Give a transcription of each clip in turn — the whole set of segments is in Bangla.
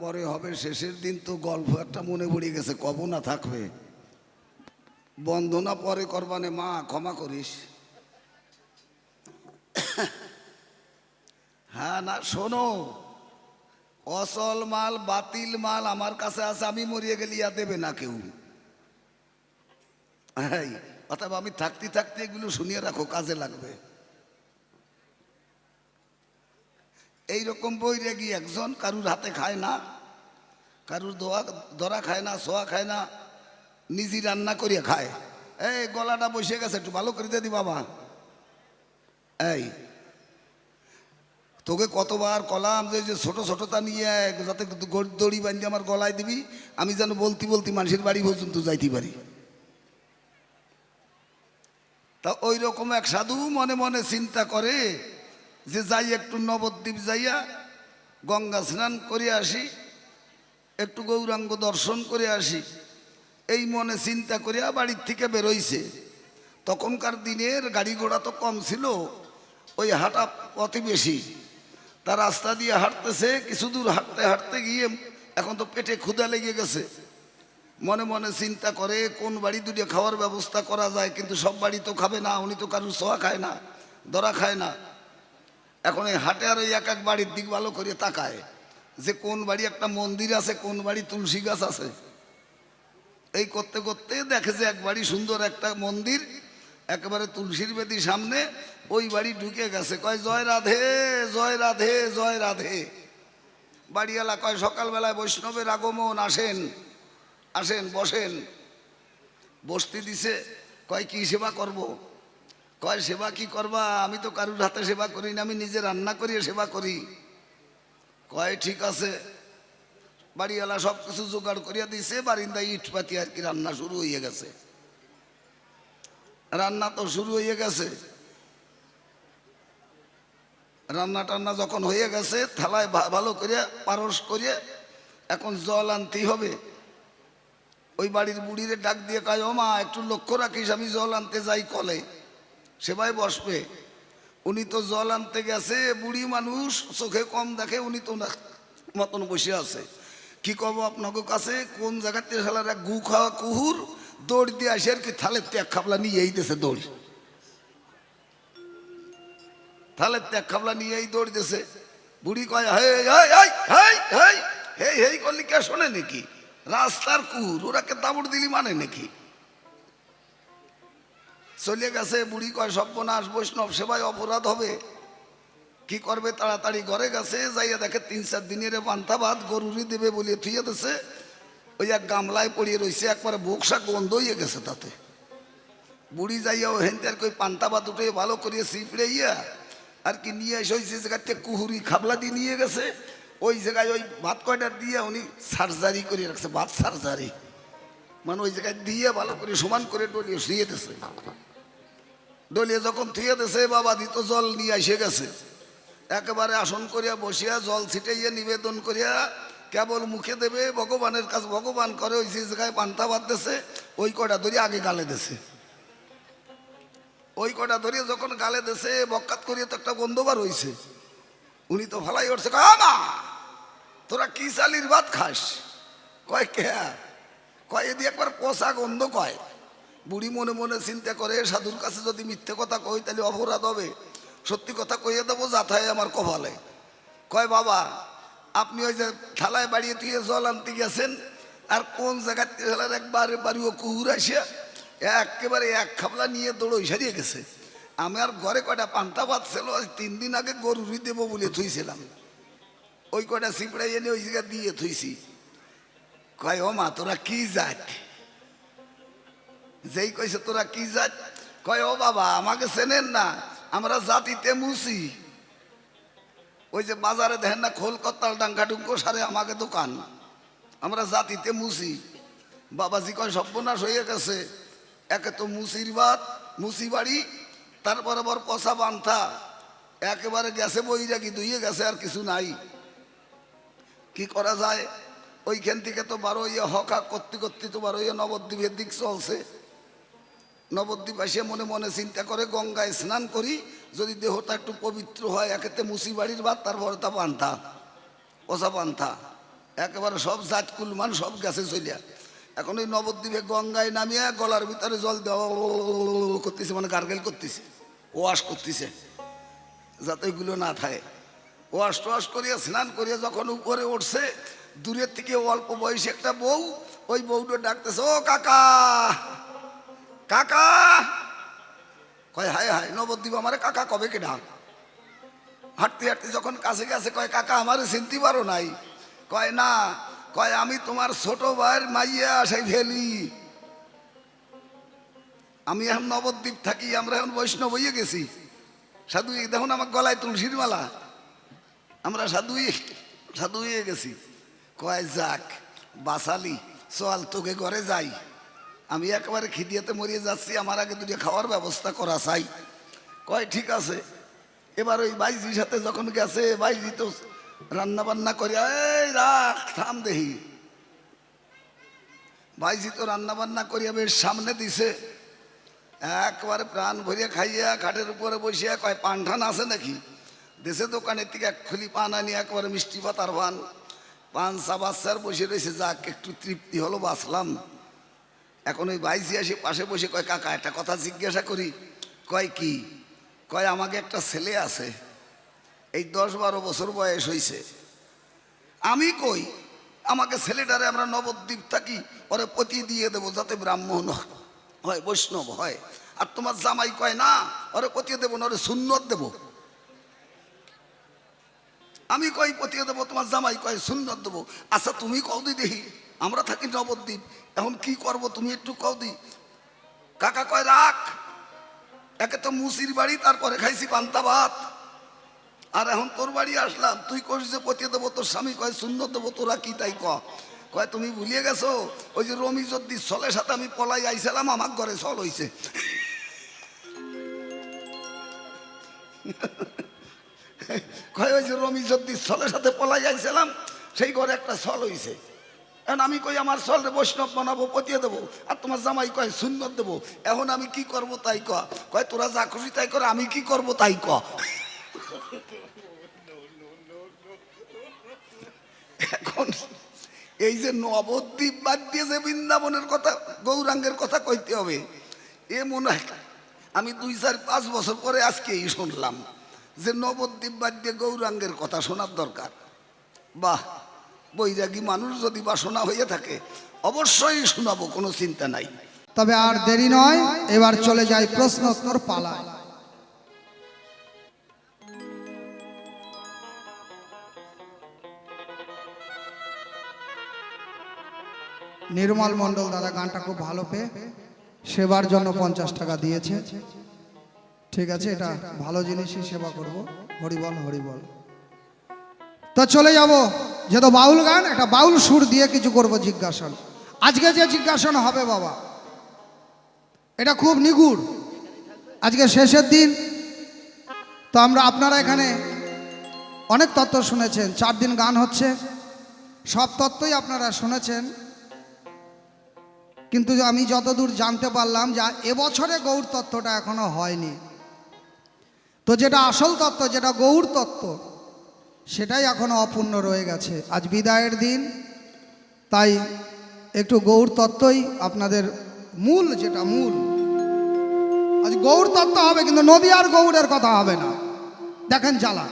পরে হবে। শেষের দিন তো গল্প একটা মনে পড়ে গেছে, কব না থাকবে। বন্দনা পরে করবানে, মা ক্ষমা করিস। হ্যাঁ না শোনো, অচল মাল বাতিল মাল আমার কাছে আছে, আমি মরিয়ে গেলে ইয়া দেবে না কেউ। অতএব আমি থাকতে থাকতে এগুলো শুনিয়ে রাখো, কাজে লাগবে। এইরকম বৈরাগী একজন, কারুর হাতে খায় না, কারুর ধরা খায় না, ছোঁয়া খায় না, নিজে রান্না করিয়া খায়। এই গলাটা বসে গেছে, একটু ভালো করে দিয়ে দি বাবা। এই তোকে কতবার কলাম যে ছোট ছোটটা নিয়ে যাতে দড়ি বান্ধি আমার গলায় দিবি, আমি যেন বলতে বলতে মানুষের বাড়ি পর্যন্ত যাইতে পারি। তা ওই রকম এক সাধু মনে মনে চিন্তা করে যে যাই একটু নবদ্বীপ যাইয়া গঙ্গা স্নান করে আসি, একটু গৌরাঙ্গ দর্শন করে আসি, এই মনে চিন্তা করিয়া বাড়ির থেকে বেরোইছে। তখনকার দিনের গাড়ি ঘোড়া তো কম ছিল, ওই হাঁটা পথে বেশি। তার রাস্তা দিয়ে হাঁটতেছে, কিছু দূর হাঁটতে হাঁটতে গিয়ে এখন তো পেটে ক্ষুধা লেগে গেছে। মনে মনে চিন্তা করে কোন বাড়ি দুটো খাওয়ার ব্যবস্থা করা যায়, কিন্তু সব বাড়ি তো খাবে না, উনি তো কারুর ছোঁয়া খায় না, ধরা খায় না। এখন এই হাটে আর ওই এক এক বাড়ির দিক ভালো করে তাকায় যে কোন বাড়ি একটা মন্দির আছে, কোন বাড়ি তুলসী গাছ আছে। এই করতে করতে দেখে যে এক বাড়ি সুন্দর একটা মন্দির, একেবারে তুলসীর বেদি সামনে, ওই বাড়ি ঢুকে গেছে। কয় জয় রাধে, জয় রাধে, জয় রাধে। বাড়িওয়ালা কয় সকালবেলায় বৈষ্ণবের আগমন, আসেন আসেন বসেন। বসতে দিছে। কয় কি সেবা করব? কয় সেবা কি করবা, আমি তো কারুর হাতে সেবা করি না, আমি নিজে রান্না করিয়ে সেবা করি। কয় ঠিক আছে। বাড়িওয়ালা সব কিছু জোগাড় করিয়া দিছে, বারিন্দায় ইট পাতি আর কি রান্না শুরু হয়ে গেছে। রান্না তো শুরু হয়ে গেছে। রান্না টান্না যখন হয়ে গেছে, থালায় ভালো করে পারস করে এখন জল আনতেই হবে। ওই বাড়ির বুড়িরে ডাক দিয়ে কয়, ও মা একটু লক্ষ্য রাখিস, আমি জল আনতে যাই কলে, সেবাই বসবে। উনি তো জল আনতে গেছে, বুড়ি মানুষ, চোখে কম দেখে, উনি তো মতন বসে আছে। কি কব আপনাকে কাছে, কোন জায়গাতে শালার এক গু খাওয়া কুহুর দৌড় দিয়ে আসে আর কি থালের ত্যাগ খাবলা নিয়েই দিয়েছে দৌড়, থালের ত্যাগ খাবলা নিয়েই দৌড় দিয়েছে। বুড়ি কয় হে হেই করলি কে শোনে নাকি, রাস্তার কুহুর, ওরাকে দাবড় দিলি মানে নাকি। চলে গেছে। বুড়ি কয় সর্বনাশ, বৈষ্ণব সেবায় অপরাধ হবে, কি করবে? তাড়াতাড়ি ঘরে গেছে, যাইয়া দেখে 3-4 দিনের পান্তা ভাত গরুরই দেবে বলিয়ে থুয়ে দিছে, ওই এক গামলায় পড়িয়ে রয়েছে, একবারে বোকসা গন্ধ হয়ে গেছে তাতে। বুড়ি যাইয়া ও হেনতে কই পান্তা ভাত উঠে ভালো করিয়ে সিপড়ে ইয়া আর কি নিয়ে এসে ওই যে জায়গাতে কুহুরি খাবলা দিয়ে নিয়ে গেছে, ওই জায়গায় ওই ভাত কয়টা দিয়ে উনি সার্জারি করে রাখছে, ভাত সার্জারি মানে ওই জায়গায় দিয়ে ভালো করে সমান করে ডলিয়ে শুয়ে দিছে। ডলিয়ে যখন থুয়ে দিছে, বাবা দিত জল নিয়ে এসে গেছে, একেবারে আসন করিয়া বসিয়া জল ছিটাইয়া নিবেদন করিয়া কেবল মুখে দেবে, ভগবানের কাছে ভগবান করে ওই যে জায়গায় পান্তা ভাত দিছে, ওই কটা ধরে আগে গালে দিছে। ওই কটা ধরিয়ে যখন গালে দিছে, বক্কাত করিয়া তো একটা গন্ধ বার হইছে। উনি তো ভালাই উঠছে, মা তোরা কি চালির ভাত খাস? কয় কে? কয় এদি একবার পোষা গন্ধ। কয় বুড়ি মনে মনে চিন্তা করে, সাধুর কাছে যদি মিথ্যে কথা কই তাহলে অপরাধ হবে, সত্যি কথা কইয়ে দেবো যাথায় আমার কপালে। কয় বাবা আপনি ওই যে থালায় বাড়িয়ে তুই জল আনতে গেছেন, আর কোন জায়গার একবার বাড়িও কুহুর আসিয়া একেবারে এক খাবলা নিয়ে দৌড়ই সারিয়ে গেছে। আমার ঘরে কয়টা পান্তা ভাত ছিল, 3 দিন আগে গরুরই দেবো বলে থুইছিলাম, ওই কয়টা সিপড়াই এনে ওই জায়গা দিয়ে থুইছি। কয় ও মা তোরা কি জাত? যেই কইছে তোরা কি জাত, কয় ও বাবা আমাকে চেনেন না, আমরা জাতিতে মুসি। ওই যে বাজারে দেখেন না খোল কত্তাল ডাঙ্গা ডুঙ্গো সারে আমাকে দোকান, আমরা জাতিতে মুসি। বাবাজি কয় সর্বনাশ হয়ে গেছে, একে তো মুসির ভাত, মুসি বাড়ি, তারপর আবার পচা বান্থা, একেবারে গেছে বইরাগি ধুয়ে গেছে, আর কিছু নাই, কি করা যায়? ওইখান থেকে তো বারো হকা করতে করতে তো বারো নবদ্বীপের দিক চলছে। নবদ্বীপ এসে মনে মনে চিন্তা করে গঙ্গায় স্নান করি, যদি দেহটা একটু পবিত্র হয়, একেতে মুসি বাড়ির ভাত, তারপরে তা পান্থা, পচা পান্থা। একেবারে সব জাত কুলমান সব গেছে চলিয়া। এখন ওই নবদ্বীপে গঙ্গায় নামিয়ে গলার ভিতরে জল দেওয়া করতেছে, মানে গার্গেল করতেছে, ওয়াশ করতেছে, যাতে ওইগুলো না থাকে। ওয়াশ টোয়াশ করিয়া স্নান করিয়া যখন উপরে উঠছে, দূরের থেকে অল্প বয়সী একটা বউ, ওই বউটা ডাকতেছে, ও কাকা কাকা। কয় হায় হায়, নবদ্বীপ আমারে কাকা কবে কে ডাক? হাঁটতে হাঁটতে যখন কাছে গেছে, কয় কাকা আমারে চিনতে পারো নাই? কয় না, কয় আমি তোমার ছোট ভাইয়ের মাইয়া সেই ভেলি। আমি এখন নবদ্বীপ থাকি, আমরা এখন বৈষ্ণব হইয়া গেছি। সাধু দেখুন আমার গলায় তুলসীর মালা, আমরা সাধু সাধু হয়ে গেছি। কয় যাক বাসালি, চল তোকে ঘরে যাই, আমি একেবারে খিদিয়াতে মরিয়ে যাচ্ছি, আমার আগে দুটো খাওয়ার ব্যবস্থা করা চাই। কয় ঠিক আছে। এবার ওই বাইজির সাথে যখন গেছে, বাইজি তো রান্না বান্না করে, এই রাখ থাম দেহি, বাইজি তো রান্না বান্না করিয়া বেশ সামনে দিছে, একবারে প্রাণ ভরিয়া খাইয়া খাটের উপরে বসিয়া কয় পান ঠান আছে নাকি? দেশে দোকানের থেকে এক খুলি পান আনি একবারে মিষ্টি পাতার পান, পান চাবাচ্চার বসে রয়েছে, যাক একটু তৃপ্তি হলো, বাঁচলাম। এখন ওই বাইজি আসে পাশে বসে কয় কাকা একটা কথা জিজ্ঞাসা করি। কয় কি? কয় আমাকে একটা ছেলে আছে, এই 10-12 বছর বয়স হয়েছে। আমি কই আমাকে ছেলেটারে আমরা নবদ্বীপ থাকি, ওরে পতি দিয়ে দেবো যাতে ব্রাহ্মণ হয়, বৈষ্ণব হয়। আর তোমার জামাই কয় না, ওরে পতিয়ে দেবো না, ওরে সুন্নত দেবো। আমি কই পতিয়ে দেবো, তোমার জামাই কয় সুন্নত দেবো। আচ্ছা তুমি কও দি দেখি, আমরা থাকি নবদ্বীপ, এখন কি করব তুমি একটু কও দি। কাকা কয় রাখ, একে তো মুসির বাড়ি, তারপরে খাইছি পান্তা ভাত, আর এখন তোর বাড়ি আসলাম, তুই কইস যে পতিয়ে দেবো, তোর স্বামী কয় সুন্নত দেবো, তোরা কি তাই কয় তুমি ভুলিয়ে গেছো, ওই যে রমিজদ্দির ছলের সাথে আমি পলাই আইছিলাম, আমার ঘরে ছল হইছে। কয় ওই যে রমিজদ্দির ছলের সাথে পলাই আইছিলাম, সেই ঘরে একটা ছল হইছে। এখন আমি কই আমার ছলে বৈষ্ণব বানাবো, পতিয়ে দেবো, আর তোমার জামাই কয় সুন্নত দেবো। এখন আমি কি করব তাই কয় তোরা যা খুশি তাই করে, আমি কি করব তাই এখন এই যে নবদ্বীপ বাদ দিয়ে যে বৃন্দাবনের কথা, গৌরাঙ্গের কথা কইতে হবে, এ মনে হয় আমি 2-4-5 বছর পরে আজকেই শুনলাম যে নবদ্বীপ বাদ দিয়ে গৌরাঙ্গের কথা শোনার দরকার। বাহ, বৈরাগী মানুষ যদি বাসনা হয়ে থাকে অবশ্যই শোনাবো, কোনো চিন্তা নাই। তবে আর দেরি নয়, এবার চলে যাই প্রশ্ন উত্তর পালায়। নির্মল মণ্ডল দাদা গানটা খুব ভালো পেয়ে সেবার জন্য 50 টাকা দিয়েছে। ঠিক আছে, এটা ভালো জিনিসই সেবা করব। হরিবল হরিবল। তো চলে যাব, যেহেতু বাউল গান, একটা বাউল সুর দিয়ে কিছু করব জিজ্ঞাসন। আজকে যে জিজ্ঞাসন হবে বাবা, এটা খুব নিগুড়, আজকে শেষের দিন। তো আপনারা এখানে অনেক তত্ত্ব শুনেছেন, 4 দিন গান হচ্ছে, সব তত্ত্বই আপনারা শুনেছেন, কিন্তু আমি যতদূর জানতে পারলাম যে এবছরে গৌর তত্ত্বটা এখনো হয়নি। তো যেটা আসল তত্ত্ব, যেটা গৌর তত্ত্ব, সেটাই এখনো অপূর্ণ রয়ে গেছে। আজ বিদায়ের দিন, তাই একটু গৌর তত্ত্বই আপনাদের মূল, যেটা মূল। আজ গৌর তত্ত্ব হবে, কিন্তু নদিয়ার গৌরের কথা হবে না। দেখেন জ্বালা,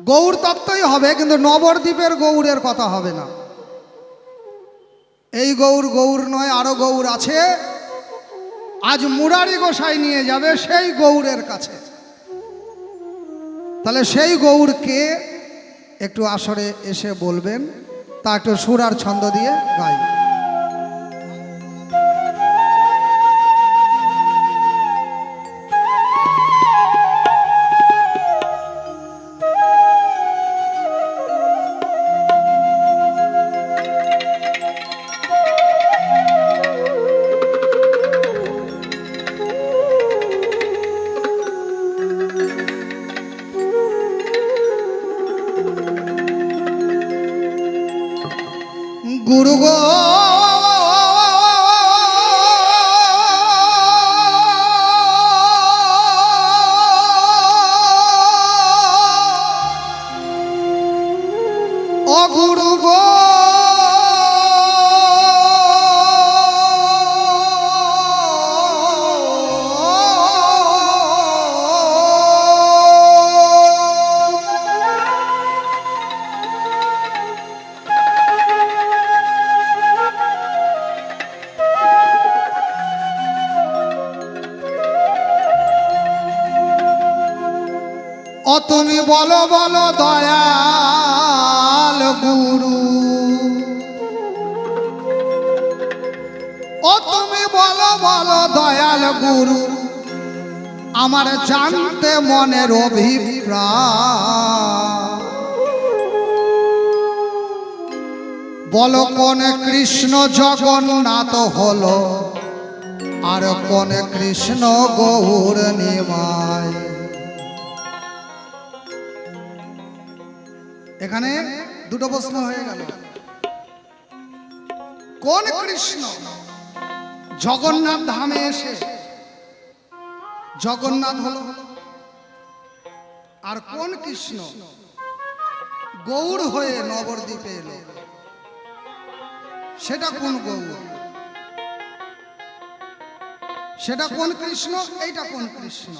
গৌর তত্ত্বই হবে, কিন্তু নবদ্বীপের গৌরের কথা হবে না। এই গৌর গৌর নয়, আরো গৌর আছে। আজ মুরারি গোসাই নিয়ে যাবে সেই গৌরের কাছে। তাহলে সেই গৌরকে একটু আসরে এসে বলবেন, তা একটু সুর আর ছন্দ দিয়ে গাই। গুরু গো ও তুমি বলো বলো দয়াল গুরু, ও তুমি বলো বলো দয়াল গুরু, আমার জানতে মনের অভিপ্রায়। বলো কোন কৃষ্ণ জগন্নাথ হলো, আর কোন কৃষ্ণ গৌর নিমাই। এখানে দুটো প্রশ্ন হয়ে গেল। কোন কৃষ্ণ জগন্নাথ ধামে এসে জগন্নাথ হলো, আর কোন কৃষ্ণ গৌর হয়ে নবদ্বীপে এলো, সেটা কোন গৌর, সেটা কোন কৃষ্ণ, এইটা কোন কৃষ্ণ?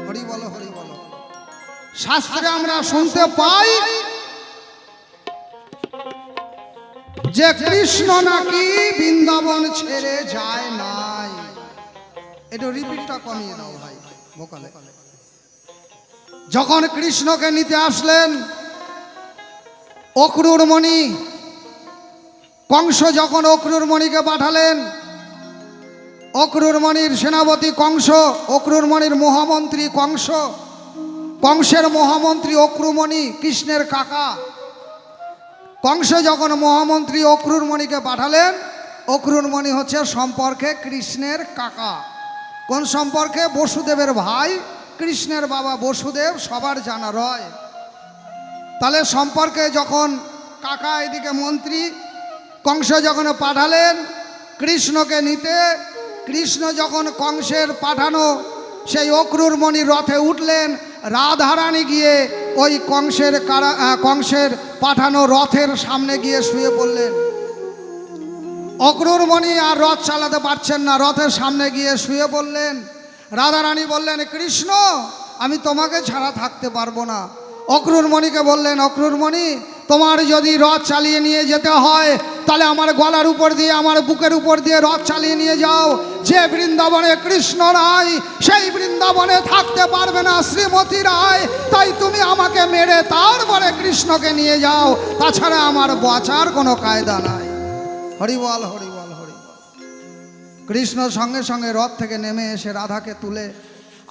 হরি বলো হরি বলো। শাস্ত্রে আমরা শুনতে পাই যে কৃষ্ণ নাকি বৃন্দাবন ছেড়ে যায় নাই। এটা রিপিটটা কমিয়ে দাও ভাই ভোকালে। যখন কৃষ্ণকে নিতে আসলেন অক্রুর মণি, কংস যখন অক্রুর মণিকে পাঠালেন, অক্রুর মণির সেনাপতি কংস, অক্রুর মণির মহামন্ত্রী কংস, কংসের মহামন্ত্রী অক্রুমণি কৃষ্ণের কাকা। কংস যখন মহামন্ত্রী অক্রুর মণিকে পাঠালেন, অক্রুর মণি হচ্ছে সম্পর্কে কৃষ্ণের কাকা। কোন সম্পর্কে? বসুদেবের ভাই, কৃষ্ণের বাবা বসুদেব, সবার জানা রয়। তাহলে সম্পর্কে যখন কাকা, এদিকে মন্ত্রী, কংস যখন পাঠালেন কৃষ্ণকে নিতে, কৃষ্ণ যখন কংসের পাঠানো সেই অক্রুর মণির রথে উঠলেন, রাধারানী গিয়ে ওই কংসের পাঠানো রথের সামনে গিয়ে শুয়ে পড়লেন। অক্রুর মণি আর রথ চালাতে পারছেন না, রথের সামনে গিয়ে শুয়ে পড়লেন। রাধারানী বললেন, কৃষ্ণ আমি তোমাকে ছাড়া থাকতে পারবো না। অক্রুর মণিকে বললেন, অক্রুর মণি তোমার যদি রথ চালিয়ে নিয়ে যেতে হয় তাহলে আমার গলার উপর দিয়ে, আমার বুকের উপর দিয়ে রথ চালিয়ে নিয়ে যাও। যে বৃন্দাবনে কৃষ্ণ নাই সেই বৃন্দাবনে থাকতে পারবে না শ্রীমতী রায়, তাই তুমি আমাকে মেরে তারপরে কৃষ্ণকে নিয়ে যাও, তাছাড়া আমার বাঁচার কোনো কায়দা নাই। হরি বল হরি বল হরি বল। কৃষ্ণ সঙ্গে সঙ্গে রথ থেকে নেমে এসে রাধাকে তুলে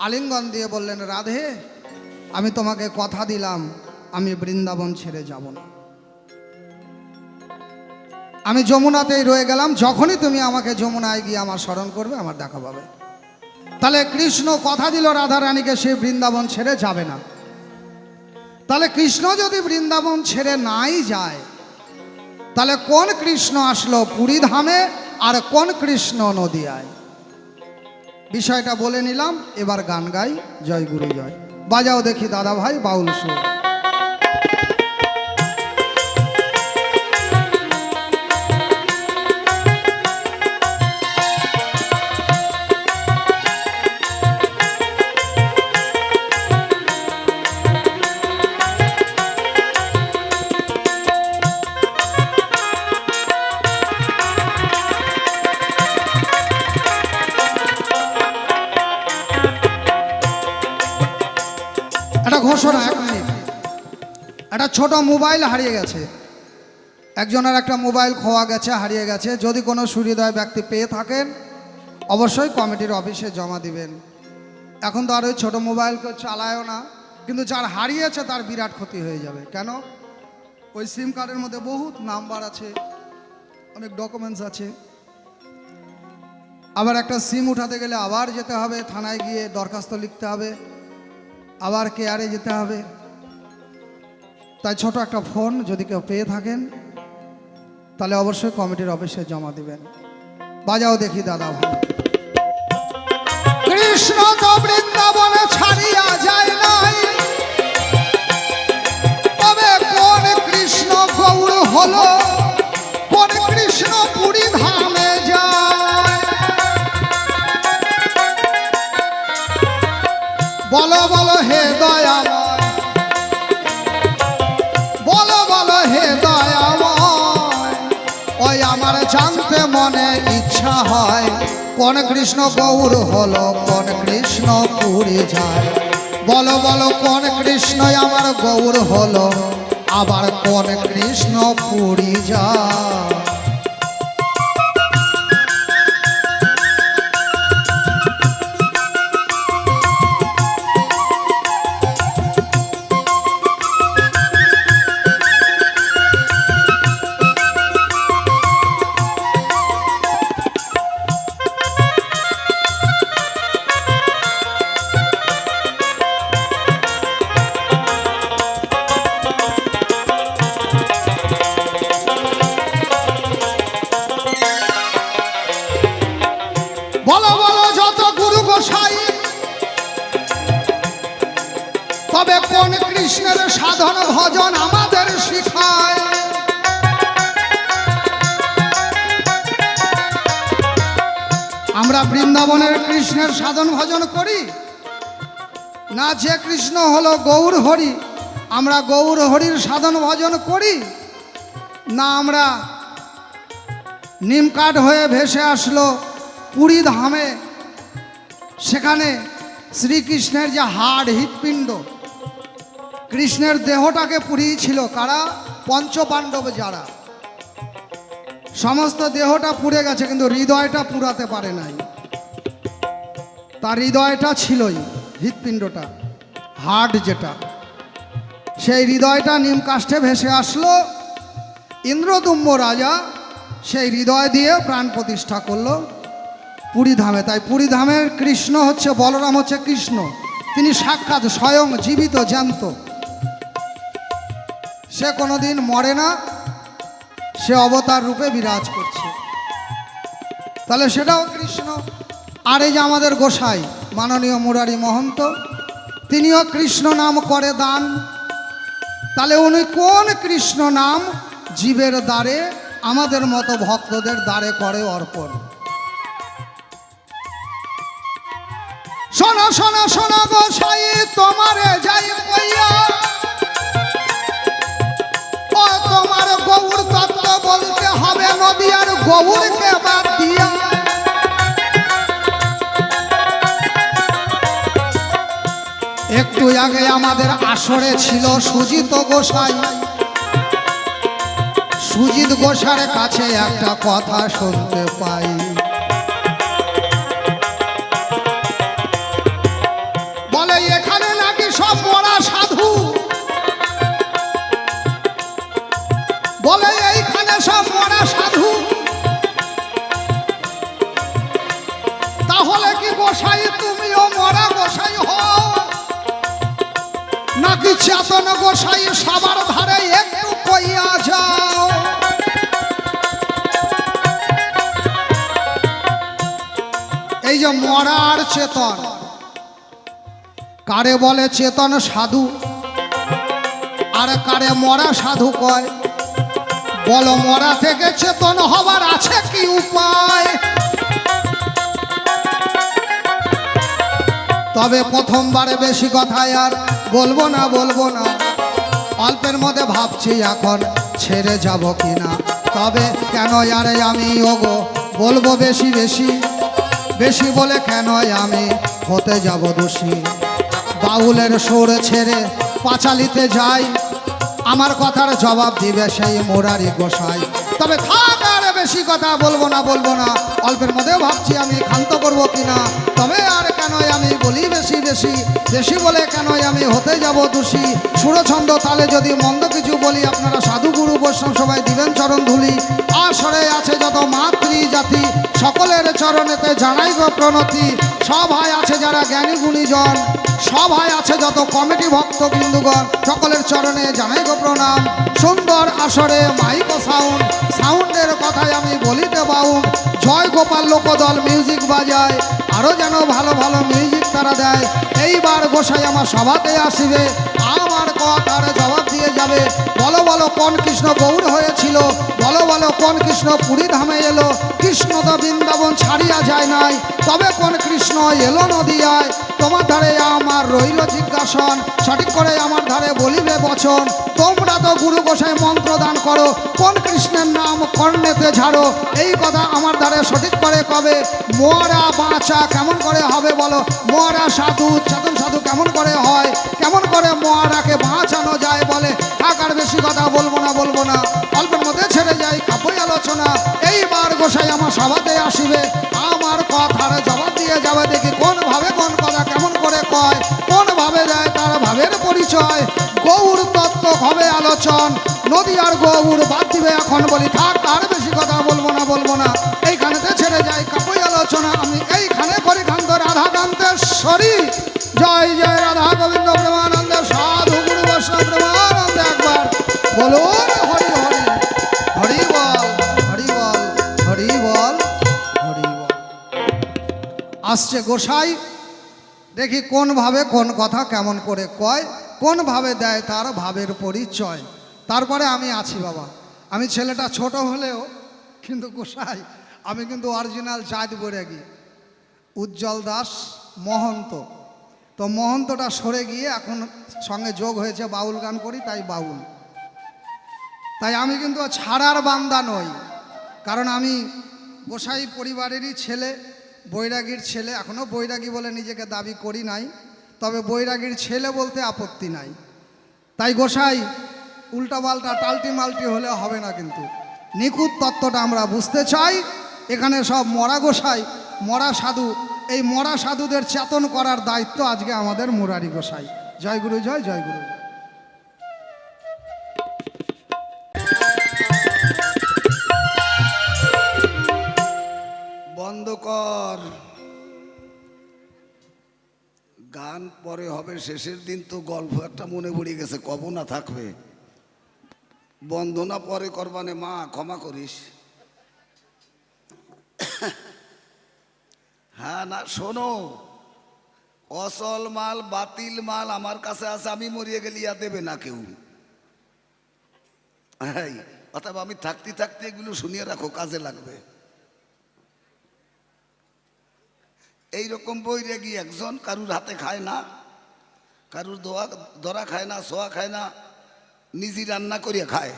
আলিঙ্গন দিয়ে বললেন, রাধে আমি তোমাকে কথা দিলাম আমি বৃন্দাবন ছেড়ে যাব না, আমি যমুনাতেই রয়ে গেলাম, যখনই তুমি আমাকে যমুনায় গিয়ে আমার স্মরণ করবে আমার দেখা পাবে। তাহলে কৃষ্ণ কথা দিল রাধা রানীকে সে বৃন্দাবন ছেড়ে যাবে না। তাহলে কৃষ্ণ যদি বৃন্দাবন ছেড়ে নাই যায়, তাহলে কোন কৃষ্ণ আসলো পুরী ধামে আর কোন কৃষ্ণ নদিয়ায়? বিষয়টা বলে নিলাম, এবার গান গাই। জয় গুরু জয়। বাজাও দেখি দাদা ভাই বাউল সুর। ঘোষণা, এক মিনিট। একটা ছোট মোবাইল হারিয়ে গেছে, একজনের একটা মোবাইল খোয়া গেছে, হারিয়ে গেছে। যদি কোনো সুহৃদয় ব্যক্তি পেয়ে থাকেন অবশ্যই কমিটির অফিসে জমা দিবেন। এখন তো আর ওই ছোটো মোবাইল কেউ চালায়ও না, কিন্তু যার হারিয়েছে তার বিরাট ক্ষতি হয়ে যাবে। কেন? ওই সিম কার্ডের মধ্যে বহুত নাম্বার আছে, অনেক ডকুমেন্টস আছে। আবার একটা সিম উঠাতে গেলে আবার যেতে হবে থানায়, গিয়ে দরখাস্ত লিখতে হবে, আবার কেয়ারে যেতে হবে। তাই ছোট একটা ফোন যদি কেউ পেয়ে থাকেন তাহলে অবশ্যই কমিটির অফিসে জমা দিবেন। বাজাও দেখি দাদা ভাই। কৃষ্ণ তো বৃন্দাবনে ছাড়িয়া যায় নাই, তবে কোন কৃষ্ণ গৌর হলো, কোন কৃষ্ণ পুরী ধামে যায়? বলো বলো হে দয়াময়, বলো বলো হে দয়াময়। ওই আমার জানতে মনে ইচ্ছা হয়, কোন কৃষ্ণ গৌর হলো, কোন কৃষ্ণ পুরী যায়? বলো বলো কোন কৃষ্ণ আমার গৌর হলো, আবার কোন কৃষ্ণ পুরী যা। বলো বলো যত গুরু গোসাই, তবে কোন কৃষ্ণের সাধন ভজন আমাদের শিখায়। আমরা বৃন্দাবনের কৃষ্ণের সাধন ভজন করি না? যে কৃষ্ণ হলো গৌর হরি, আমরা গৌর হরির সাধন ভজন করি না? আমরা নিমকাঠ হয়ে ভেসে আসলো পুরী ধামে, সেখানে শ্রীকৃষ্ণের যে হাড় হৃৎপিণ্ড, কৃষ্ণের দেহটাকে পুড়িয়েছিল কারা? পঞ্চপাণ্ডব যারা। সমস্ত দেহটা পুড়ে গেছে কিন্তু হৃদয়টা পুরাতে পারে নাই। তার হৃদয়টা ছিলই, হৃৎপিণ্ডটা, হার্ট যেটা, সেই হৃদয়টা নিমকাষ্ঠে ভেসে আসলো। ইন্দ্রদুম্ন রাজা সেই হৃদয় দিয়ে প্রাণ প্রতিষ্ঠা করলো পুরী ধামে। তাই পুরী ধামের কৃষ্ণ হচ্ছে, বলরাম হচ্ছে কৃষ্ণ, তিনি সাক্ষাৎ স্বয়ং জীবিত জ্যান্ত। সে কোনোদিন মরে না, সে অবতার রূপে বিরাজ করছে, তাহলে সেটাও কৃষ্ণ। আর এই যে আমাদের গোসাই মাননীয় মুরারি মহন্ত, তিনিও কৃষ্ণ নাম করে দান। তাহলে উনি কোন কৃষ্ণ নাম জীবের দ্বারে, আমাদের মতো ভক্তদের দ্বারে করে অর্পণ। শোনো শোনো শোনো গোসাই তোমারে যাই কইয়া, ও তোমার গৌর তত্ত্ব বলতে হবে নদিয়ার গৌরকে বাদ দিয়া। একটু আগে আমাদের আসরে ছিল সুজিত গোসাই। সুজিত গোসার কাছে একটা কথা শুনতে পাই, বলে এখানে নাকি সব মরা সাধু, বলে এইখানে সব মরা সাধু। তাহলে কি গোসাই তুমিও মরা গোসাই হও, নাকি চেতন গোসাই সবার ধারে একটু কইয়া যাও। এই যে মরার চেতন, কারে বলে চেতন সাধু আর কারে মরা সাধু কয়? বলো মরা থেকে চেতন হবার আছে কি উপায়? তবে প্রথমবারে বেশি কথায় আর বলবো না, বলবো না। অল্পের মধ্যে ভাবছি এখন ছেড়ে যাব কিনা। তবে কেন আরে আমি ওগো বলবো বেশি বেশি, বেশি বলে কেন আমি হতে যাব দোষী। বাউলের সুর ছেড়ে পাঁচালিতে যাই, আমার কথার জবাব দিবে সেই মুরারি গোসাই। তবে থাক আর বেশি কথা বলবো না, বলবো না। অল্পের মধ্যে ভাবছি আমি ক্ষান্ত করবো কিনা। তবে আর কেন আমি বলি বেশি বেশি, বেশি বলে কেন আমি হতে যাব দোষী। সুরছন্দ তালে যদি মন্দ কিছু বলি, আপনারা সাধু গুরু বৈষ্ণব সবাই দিবেন চরণ ধুলি। আসরে আছে যত মাতৃ জাতি, সকলের চরণেতে জানাই গো প্রণতি। সভায় আছে যারা জ্ঞানী গুণীজন, সভায় আছে যত কমিটি ভক্ত বিন্দুগণ, সকলের চরণে জানাই গো প্রণাম। সুন্দর আসরে মাইক ও সাউন্ড, সাউন্ডের কথায় আমি বলিতে বাউন। জয় গোপাল লোকদল মিউজিক বাজায়, আরও যেন ভালো ভালো মিউজিক তারা দেয়। এইবার গোসাই আমার সভাতে আসিবে, আমার কথার জবাব দিয়ে যাবে। বলো বলো কোন কৃষ্ণ গৌর হয়েছিল, বলো বলো কোন কৃষ্ণ পুরী ধামে এলো। কৃষ্ণ তো বৃন্দাবন ছাড়িয়া যায় নাই, তবে কোন কৃষ্ণ এলো নদিয়ায়। তোমার ধারে আমার রইল জিজ্ঞাসন, সঠিক করে আমার ধারে বলিবে বচন। তোমরা তো গুরু গোসাই মন্ত্র দান করো, কোন কৃষ্ণের নাম কর্ণেতে ঝাড়ো। এই কথা আমার ধারে সঠিক করে কবে। মরা বাঁচা কেমন করে হবে বলো, মরা সাধু চেতন সাধু কেমন করে হয়। দেখি কোন ভাবে কোন কথা কেমন করে কয়, কোন ভাবে দেয় তার ভাবের পরিচয়। গৌর তত্ত্ব হবে আলোচন, নদী আর গৌর বাদ দিবে এখন বলি থাক, আর বেশি কথা বলবো না এইখানেতে ছেড়ে যাই কাপুই আলোচনা। আমি এইখানে করি কান্ত রাধাকান্তেশ্বরী, জয় জয় রাধা গোবিন্দ প্রেমানন্দে, সাধু গুরু বৈষ্ণব প্রেমানন্দে। একবার বলুন হরি হরি, হরি বল হরি বল হরি বল হরি বল। আসছে গোসাই, দেখি কোন ভাবে কোন কথা কেমন করে কয়, কোন ভাবে দেয় তার ভাবের পরিচয়। তারপরে আমি আছি বাবা, আমি ছেলেটা ছোট হলেও কিন্তু গোসাই আমি কিন্তু অরিজিনাল চাঁদ বৈরাগী, উজ্জ্বল দাস মহন্ত। তো মহন্তটা সরে গিয়ে এখন সঙ্গে যোগ হয়েছে বাউল গান করি, তাই বাউল। তাই আমি কিন্তু ছাড়ার বান্দা নই, কারণ আমি গোসাই পরিবারেরই ছেলে, বৈরাগীর ছেলে। এখনও বৈরাগী বলে নিজেকে দাবি করি নাই, তবে বৈরাগীর ছেলে বলতে আপত্তি নাই। তাই গোসাই উল্টাপাল্টা টাল্টি মাল্টি হলে হবে না, কিন্তু নিখুঁত তত্ত্বটা আমরা বুঝতে চাই। এখানে সব মরা গোসাই, মরা সাধু, এই মরা সাধুদের চেতন করার দায়িত্ব আজকে আমাদের মুরারি গোসাই। জয় গুরু জয়, জয় গুরু জয়। বন্ধ কর, গান পরে হবে, শেষের দিন তো গল্প একটা মনে পড়ে গেছে, কব না থাকবে। বন্দনা পরে করবানে মা ক্ষমা করিস। হ্যাঁ না শোনো, অসল মাল বাতিল মাল আমার কাছে আছে, আমি মরিয়ে গেলে ইয়া দেবে না কেউ। অতএব আমি থাকতে থাকতে এগুলো শুনিয়ে রাখো, কাজে লাগবে। এইরকম বৈরাগী একজন, কারুর হাতে খায় না, কারুর ধরা খায় না, ছোঁয়া খায় না, নিজে রান্না করিয়া খায়।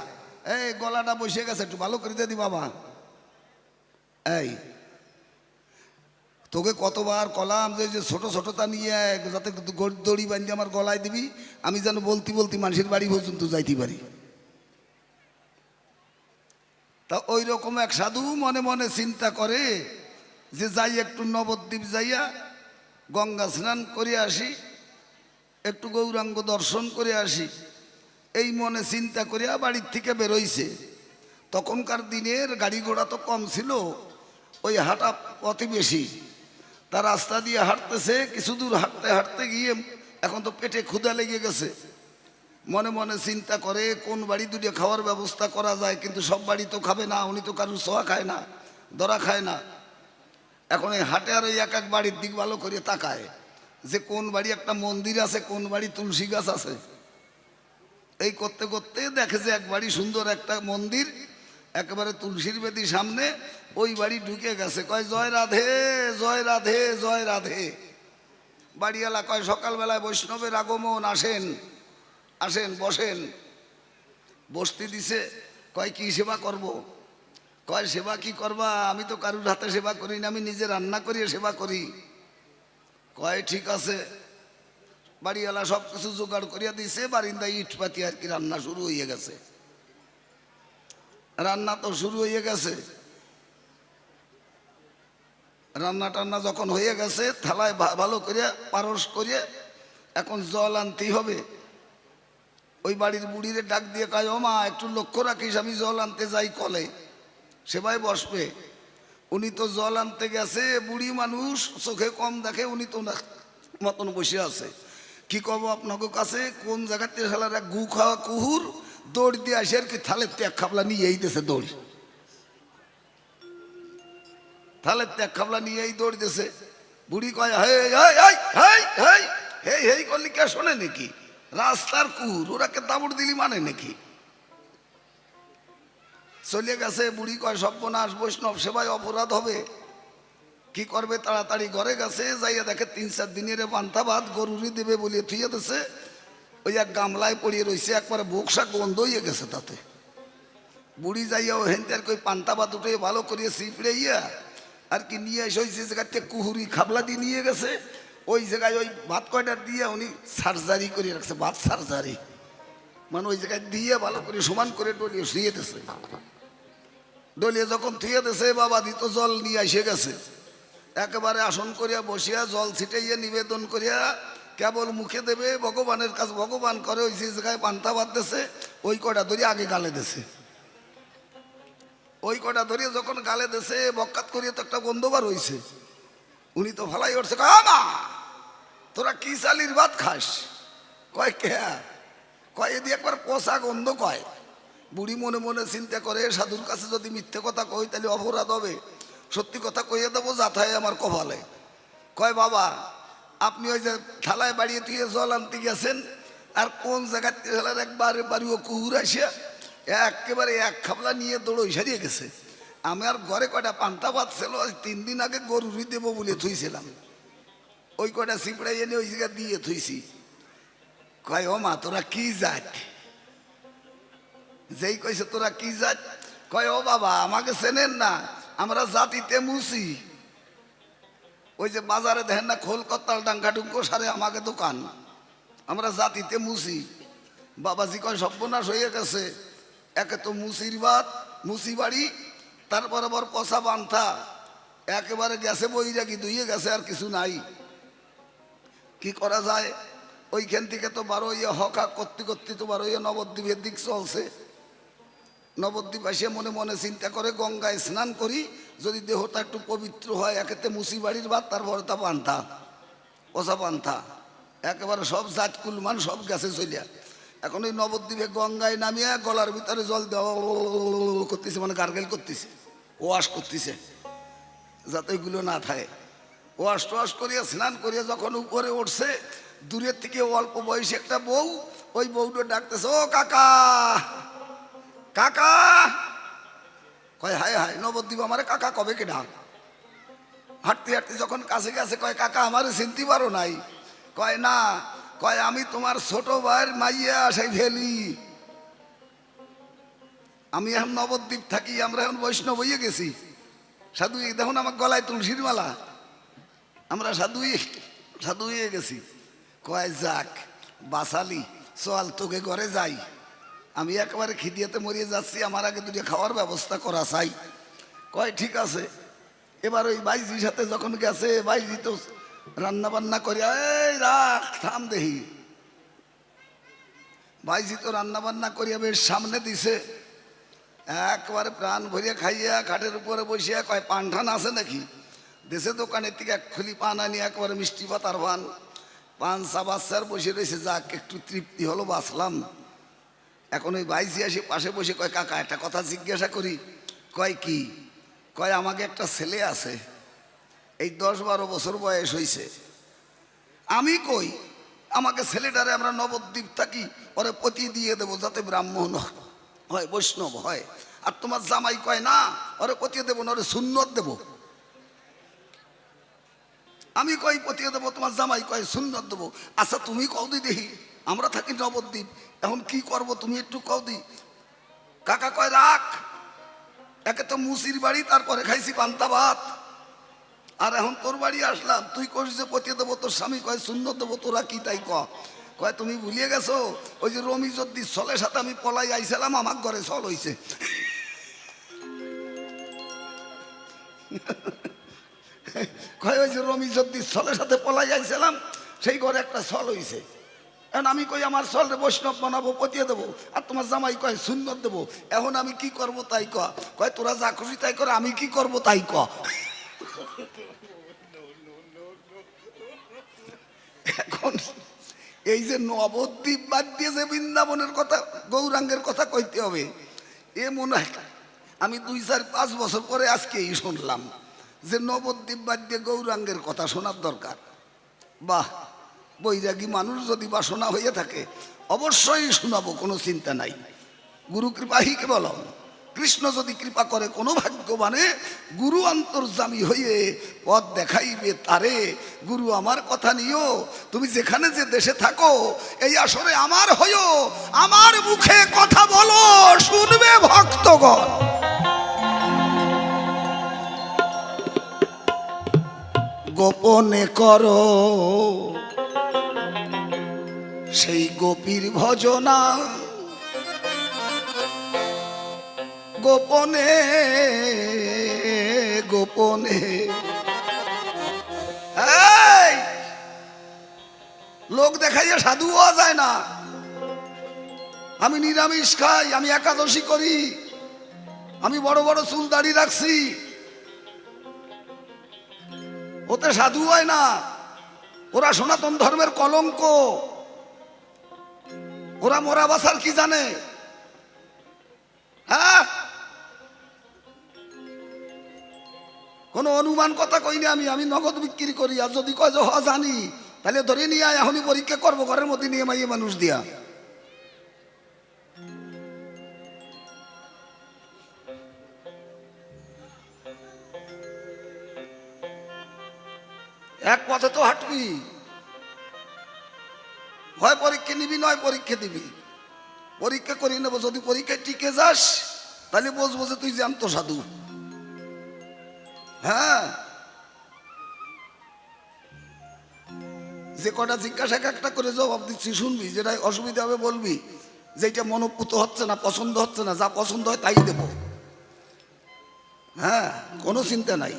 এই গলাটা বসে গেছে, একটু ভালো করে দি বাবা। এই তোকে কতবার কলাম যে ছোট ছোটটা নিয়ে যাতে দড়ি বান্ধি আমার গলায় দিবি, আমি যেন বলতে বলতে মানুষের বাড়ি পর্যন্ত যাইতে পারি। তা ওই রকম এক সাধু মনে মনে চিন্তা করে যে যাই একটু নবদ্বীপ যাইয়া গঙ্গা স্নান করে আসি, একটু গৌরাঙ্গ দর্শন করে আসি, এই মনে চিন্তা করিয়া বাড়ির থেকে বেরোইছে। তখনকার দিনের গাড়ি ঘোড়া তো কম ছিল, ওই হাঁটা পথে বেশি। তার রাস্তা দিয়ে হাঁটতেছে, কিছু দূর হাঁটতে হাঁটতে গিয়ে এখন তো পেটে ক্ষুধা লেগে গেছে। মনে মনে চিন্তা করে কোন বাড়ি দুটো খাওয়ার ব্যবস্থা করা যায়, কিন্তু সব বাড়ি তো খাবে না, উনি তো কারুর ছোঁয়া খায় না, ধরা খায় না। এখন এই হাটে আর ওই এক এক বাড়ির দিক ভালো করে তাকায় যে কোন বাড়ি একটা মন্দির আছে, কোন বাড়ি তুলসী গাছ আছে। এই করতে করতে দেখে যে এক বাড়ি সুন্দর একটা মন্দির, একেবারে তুলসীর বেদি সামনে, ওই বাড়ি ঢুকে গেছে। কয় জয় রাধে জয় রাধে জয় রাধে। বাড়িওয়ালা কয় সকালবেলায় বৈষ্ণবের আগমন, আসেন আসেন বসেন। বসতে দিছে। কয় কি সেবা করব? কয় সেবা কি করবা, আমি তো কারুর হাতে সেবা করি না, আমি নিজে রান্না করিয়ে সেবা করি। কয় ঠিক আছে। বাড়িওয়ালা সব কিছু জোগাড় করিয়া দিছে, বারিন্দায় ইট পাতি আর কি রান্না শুরু হয়ে গেছে। রান্না তো শুরু হয়ে গেছে। রান্না টান্না যখন হয়ে গেছে, থালায় ভালো করে পারস করে এখন জল আনতেই হবে। ওই বাড়ির বুড়িরে ডাক দিয়ে কয় ও মা একটু লক্ষ্য রাখিস, আমি জল আনতে যাই কলে, সেবাই বসবে। উনি তো জল আনতে গেছে, বুড়ি মানুষ চোখে কম দেখে, উনি তো মতন বসে আছে। কি কব আপনাকে কাছে, কোন জায়গাতে খেলার এক গু খাওয়া কুহুর দৌড় দিয়ে আসে আর কি থালের ত্যাগ খাবলা নিয়েই দিয়েছে দৌড়, থালের ত্যাগ খাবলা নিয়েই দৌড় দিয়েছে। বুড়ি কয় হে হে হে করলি কে শোনে নাকি, রাস্তার কুহুর, ওরাকে দাবড় দিলি মানে নাকি। চলে গেছে। বুড়ি কয় সর্বনাশ, বৈষ্ণব সেবায় অপরাধ হবে, কি করবে? তাড়াতাড়ি ঘরে গেছে, যাইয়া দেখে 3-4 দিনের পান্তা ভাত গরুরই দেবে বলিয়ে থুয়ে দিছে, ওই এক গামলায় পড়িয়ে রয়েছে, একবারে বোকসা গন্ধ হয়ে গেছে তাতে। বুড়ি যাইয়া ও হেনতে কই পান্তা ভাত উঠে ভালো করিয়ে চিপড়ে ইয়া আর কি নিয়ে এসে ওই যে জায়গাতে কুহুরি খাবলা দিয়ে নিয়ে গেছে, ওই জায়গায় ওই ভাত কয়টা দিয়ে উনি সার্জারি করে রাখছে, ভাত সার্জারি মানে ওই জায়গায় দিয়ে ভালো করে সমান করে ডলিয়ে শুয়ে দিছে। ডলিয়ে যখন থুয়ে দিছে, বাবা দিত জল নিয়ে এসে গেছে। একেবারে আসন করিয়া বসিয়া জল ছিটাইয়া নিবেদন করিয়া কেবল মুখে দেবে ভগবানের কাছে, ভগবান করে ওই যে জায়গায় পান্তা বাদ দেছে ওই কটা ধরে আগে গালে দেছে। ওই কটা ধরিয়ে যখন গালে দেছে বক্কাত করিয়া তো একটা গন্ধ বার হইছে। উনি তো ভালাই উঠছে, মা তোরা কি চালির ভাত খাস? কয় কে? কয় এদি একবার পোষা গন্ধ। কয় বুড়ি মনে মনে চিন্তা করে সাধুর কাছে যদি মিথ্যে কথা কই তাহলে অপরাধ হবে, সত্যি কথা কইয়ে দেবো যাথায় আমার কপালে। কয় বাবা আপনি ওই যে থালায় বাড়িয়ে তুই জল আনতে গেছেন আর কোন জায়গার থালার একবার বাড়িও কুহুর আসিয়া একেবারে এক খাবলা নিয়ে দৌড়ই সারিয়ে গেছে। আমার ঘরে কয়টা পান্তা ভাত ছিল 3 দিন আগে গরুরই দেবো বলে থুইছিলাম, ওই কয়টা চিপড়াই এনে ওই জায়গা দিয়ে থুইছি। কয় ও মা তোরা কি জাত? যেই কইছে তোরা কি জাত, কয় ও বাবা আমাকে চেনেন না, আমরা জাতিতে মুসি। ওই যে বাজারে দেখেন না খোল কত্তাল ডাঙ্গা ডুঙ্গো সারে আমাকে দোকান, আমরা জাতিতে মুসি। বাবাজি কয় সর্বনাশ হয়ে গেছে, একে তো মুসির ভাত মুসি বাড়ি, তারপর আবার পচা বান্থা, একেবারে গেছে বইরাগি ধুইয়ে গেছে আর কিছু নাই। কি করা যায়? ওইখান থেকে তো বারো হকা করতে করতে তো বারো নবদ্বীপের দিক চলছে। নবদ্বীপ এসে মনে মনে চিন্তা করে গঙ্গায় স্নান করি, যদি দেহটা একটু পবিত্র হয়। একেতে মুসি বাড়ির ভাত, তারপরে তা পান্থা পচা পান্থা, একেবারে সব জাত কুলমান সব গেছে চলিয়া। এখন ওই নবদ্বীপে গঙ্গায় নামিয়ে গলার ভিতরে জল দেওয়া করতেছে, মানে গার্গেল করতেছে, ওয়াশ করতেছে যাতে ওইগুলো না থাকে। ওয়াশ টোয়াশ করিয়া স্নান করিয়া যখন উপরে উঠছে, দূরের থেকে অল্প বয়সী একটা বউ, ওই বউটা ডাকতেছে, ও কাকা কাকা। কয় হায় হায় নবদ্বীপ আমারে কাকা কবে কে ডাক? হাঁটতে হাঁটতে যখন কাছে গেছে কয় কাকা আমারে চিনতে পারো নাই? কয় না, কয় আমি তোমার ছোট ভাইয়ের মাইয়া সেই ভেলি। আমি এখন নবদ্বীপ থাকি, আমরা এখন বৈষ্ণব হইয়ে গেছি। সাধু দেখুন আমার গলায় তুলসীর মালা, আমরা সাধু হয়ে গেছি। কয় যাক বাসালি চল তোকে ঘরে যাই, আমি একেবারে খিদিয়াতে মরিয়ে যাচ্ছি, আমার আগে দুটো খাওয়ার ব্যবস্থা করা চাই। কয় ঠিক আছে। এবার ওই বাইজির সাথে যখন গেছে, বাইজি তো রান্না বান্না করে, এই রাখ থাম দেহি, বাইজি তো রান্না বান্না করিয়া বেশ সামনে দিছে, একবারে প্রাণ ভরিয়া খাইয়া খাটের উপরে বসিয়া কয় পান ঠান আছে নাকি? দেশে দোকানের থেকে এক খুলি পান আনি একবারে মিষ্টি পাতার পান চাবাচ্চার বসে রয়েছে, যাক একটু তৃপ্তি হলো, বাঁচলাম। এখন ওই বাইজি আসি পাশে বসে কয় কাকা একটা কথা জিজ্ঞাসা করি। কয় কি? কয় আমাকে একটা ছেলে আছে, এই 10-12 বছর বয়স হয়েছে। আমি কই আমাকে ছেলেটারে আমরা নবদ্বীপ থাকি ওরে পতি দিয়ে দেবো যাতে ব্রাহ্মণ হয়, বৈষ্ণব হয়। আর তোমার জামাই কয় না ওরে পতিয়ে দেবো না, ওরে সুন্নত দেবো। আমি কই পতিয়ে দেবো, তোমার জামাই কয় সুন্নত দেবো। আচ্ছা তুমি কও দি দেখি, আমরা থাকি নবদ্বীপ, এখন কি করব তুমি একটু কও দি। কাকা কয় রাখ, একে তো মুসির বাড়ি, তারপরে খাইছি পান্তা ভাত, আর এখন তোর বাড়ি আসলাম, তুই কইস যে পতিয়ে দেবো, তোর স্বামী কয় সুন্নত দেবো, তোরা কি তাই কয় তুমি ভুলিয়ে গেছো ওই যে রমিজদ্দির ছলের সাথে আমি পলাই আইছিলাম, আমার ঘরে ছল হইছে। কয় ওই যে রমিজদ্দির ছলের সাথে পলাই আইছিলাম, সেই ঘরে একটা ছল হইছে। এখন আমি কই আমার ছলে বৈষ্ণব বানাবো, পতিয়ে দেবো, আর তোমার জামাই কয় সুন্নত দেবো। এখন আমি কি করব তাই কয় তোরা যা খুশি তাই করে, আমি কি করব তাই এখন এই যে নবদ্বীপ বাদ দিয়ে যে বৃন্দাবনের কথা, গৌরাঙ্গের কথা কইতে হবে, এ মনে হয় আমি 2-4-5 বছর পরে আজকেই শুনলাম যে নবদ্বীপ বাদ দিয়ে গৌরাঙ্গের কথা শোনার দরকার। বাহ, বৈরাগী মানুষ যদি বাসনা হয়ে থাকে অবশ্যই শোনাবো, কোনো চিন্তা নাই। গুরু কৃপাহি কেবল, কৃষ্ণ যদি কৃপা করে কোনো ভাগ্যবানে গুরু অন্তর্যামী হয়ে পথ দেখাইবে তারে। গুরু আমার কথা নিও, তুমি যেখানে যে দেশে থাকো এই আসরে আমার হইও, আমার মুখে কথা বলো, শুনবে ভক্তগণ। গোপনে করো সেই গোপীর ভজনা, গোপনে গোপনে এই, লোক দেখাইয়া সাধু হওয়া যায় না। আমি নিরামিষ খাই, আমি একাদশী করি, আমি বড় বড় চুল দাড়ি রাখছি, ওতে সাধু হয় না। ওরা সনাতন ধর্মের কলঙ্ক। ওরা মোরা বাসার কি জানে? হ্যাঁ, কোন অনুমান কথা কইনি আমি। আমি নগদ বিক্রি করি। আর যদি কয় যে হ জানি, তাহলে ধরে নিয়ে আয়, এখনই পরীক্ষা করবো ঘরের মধ্যে নিয়ে মাইয়ে মানুষ দিয়া। এক পথে তো হাঁটবি, হয় পরীক্ষা নিবি নয় পরীক্ষা দিবি। পরীক্ষা করি নেবো, যদি পরীক্ষায় টিকে যাস তাহলে বুঝবো যে তুই জ্যান্ত সাধু। হ্যাঁ, যে কটা জিজ্ঞাসা একটা করে জবাব দিচ্ছি শুনবি, যেটা অসুবিধা হবে বলবি, যেটা মনোপুত হচ্ছে না, পছন্দ হচ্ছে না, যা পছন্দ হয় তাই দেব। হ্যাঁ, কোনো চিন্তা নাই।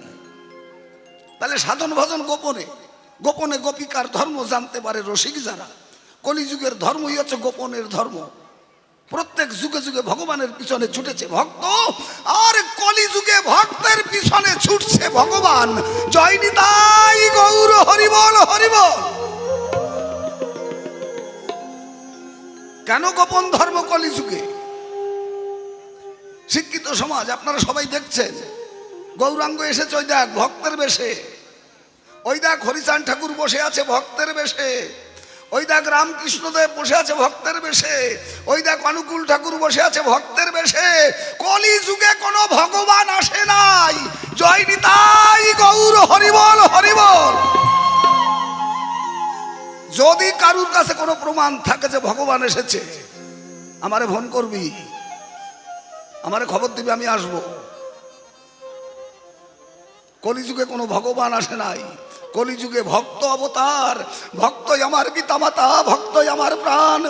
তাহলে সাধন ভজন গোপনে, গোপনে গোপিকার ধর্ম জানতে পারে রসিক যারা। কলিযুগের ধর্মই হচ্ছে গোপনের ধর্ম। প্রত্যেক যুগে যুগে ভগবানের পিছনে ছুটেছে ভক্ত, আর কলিযুগে ভক্তের পিছনে ছুটছে ভগবান। জয় নিতাই গৌর হরিবল হরিবল। কেন গোপন ধর্ম কলিযুগে? শিক্ষিত সমাজ আপনারা সবাই দেখছেন, গৌরাঙ্গ এসেছে ওই দেখ ভক্তের বেশে, ওই দেখ হরিচাঁদ ঠাকুর বসে আছে ভক্তের বেশে, ওই দেখ রামকৃষ্ণদেব বসে আছে ভক্তের বেশে, ওই দেখ অনুকূল ঠাকুর বসে আছে ভক্তের বেশে। কলিযুগে কোনো ভগবান আসে নাই। জয় নিতাই গৌর হরিবল হরিবল। যদি কারুর কাছে কোনো প্রমাণ থাকে যে ভগবান এসেছে, আমারে ফোন করবি, আমারে খবর দিবি, আমি আসবো। কলিযুগে কোনো ভগবান আসে নাই। কলিযুগে ভক্ত অবতার। ভক্তই আমার পিতামাতা, ভক্তই আমার প্রাণ।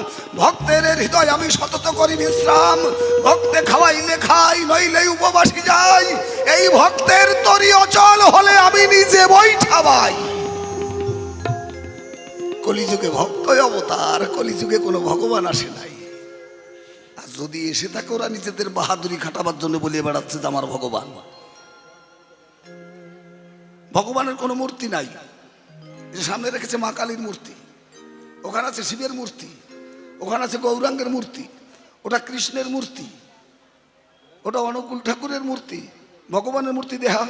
ভক্তের হৃদয় আমি সতত করি বিশ্রাম। ভক্তে খাওয়াইলে খাই, নইলে উপবাসী যাই। এই ভক্তের তরি অচল হলে আমি নিজে বৈঠাবাই। কলিযুগে ভক্তই অবতার। কলিযুগে কোনো ভগবান আসে নাই। আর যদি এসে থাকে, ওরা নিজেদের বাহাদুরি খাটাবার জন্য বলিয়ে বেড়াচ্ছে যে আমার ভগবান। ভগবানের কোনো মূর্তি নাই। সামনে রেখেছে মা কালীর মূর্তি, ওখানে আছে শিবের মূর্তি, ওখানে আছে গৌরাঙ্গের মূর্তি, ওটা কৃষ্ণের মূর্তি, ওটা অনুকূল ঠাকুরের মূর্তি। ভগবানের মূর্তি দেহা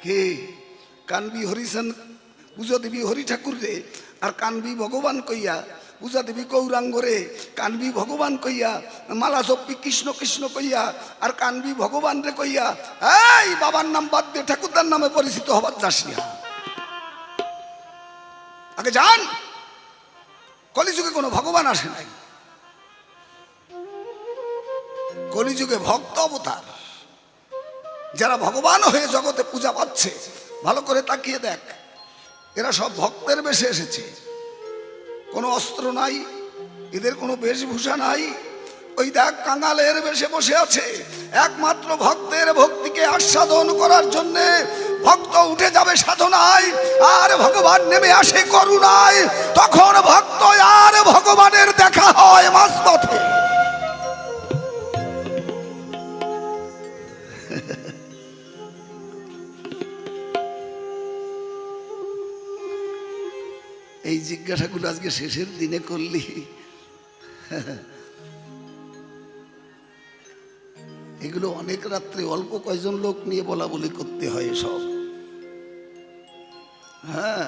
কে? কানবি হরিশন পূজা দেবী হরি ঠাকুর রে, আর কানবি ভগবান কইয়া পূজা দেবী গৌরাঙ্গ রে। কানবি ভগবান কইয়া মালা জপি কৃষ্ণ কৃষ্ণ কইয়া, আর কানবি ভগবান রে কইয়া এই বাবার নাম বাদ দিয়ে ঠাকুরদার নামে পরিচিত হবার যাস না। আগে জান, কলিযুগে কোনো ভগবান আসে নাই। কলিযুগে ভক্ত অবতার। যারা ভগবান হয়ে জগতে পূজা পাচ্ছে, ভালো করে তাকিয়ে দেখ, এরা সব ভক্তের বেশে এসেছে। কোনো অস্ত্র নাই, এদের কোনো বেশভূষা নাই। ওই দেখ কাঙালের বেশে বসে আছে, একমাত্র ভক্তের ভক্তিকে আস্বাদন করার জন্য। ভক্ত উঠে যাবে সাধনায়, আর ভগবান নেমে আসে করুণায়। তখন ভক্ত আর ভগবানের দেখা হয় মাঝপথে। এই জিজ্ঞাসাগুলো আজকে শেষের দিনে করলি, এগুলো অনেক রাত্রে অল্প কয়জন লোক নিয়ে বলা বলি করতে হয় সব। হ্যাঁ,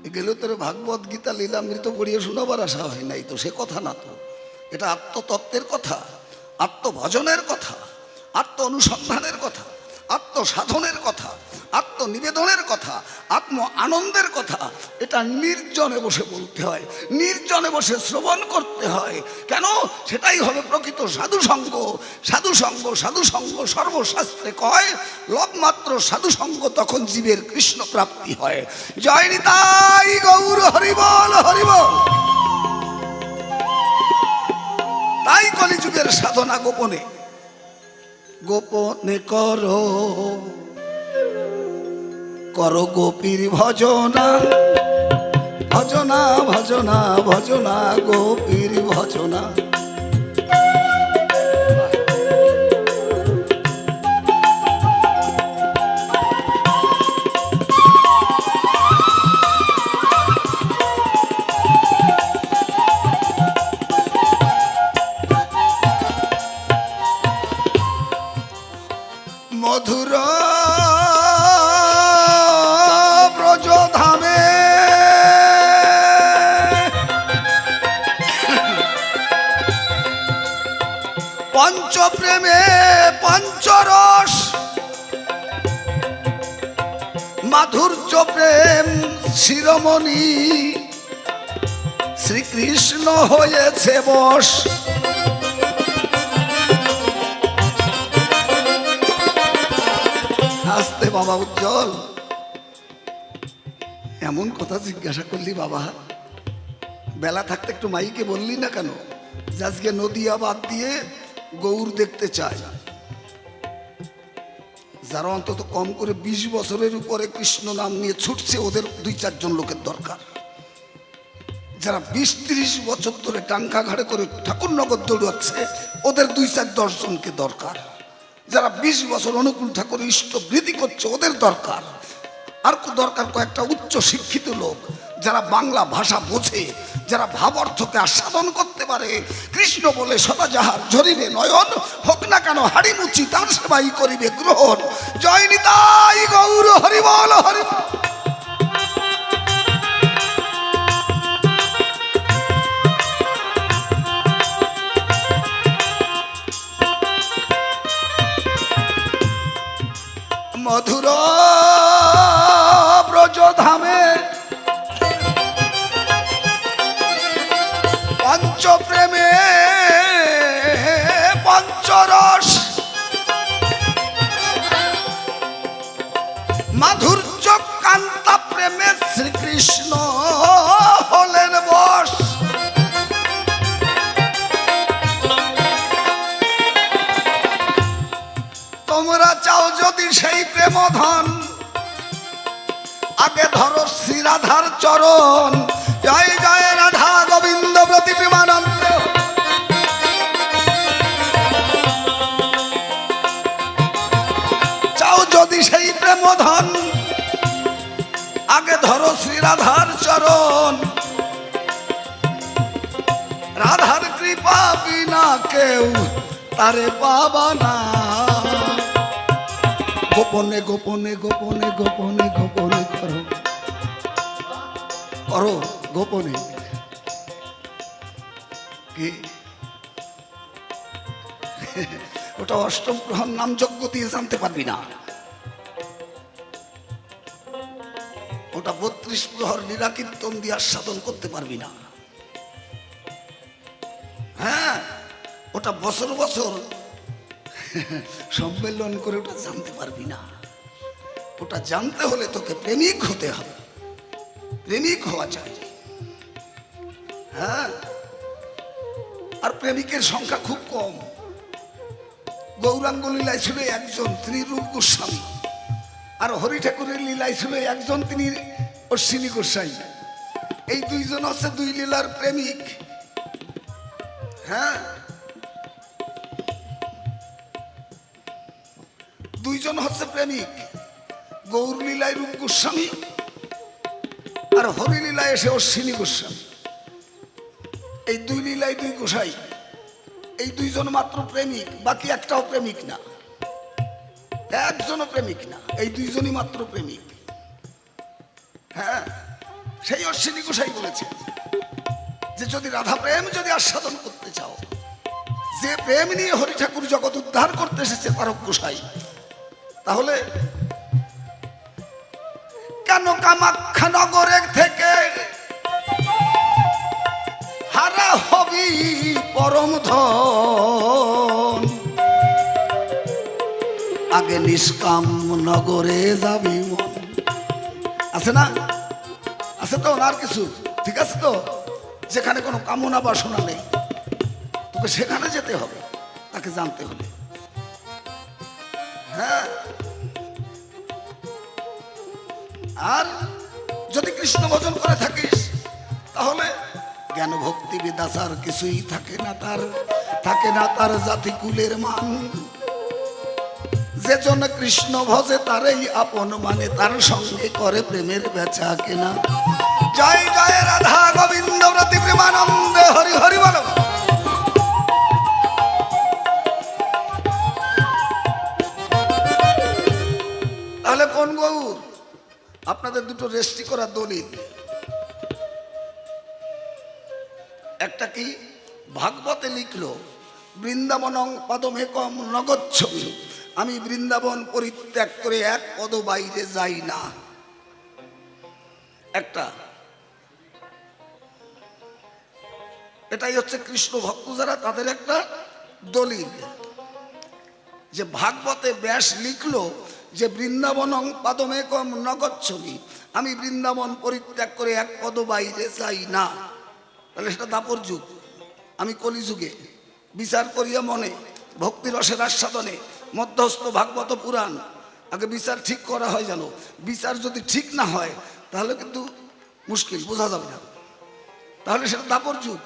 এগুলো তোর ভাগবত গীতা লীলামৃত পড়িয়ে শোনাবার আশা হয় নাই তো, সে কথা না তো। এটা আত্মতত্ত্বের কথা, আত্মভজনের কথা, আত্ম অনুসন্ধানের কথা, আত্মসাধনের কথা, আত্মনিবেদনের কথা, আত্ম আনন্দের কথা। এটা নির্জনে বসে বলতে হয়, নির্জনে বসে শ্রবণ করতে হয়। কেন? সেটাই হবে প্রকৃত সাধুসঙ্গ। সাধুসঙ্গ, সাধুসঙ্গ সর্বশাস্ত্রে কয়, লবমাত্র সাধুসঙ্গ তখন জীবের কৃষ্ণ প্রাপ্তি হয়। জয় নিতাই গৌর হরিবল হরিবল। তাই কলিযুগের সাধনা গোপনে, গোপনে করো করো গোপীর ভজনা ভজনা ভজনা ভজনা গোপীর ভজনা। মধুর ব্রজধামে পঞ্চপ্রেমে পঞ্চরস মাধুর্য প্রেম শিরোমণি শ্রীকৃষ্ণ হয়েছে বশ। আসতে বাবা উজ্জ্বল, এমন কথা জিজ্ঞাসা করলি বাবা, বেলা থাকতে একটু মাইকে বললি না কেন যে আজকে নদিয়া বাদ দিয়ে গৌর দেখতে চাই? যারা অন্তত কম করে 20 বছরের উপরে কৃষ্ণ নাম নিয়ে ছুটছে ওদের 2-4 জন লোকের দরকার। যারা 20-30 বছর ধরে টাঙ্কা ঘাড়ে করে ঠাকুরনগর দৌড়াচ্ছে ওদের 2-4-10 জনকে দরকার। যারা 20 বছর অনুকূল ঠাকুর ইষ্টবৃদ্ধি করছে ওদের দরকার। আর দরকার কয়েকটা উচ্চ শিক্ষিত লোক যারা বাংলা ভাষা বোঝে, যারা ভাব অর্থকে আস্বাদন করতে পারে। কৃষ্ণ বলে সদা যাহার ঝরিবে নয়ন, হোক না কেন হাড়ি মুচি তার সেবাই করিবে গ্রহণ। জয় নিতাই গৌর হরিবল হরিবল। মধুর ব্রজধামে পঞ্চপ্রেমে পঞ্চরস মাধুর্য কান্তা প্রেমে শ্রীকৃষ্ণ হলেন বশ। তোমরা চাও যদি সেই প্রেম ধন, আগে ধরো শ্রী রাধার চরণ। জয় জয় রাধা গোবিন্দ প্রতি প্রেমানন্দ। চাও যদি সেই প্রেম ধন, আগে ধরো শ্রী রাধার চরণ। রাধার কৃপা বিনা কেউ তারে পাবা না। গোপনে গোপনে গোপনে গোপনে গোপনে করো করো গোপনে। কি ওটা অষ্টম প্রহর নাম যজ্ঞ দিয়ে জানতে পারবি না। ওটা 32 প্রহর লীলা কীর্তন দিয়ে আস্বাদন করতে পারবি না। হ্যাঁ, ওটা বছর বছর সম্মেলন করে ওটা জানতে পারবি না। ওটা জানতে হলে তোকে প্রেমিক হতে হবে, প্রেমিক হওয়া চাই। হ্যাঁ, আর প্রেমিকের সংখ্যা খুব কম। গৌরাঙ্গ লীলায় ছিল একজন, তিনি রূপ গোস্বামী। আর হরি ঠাকুরের লীলায় ছিল একজন, তিনি অশ্বিনী গোসাই। এই 2 জন হচ্ছে 2 লীলার প্রেমিক। হ্যাঁ, 2 জন হচ্ছে প্রেমিক। গৌর লীলায় রূপ গোস্বামী আর হরি লীলায় এসে অশ্বিনী গোস্বামী। এই 2 লীলায় 2 গোসাই। এই 2 জন মাত্র প্রেমিক, বাকি একটাও প্রেমিক না, একজনও প্রেমিক না। এই 2 জনই মাত্র প্রেমিক। হ্যাঁ, সেই অশ্বিনী গোসাই বলেছে যে যদি রাধা প্রেম যদি আস্বাদন করতে চাও, যে প্রেম নিয়ে হরি ঠাকুর জগৎ উদ্ধার করতে এসেছে তারক গোসাই, তাহলে কেন কামাখ্যা নগরের থেকে হারা হবি পরম ধন। আগে নিষ্কাম নগরে যাবি মন। আছে না? আছে তো? আর কিছু ঠিক আছে তো? যেখানে কোনো কামনা বাসনা নেই, তোকে সেখানে যেতে হবে, তাকে জানতে হলে। হ্যাঁ, আর যদি কৃষ্ণ ভজন করে থাকিস তাহলে জ্ঞান ভক্তি বিদ্যাচার কিছুই থাকে না তার জাতি কুলের মান। যে জন কৃষ্ণ ভজে তারই আপন মানে, তার সঙ্গে করে প্রেমের বেচা কেনা। জয় জয় রাধা গোবিন্দ রতি প্রেমানন্দে হরি হরি বল। তাহলে কোন গৌর? আপনাদের দুটো রেজিস্ট্রি করা দলিল। একটা কি ভাগবতে লিখলো, বৃন্দাবনং পদমেকম নগচ্ছমি, আমি বৃন্দাবন পরিত্যাগ করে এক পদ বাইরে যাই না। একটা এটাই হচ্ছে কৃষ্ণ ভক্ত যারা তাদের একটা দলিল, যে ভাগবতে ব্যাস লিখলো যে বৃন্দাবনং পদমেকম নগচ্ছমি, আমি বৃন্দাবন পরিত্যাগ করে এক পদ বাইরে যাই না। তাহলে সেটা দাপর যুগ। আমি কলিযুগে বিচার করিয়া মনে ভক্তি রসের আস্বাদনে মধ্যস্থ ভাগবত পুরাণ। আগে বিচার ঠিক করা হয়, জানো, বিচার যদি ঠিক না হয় তাহলে কিন্তু মুশকিল, বোঝা যাবে না। তাহলে সেটা দাপর যুগ।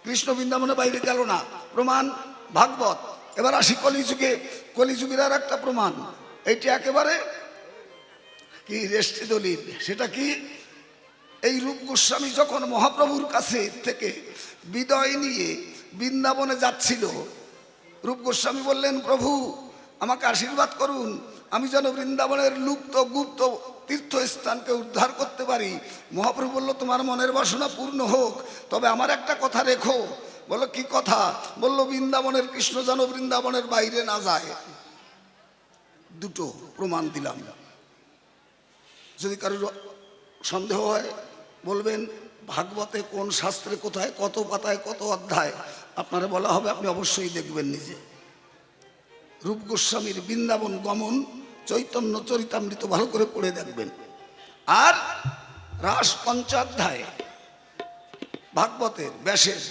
কৃষ্ণ বৃন্দাবনের বাইরে গেল না, প্রমাণ ভাগবত। এবার আসি কলিযুগে। কলিযুগের আর একটা প্রমাণ, এইটা একেবারে কি রেষ্টি দলিল। সেটা কি? এই রূপ গোস্বামী যখন মহাপ্রভুর কাছে থেকে বিদায় নিয়ে বৃন্দাবনে যাচ্ছিল, রূপ গোস্বামী বললেন, প্রভু আমাকে আশীর্বাদ করুন, আমি যেন বৃন্দাবনের লুপ্ত গুপ্ত তীর্থস্থানকে উদ্ধার করতে পারি। মহাপ্রভু বলল, তোমার মনের বাসনা পূর্ণ হোক, তবে আমার একটা কথা রেখো। বলো, কি কথা? বলল, বৃন্দাবনের কৃষ্ণ যেন বৃন্দাবনের বাইরে না যায়। দুটো প্রমাণ দিলাম। যদি কারোর সন্দেহ হয় বলবেন ভাগবতে কোন শাস্ত্রে কোথায় কত পাতায় কত অধ্যায়, আপনারা বলা হবে, আপনি অবশ্যই দেখবেন নিজে। রূপ গোস্বামীর বৃন্দাবন গমন চৈতন্য চরিতামৃত ভালো করে পড়ে দেখবেন। আর রাস পঞ্চাধ্যায় ভাগবতের ব্যাসের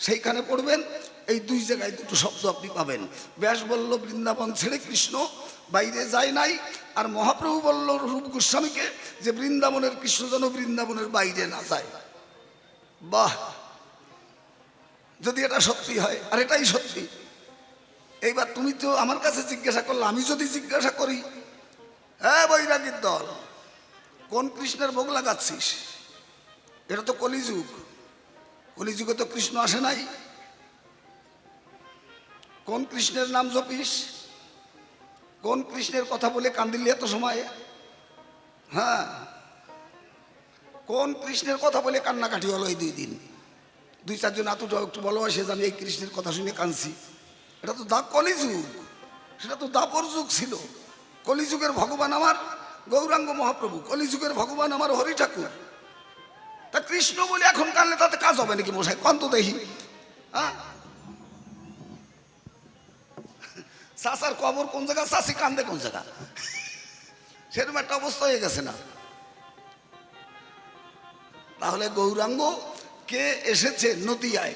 সেইখানে পড়বেন। এই দুই জায়গায় দুটো শব্দ আপনি পাবেন। ব্যাস বলল বৃন্দাবন ছেড়ে কৃষ্ণ বাইরে যায় নাই, আর মহাপ্রভু বলল রূপ গোস্বামীকে যে বৃন্দাবনের কৃষ্ণ যেন বৃন্দাবনের বাইরে না যায়। বাহ, যদি এটা সত্যি হয়, আর এটাই সত্যি। এইবার তুমি তো আমার কাছে জিজ্ঞাসা করলে, আমি যদি জিজ্ঞাসা করি, হ্যাঁ বৈরাগীর দল, কোন কৃষ্ণের ভোগ লাগাচ্ছিস? এটা তো কলিযুগ, কলিযুগে তো কৃষ্ণ আসে নাই। কোন কৃষ্ণের নাম জপিস? কোন কৃষ্ণের কথা বলে কান্দিলি এত সময়? হ্যাঁ, কোন কৃষ্ণের কথা বলে কান্নাকাটি হলো এই 2 দিন? 2-4 জন এতটা একটু ভালোবাসে যে আমি এই কৃষ্ণের কথা শুনে কাঁদছি। এটা তো কলিযুগ, সেটা তো দাপর যুগ ছিল। কলিযুগের ভগবান আমার গৌরাঙ্গ মহাপ্রভু, কলিযুগের ভগবান আমার হরি ঠাকুর। তা কৃষ্ণ বলে এখন কানলে তাতে কাজ হবে নাকি মশাই? কন্ত দেখি। হ্যাঁ, চাচার কবর কোন জায়গা, চাষি কান্দে কোন জায়গা, সেরকম একটা অবস্থা হয়ে গেছে না? তাহলে গৌরাঙ্গ কে এসেছে নদিয়ায়,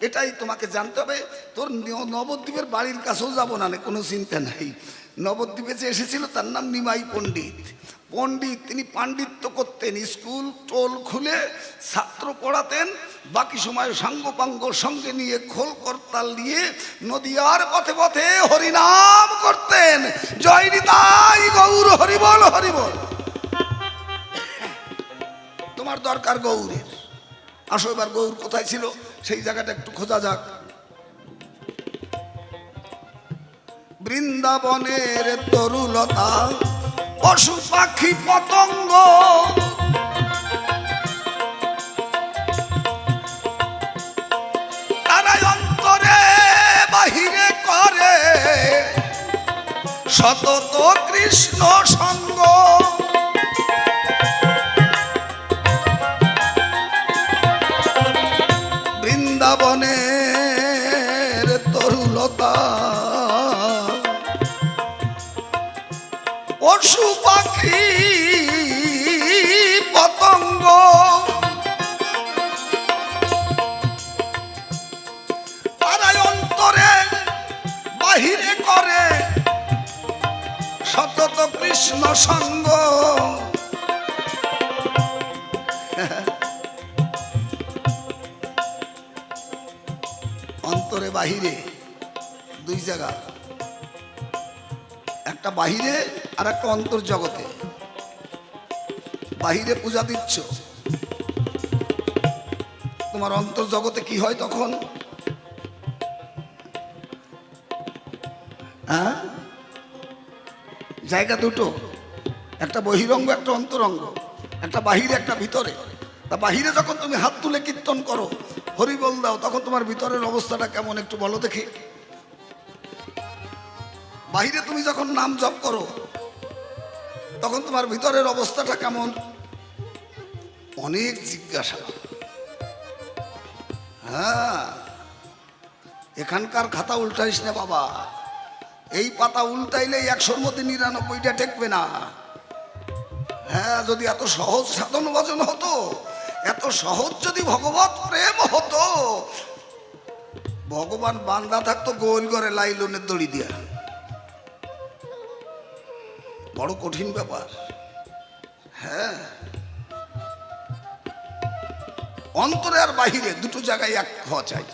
এটাই তোমাকে জানতে হবে। তোর নবদ্বীপের বাড়ির কাছেও যাবো না, কোনো চিন্তা নাই। নবদ্বীপে যে এসেছিল তার নাম নিমাই পণ্ডিত। পণ্ডিত, তিনি পাণ্ডিত্য করতেন, স্কুল টোল খুলে ছাত্র পড়াতেন, বাকি সময় সাঙ্গপাঙ্গ সঙ্গে নিয়ে খোল করতাল নিয়ে নদিয়ার পথে পথে হরিনাম করতেন। জয় নিতাই গৌর হরিবল হরিবল। তোমার দরকার গৌরের। আসো এবার গৌর কোথায় ছিল সেই জায়গাটা একটু খোঁজা যাক। বৃন্দাবনের তরুলতা, পশু পাখি পতঙ্গ, তারা অন্তরে বাহিরে করে সতত কৃষ্ণ সঙ্গ। বৃন্দাবনের তরুলতা, পশু পাখি পতঙ্গ, তারা অন্তরে বাহিরে করে সতত কৃষ্ণ সঙ্গ। বাহিরে, দুই জায়গা, একটা বাহিরে আর একটা অন্তর্জগতে। বাহিরে পূজা দিচ্ছ, তোমার অন্তর্জগতে কি হয় তখন? হ্যাঁ, জায়গা দুটো, একটা বহিরঙ্গ একটা অন্তরঙ্গ, একটা বাহিরে একটা ভিতরে। তা বাহিরে যখন তুমি হাত তুলে কীর্তন করো, হরি বল দাও, তখন তোমার ভিতরের অবস্থাটা কেমন একটু বলো দেখি। বাহিরে তুমি যখন নাম জপ করো, তখন তোমার ভিতরের অবস্থাটা কেমন? অনেক জিজ্ঞাসা। হ্যাঁ, এখানকার খাতা উল্টাইস না বাবা, এই পাতা উল্টাইলে 100-র মধ্যে 99টা টেকবে না। হ্যাঁ, যদি এত সহজ সাধন ভজন হতো, এত সহজ যদি ভগবত প্রেম হতো, ভগবান বান্দা থাকতো গোল করে লাইলনের দড়ি দিয়া। বড় কঠিন ব্যাপার। হ্যাঁ, অন্তরে আর বাহিরে দুটো জায়গায় এক হওয়া চাই।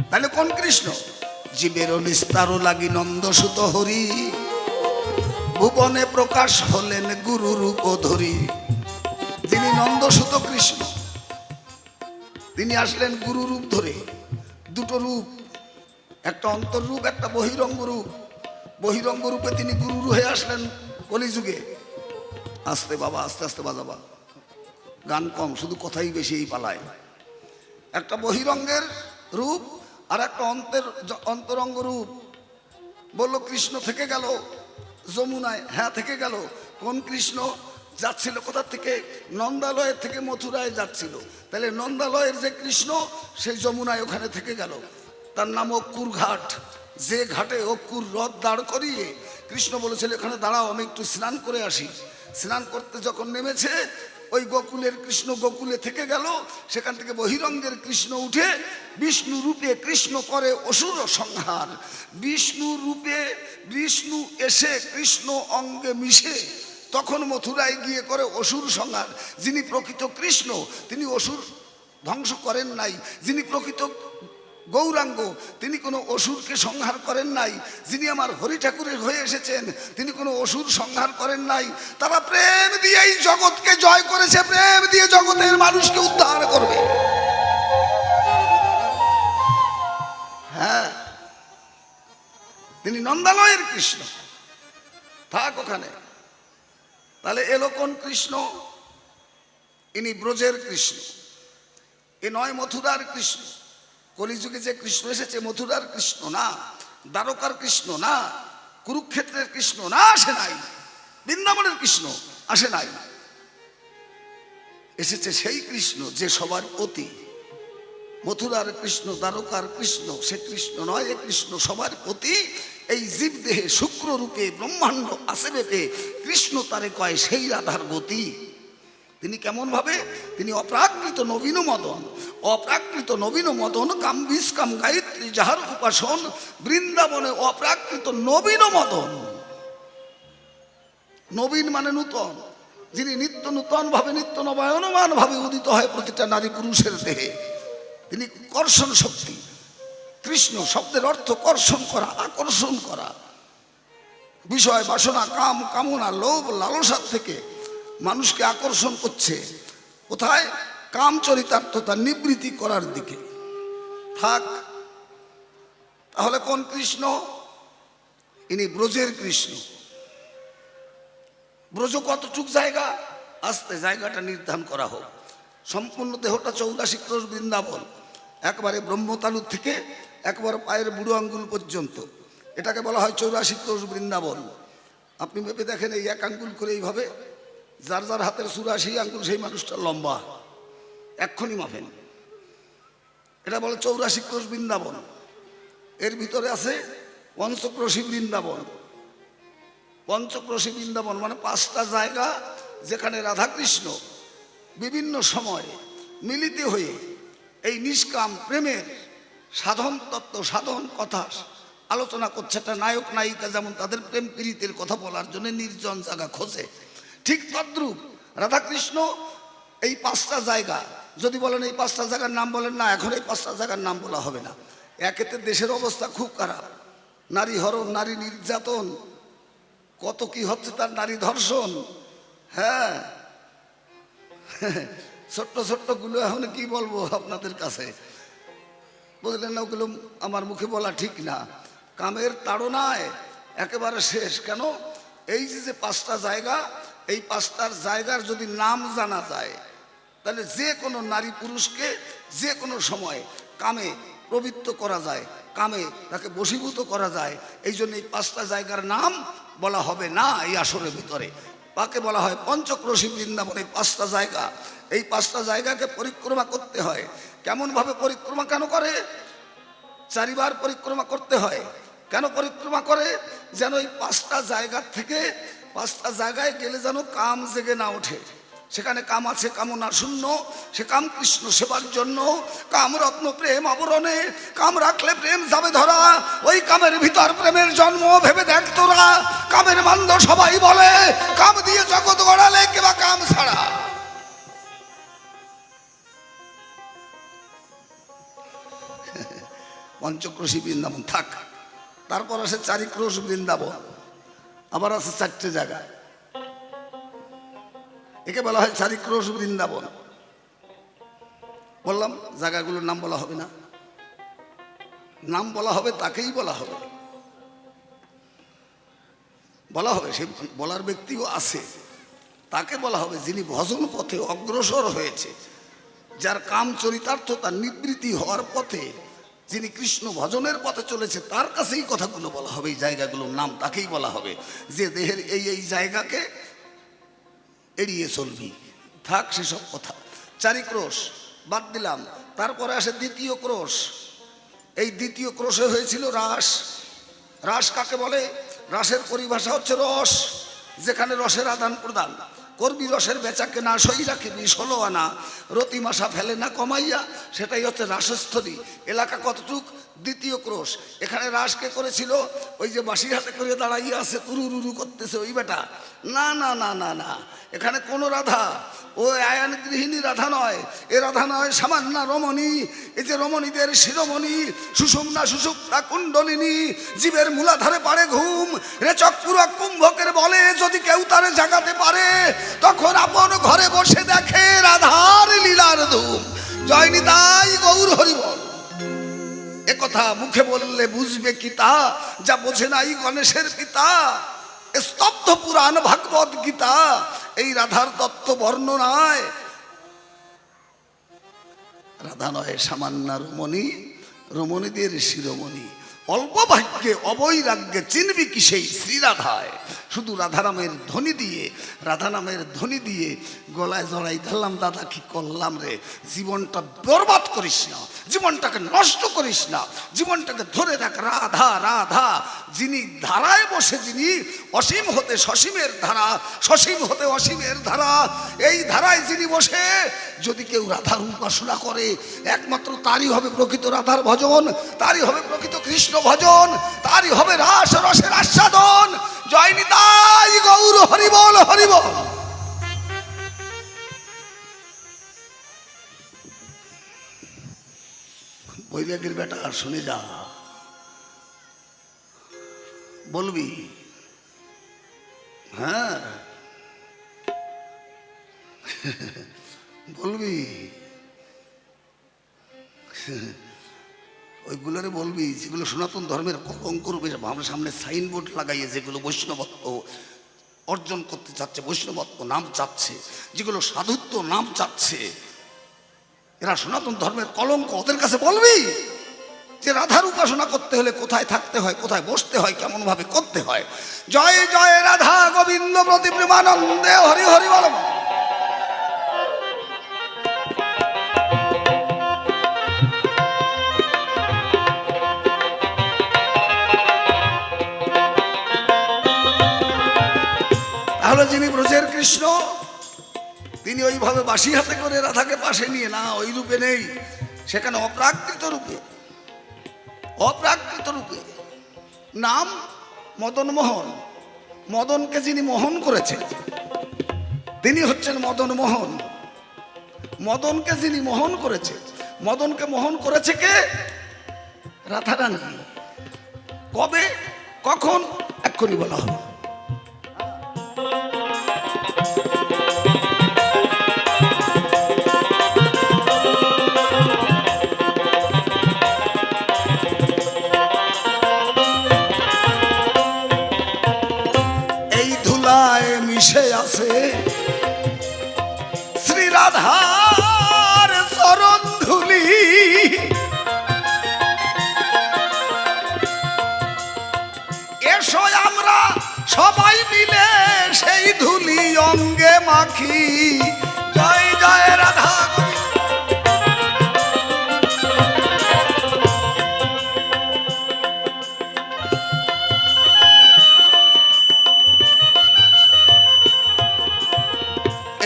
তাহলে কোন কৃষ্ণ? জীবের নিস্তার লাগি নন্দসুত হরি, ভুবনে প্রকাশ হলেন গুরু রূপ ধরি। যিনি নন্দসুত কৃষ্ণ, তিনি আসলেন গুরু রূপ ধরে। দুটো রূপ, একটা অন্তর্রূপ একটা বহিরঙ্গ রূপ। বহিরঙ্গ রূপে তিনি গুরু হয়ে আসলেন কলিযুগে। আস্তে বাবা, আস্তে আস্তে বাজাবা, গান কম, শুধু কথাই বেশি এই পালায়। একটা বহিরঙ্গের রূপ আর একটা অন্তরঙ্গ রূপ। বলল কৃষ্ণ থেকে গেল যমুনায়। হ্যাঁ, থেকে গেল। কোন কৃষ্ণ যাচ্ছিল কোথা থেকে? নন্দালয়ের থেকে মথুরায় যাচ্ছিল। তাহলে নন্দালয়ের যে কৃষ্ণ, সেই যমুনায় ওখানে থেকে গেল। তার নাম অক্কুর ঘাট। যে ঘাটে অক্কুর রথ দাঁড় করিয়ে কৃষ্ণ বলেছিল এখানে দাঁড়াও, আমি একটু স্নান করে আসি। স্নান করতে যখন নেমেছে, ওই গোকুলের কৃষ্ণ গোকুলে থেকে গেল। সেখান থেকে বহিরঙ্গের কৃষ্ণ উঠে বিষ্ণু রূপে কৃষ্ণ করে অসুর সংহার। বিষ্ণু রূপে বিষ্ণু এসে কৃষ্ণ অঙ্গে মিশে তখন মথুরায় গিয়ে করে অসুর সংহার। যিনি প্রকৃত কৃষ্ণ, তিনি অসুর ধ্বংস করেন নাই। যিনি প্রকৃত গৌরাঙ্গ, তিনি কোনো অসুরকে সংহার করেন নাই। যিনি আমার হরি ঠাকুরের হয়ে এসেছেন, তিনি কোনো অসুর সংহার করেন নাই। তারা প্রেম দিয়েই জগৎকে জয় করেছে, প্রেম দিয়ে জগতের মানুষকে উদ্ধার করবে। হ্যাঁ, তিনি নন্দালয়ের কৃষ্ণ। থাক ওখানে। তাহলে এলো কোন কৃষ্ণ? ইনি ব্রজের কৃষ্ণ। এ নয় মথুরার কৃষ্ণ। কলিযুগে যে কৃষ্ণ এসেছে মথুরার কৃষ্ণ না, দ্বারকার কৃষ্ণ না, কুরুক্ষেত্রের কৃষ্ণ না, আসে নাই। বৃন্দাবনের কৃষ্ণ আসে নাই। এসেছে সেই কৃষ্ণ যে সবার অতি। মথুরার কৃষ্ণ, দ্বারকার কৃষ্ণ সে কৃষ্ণ নয়, এ কৃষ্ণ সবার প্রতি। এই জীব দেহে শুক্র রূপে ব্রহ্মাণ্ড আসে বেপে, কৃষ্ণ তারে কয় সেই রাধার গতি। তিনি কেমন ভাবে? তিনি অপ্রাকৃত নবীন মদন। অপ্রাকৃত নবীন মদন কাম বিষ কাম গায়ত্রী যাহার উপাসন, বৃন্দাবনে অপ্রাকৃত নবীন মদন। নবীন মানে নূতন, যিনি নিত্য নূতন ভাবে নিত্য নবায়নমান ভাবে উদিত হয় প্রতিটা নারী পুরুষের দেহে। তিনি কর্ষণ শক্তি। কৃষ্ণ শব্দের অর্থ কর্ষণ করা, আকর্ষণ করা। বিষয় বাসনা কাম কামনা লোভ লালসার থেকে মানুষকে আকর্ষণ করছে কোথায়? কাম চরিতার্থতা নিবৃত্তি করার দিকে। থাক, তাহলে কোন কৃষ্ণ? ইনি ব্রজের কৃষ্ণ। ব্রজ কতটুক জায়গা? আস্তে জায়গাটা নির্ধারণ করা হোক। সম্পূর্ণ দেহটা 84 ক্রোশ বৃন্দাবন, একবারে ব্রহ্মতালুর থেকে একবার পায়ের বুড়ো আঙ্গুল পর্যন্ত। এটাকে বলা হয় 84 ক্রোশ বৃন্দাবন। আপনি ভেবে দেখেন, এই এক আঙ্গুল করে এইভাবে, যার যার হাতের 84 আঙ্গুল সেই মানুষটা লম্বা, এক্ষুনি মাপেন। এটা বলে 84 ক্রোশ বৃন্দাবন। এর ভিতরে আছে পঞ্চক্রোশী বৃন্দাবন। পঞ্চক্রোশী বৃন্দাবন মানে 5টা জায়গা যেখানে রাধাকৃষ্ণ বিভিন্ন সময় মিলিত হয়ে এই নিষ্কাম প্রেমের সাধন তত্ত্ব, সাধন কথা আলোচনা করছে। একটা নায়ক নায়িকা যেমন তাদের প্রেম প্রীতির কথা বলার জন্য নির্জন জায়গা খোঁজে, ঠিক তদ্রূপ রাধাকৃষ্ণ এই 5টা জায়গা যদি বলেন এই 5টা জায়গার নাম বলেন, না এখন এই 5টা জায়গার নাম বলা হবে না। একেতে দেশের অবস্থা খুব খারাপ, নারী হরণ, নারী নির্যাতন, কত কি হচ্ছে, তার নারী ধর্ষণ। হ্যাঁ, ছোট্ট ছোট্ট গুলো এখন কি বলবো আপনাদের কাছে, বুঝলেন না? ওগুলো আমার মুখে বলা ঠিক না। কামের তাড়নায় একেবারে শেষ। কেন? এই যে 5টা জায়গা, এই 5টার জায়গার যদি নাম জানা যায়, তাহলে যে কোনো নারী পুরুষকে যে কোনো সময় কামে প্রবৃত্ত করা যায়, কামে তাকে বশীভূত করা যায়। এই জন্য এই 5টা জায়গার নাম বলা হবে না এই আসরের ভিতরে। তাকে বলা হয় পঞ্চক্রোশী বৃন্দাবন। এই 5টা জায়গা, এই 5টা জায়গাকে পরিক্রমা করতে হয়। কেমনভাবে পরিক্রমা কেন করে? 4 বার পরিক্রমা করতে হয়। কেন পরিক্রমা করে? যেন এই 5টা জায়গার থেকে 5টা জায়গায় গেলে যেন কাম জেগে না ওঠে। সেখানে কাম আছে, কামনা শূন্য, সে কাম কৃষ্ণ সেবার জন্য। কাম রত্ন প্রেম আবরণে, কাম রাখলে প্রেম যাবে ধরা। ওই কামের ভিতর প্রেমের জন্ম, ভেবে দেখ তোরা। কামের মান্দ সবাই বলে, কাম দিয়ে জগৎ গড়ালে কিবা কাম ছাড়া। পঞ্চক্রোশী বৃন্দাবন থাক, তারপর আসে চারিক্রোশ বৃন্দাবন, আবার আছে 4টে জায়গা। একে বলা হয় চারিক্রোশ বৃন্দাবন। বললাম জায়গাগুলোর নাম বলা হবে না, নাম বলা হবে তাকেই বলা হবে, বলা হবে। সে বলার ব্যক্তিও আছে, তাকে বলা হবে যিনি ভজন পথে অগ্রসর হয়েছে, যার কাম চরিতার্থ তার নিবৃত্তি হওয়ার পথে, যিনি কৃষ্ণ ভজনের পথে চলেছে, তার কাছেই কথাগুলো বলা হবে। এই জায়গাগুলোর নাম তাকেই বলা হবে যে দেহের এই এই জায়গাকে এড়িয়ে চলবি। থাক সেসব কথা। চারিক্রোশ বাদ দিলাম। তারপরে আসে 2য় ক্রোশ। এই 2য় ক্রোশে হয়েছিল রাস। রাস কাকে বলে? রাসের পরিভাষা হচ্ছে রস, যেখানে রসের আদান প্রদান করবি, রসের বেচা কেনা, সই রাখিবি 16 আনা, রতিমাশা ফেলে না কমাইয়া, সেটাই হচ্ছে রাসস্থলী। এলাকা কতটুক? 2য় ক্রোশ। এখানে রাস কে করেছিল? ওই যে বাঁশি হাতে করে দাঁড়াইয়া আছে, তুরুরুরু করতেছে ওই বেটা? না না না না না, এখানে কোন রাধা ও আয়ান গৃহিণী রাধা নয়। এ রাধা নয় সামান্য রমণী। এই যে রমণীদের শিরোমণি, সুষুম্না সুষুপ্তা কুণ্ডলিনী, জীবের মূলাধারে পারে ঘুম। রেচক পুরক কুম্ভকের বলে, যদি কেউ তারে জাগাতে পারে, তখন আপন ঘরে বসে দেখে রাধার লীলার ধুম। জয় নিতাই গৌর হরিবল। একথা মুখে বললে বুঝবে কি তা, যা বোঝে নাই গণেশের পিতা। স্তব্ধ পুরাণ ভাগবত গীতা এই রাধার তত্ত্ব বর্ণনায়। রাধা নয় সামান্য রমণী, রমণীদের শিরোমণি। অল্প ভাগ্যে অবৈরাগ্যে চিনবি কি সেই শ্রীরাধায়। শুধু রাধারামের ধ্বনি দিয়ে, রাধা নামের ধ্বনি দিয়ে গলায় জড়াই ধরলাম। দাদা কি করলাম রে? জীবনটা বরবাদ করিস না, জীবনটাকে নষ্ট করিস না, জীবনটাকে ধরে রাখ। রাধা রাধা, যিনি ধারায় বসে, যিনি অসীম হতে সসীমের ধারা, সসীম হতে অসীমের ধারা, এই ধারায় যিনি বসে, যদি কেউ রাধার উপাসনা করে, একমাত্র তারই হবে প্রকৃত রাধার ভজন, তারই হবে প্রকৃত কৃষ্ণ ভজন, তারই হবে রাস রসের আস্বাদন। জয় নিতাই গৌর হরিবল হরিবল। বৈরাগীর বেটা শুনে যা, বলবি। হ্যাঁ বলবি, ওইগুলোরে বলবি যেগুলো সনাতন ধর্মের কলঙ্ক রূপে আমার সামনে সাইনবোর্ড লাগাইয়ে, যেগুলো বৈষ্ণবত্ব অর্জন করতে চাচ্ছে, বৈষ্ণবত্ব নাম চাচ্ছে, যেগুলো সাধুত্ব নাম চাচ্ছে, এরা সনাতন ধর্মের কলঙ্ক। ওদের কাছে বলবি যে রাধার উপাসনা করতে হলে কোথায় থাকতে হয়, কোথায় বসতে হয়, কেমন ভাবে করতে হয়। জয় জয় রাধা গোবিন্দ প্রতি প্রেমানন্দে হরি হরি বল। তাহলে যিনি ব্রজের কৃষ্ণ, তিনি ওইভাবে বাঁশি হাতে করে রাধাকে পাশে নিয়ে, না ওই রূপে নেই, সেখানে অপ্রাকৃত রূপে, অপ্রাকৃত রূপে। নাম মদন মোহন। মদনকে যিনি মোহন করেছেন তিনি হচ্ছেন মদন মোহন। মদনকে যিনি মোহন করেছে, মদনকে মোহন করেছে কে? রাধারানী। কবে, কখন, এক্ষুনি বলা হবে। এই ধুলায় মিশে আছে শ্রী রাধার চরণ ধুলি, এসো আমরা সবাই মিলে সেই ধুলি অঙ্গে মাখি। জয় জয় রাধা গোবিন্দ।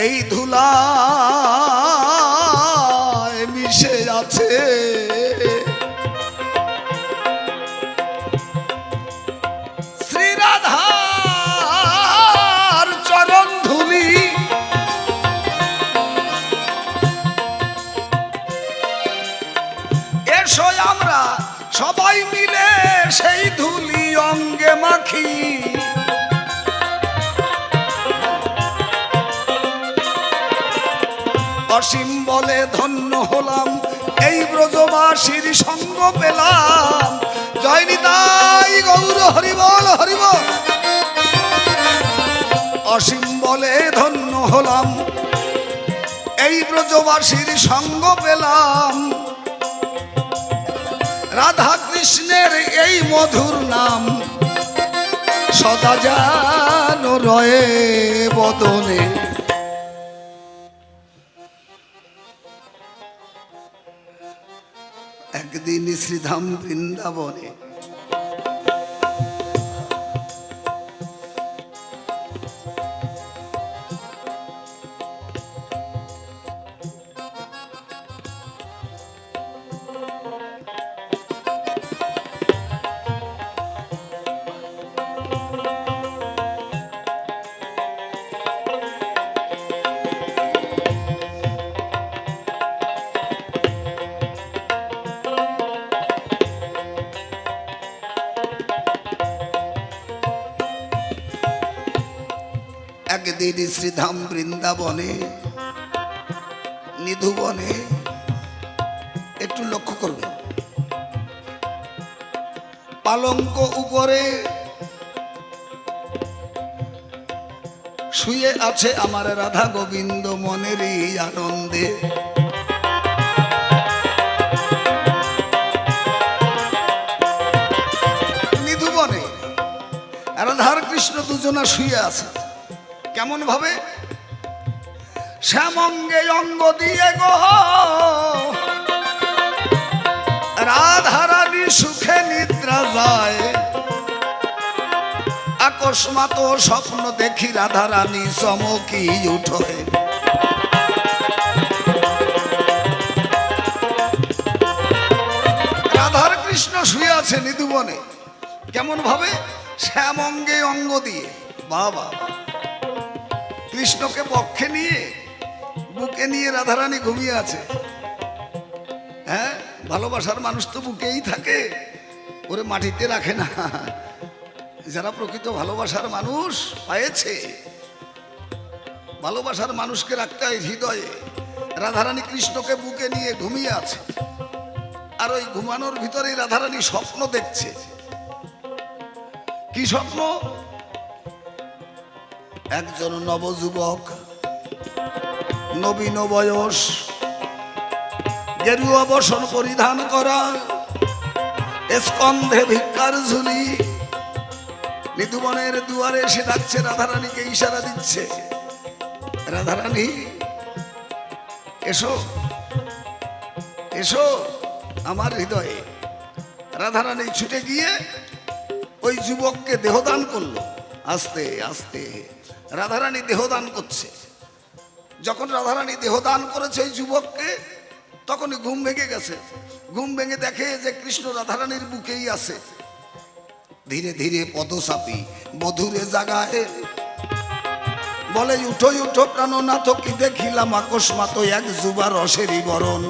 এই ধুলায় মিশে আছে শ্রী রাধার চরণ ধুলি, এসো আমরা সবাই মিলে সেই ধুলি অঙ্গে মাখি। অসীম বলে ধন্য হলাম এই ব্রজবাসীর সঙ্গ পেলাম। জয় নিতাই গৌর হরিবল হরিবল। অসীম বলে ধন্য হলাম এই ব্রজবাসীর সঙ্গ পেলাম। রাধা কৃষ্ণের এই মধুর নাম সদা যেন রয়ে বদনে। একদিন শ্রীধাম বৃন্দাবনে একদিন শ্রীধাম বৃন্দাবনে নিধুবনে, একটু লক্ষ্য করবেন, পালঙ্ক উপরে শুয়ে আছে আমার রাধা গোবিন্দ মনেরই আনন্দে। নিধুবনে রাধার কৃষ্ণ দুজনা শুয়ে আছে। কেমন ভাবে? শ্যামঙ্গে অঙ্গ দিয়ে গো রাধারানী সুখে নিদ্রা যায়। আকস্মাত স্বপ্ন দেখি রাধারানী চমকি উঠে। রাধার কৃষ্ণ শুয়ে আছে নিধুবনে। কেমন ভাবে? শ্যামঙ্গে অঙ্গ দিয়ে। বাবা, কৃষ্ণকে পক্ষে নিয়ে বুকে নিয়ে রাধারানী ঘুমিয়ে আছে। হ্যাঁ, ভালোবাসার মানুষ তো বুকেই থাকে, ওরে মাটিতে রাখে না। যারা প্রকৃত ভালোবাসার মানুষ পাইছে, ভালোবাসার মানুষকে রাখতে হয় হৃদয়ে। রাধারানী কৃষ্ণকে বুকে নিয়ে ঘুমিয়ে আছে, আর ওই ঘুমানোর ভিতরেই রাধারানী স্বপ্ন দেখছে। কি স্বপ্ন? একজন নবযুবক, নবীন বয়স, গেরুয়া বসন পরিধান করা, স্কন্ধে ভিক্ষার ঝুলি, নিধুবনের দুয়ারে এসে ডাকছে রাধারানীকে, ইশারা দিচ্ছে, রাধারানী এসো এসো আমার হৃদয়ে। রাধারানী ছুটে গিয়ে ওই যুবককে দেহদান করলো। আস্তে আস্তে রাধারানী দেহদান করছে। যখন রাধারানী দেহদান করেছে ওই যুবককে, তখনই ঘুম ভেঙে গেছে। ঘুম ভেঙে দেখে যে কৃষ্ণ রাধারানীর বুকেই আছে। ধীরে ধীরে পদচাপী মধুরে জাগায় বলে উঠো উঠো প্রাণনাথ, কি দেখিলাম আকস্মাত এক যুবা রসেরই বরণ।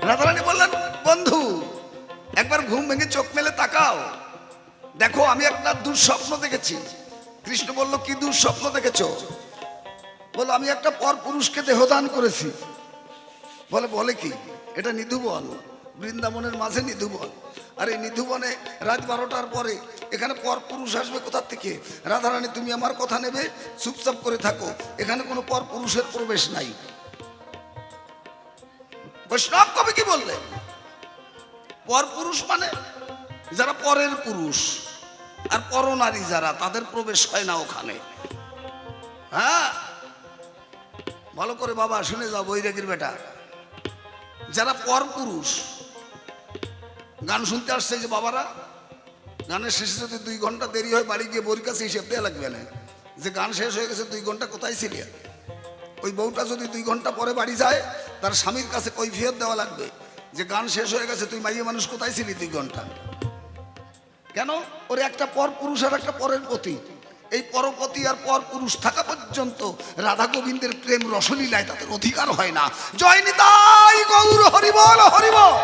রাধারানী বললেন বন্ধু একবার ঘুম ভেঙে চোখ মেলে তাকাও, দেখো আমি একটা দুঃস্বপ্ন দেখেছি। কৃষ্ণ বলল কি দুঃস্বপ্ন দেখেছো? বলো আমি একটা পর পুরুষকে দেহদান করেছি। বলে বলে কি? এটা নিধুবন, বৃন্দাবনের মাঝে নিধুবন। আর এই নিধুবনে রাত 12টার পরে এখানে পর পুরুষ আসবে কোথার থেকে? রাধারানী তুমি আমার কথা নেবে, চুপচাপ করে থাকো, এখানে কোনো পর পুরুষের প্রবেশ নাই। বৈষ্ণব কবি কি বললেন? পর পুরুষ মানে যারা পরের পুরুষ, আর পরনারী যারা, তাদের প্রবেশ হয় না ওখানে। হ্যাঁ ভালো করে বাবা শুনে যাও বৈরাগীর বেটা, যারা পর পুরুষ গান শুনতে আসছে যে বাবারা, গানের শেষে যদি 2 ঘন্টা দেরি হয় বাড়ি গিয়ে বউর কাছে হিসেব দেওয়া লাগবে না যে গান শেষ হয়ে গেছে 2 ঘন্টা কোথায় ছিলি। ওই বউটা যদি 2 ঘন্টা পরে বাড়ি যায় তার স্বামীর কাছে কৈফিয়ত দেওয়া লাগবে যে গান শেষ হয়ে গেছে, তুই মাইয়ে মানুষ কোথায় ছিলি 2 ঘন্টা। কেন? ওর একটা পর পুরুষ আর একটা পরের পতি। এই পরপতি আর পর পুরুষ থাকা পর্যন্ত রাধা গোবিন্দের প্রেম রসলীলায় তাদের অধিকার হয় না। জয় নিতাই গৌর হরিবল হরিবল।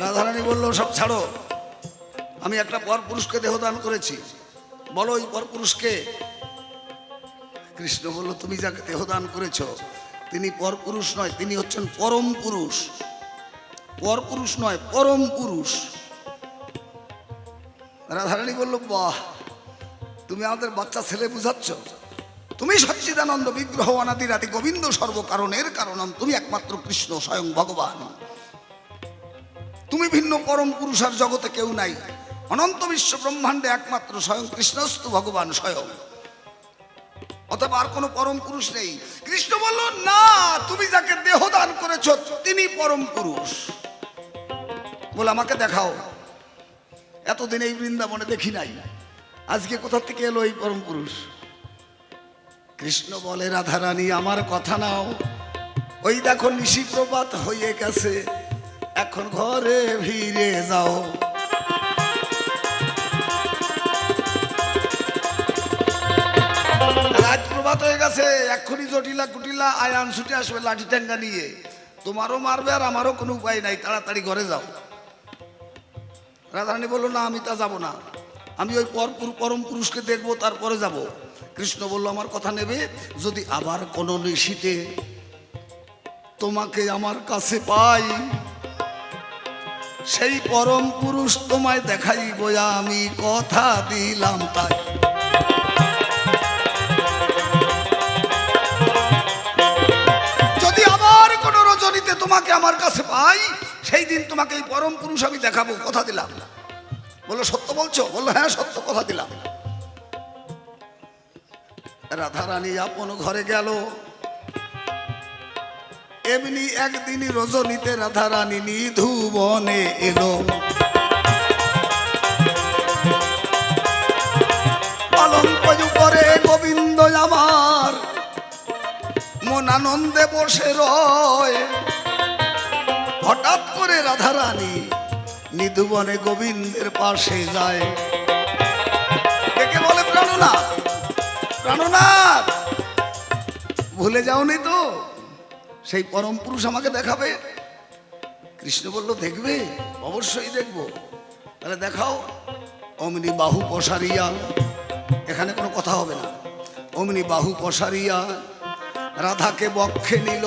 রাধারানী বললো সব ছাড়ো, আমি একটা পর পুরুষকে দেহদান করেছি। বলো ওই পর পুরুষকে? কৃষ্ণ বলল তুমি যাকে দেহদান করেছ তিনি পর পুরুষ নয়, তিনি হচ্ছেন পরম পুরুষ। পর পুরুষ নয়, পরম পুরুষ। রাধারানী বলল বাহ, তুমি আমাদের বাচ্চা ছেলে বুঝাচ্ছ। তুমি সচ্চিদানন্দ বিগ্রহ অনাদির আদি গোবিন্দ সর্বকারণের কারণম, তুমি একমাত্র কৃষ্ণ স্বয়ং ভগবান। তুমি ভিন্ন পরম পুরুষ আর জগতে কেউ নাই। অনন্ত বিশ্ব ব্রহ্মাণ্ডে একমাত্র স্বয়ং কৃষ্ণস্তু ভগবান স্বয়ং, অথবা আর কোনো পরম পুরুষ নেই। কৃষ্ণ বলল না, তুমি যাকে দেহদান করেছ তিনি পরম পুরুষ। বলে আমাকে দেখাও, এতদিন এই বৃন্দাবনে দেখি নাই, আজকে কোথা থেকে এলো এই পরম পুরুষ? কৃষ্ণ বলে রাধারানী আমার কথা নাও, ওই দেখো নিশি প্রভাত হয়ে গেছে, এখন ঘরে ফিরে যাও। রাত প্রভাত হয়ে গেছে, এক্ষুনি জটিলা কুটিলা আয়ান ছুটে আসবে লাঠি ঠ্যাঙ্গা নিয়ে, তোমারও মারবে আর আমারও কোনো উপায় নাই, তাড়াতাড়ি ঘরে যাও। রাধারানী বললো না, আমি তা যাব না, আমি ওই পরম পুরুষকে দেখবো তারপরে যাব। কৃষ্ণ বলল আমার কথা নেবে, যদি আবার কোনো নিশিতে তোমাকে আমার কাছে পাই, সেই পরম পুরুষ তোমায় দেখাইব, আমি কথা দিলাম তাই। যদি আবার কোনো রজনীতে তোমাকে আমার কাছে পাই, সেই দিন তোমাকে এই পরম পুরুষ আমি দেখাবো, কথা দিলাম। বললো সত্য বলছো? বললো হ্যাঁ সত্য, কথা দিলাম। রাধারানী আপন ঘরে গেল। এমনি একদিন রজনীতে রাধারানী নিধুবনে এলো। পালঙ্ক উপরে গোবিন্দ আমার মন আনন্দে বসে রয়। হঠাৎ করে রাধারানী নিধুবনে গোবিন্দের পাশে যায়, ডেকে বলে প্রাণনাথ, প্রাণনাথ, ভুলে যাওনি তো? সেই পরম পুরুষ আমাকে দেখাবে। কৃষ্ণ বলল দেখবে? অবশ্যই দেখবো। তাহলে দেখাও। অমনি বাহু পসারিয়া, এখানে কোনো কথা হবে না, অমনি বাহু পসারিয়া রাধাকে বক্ষে নিল।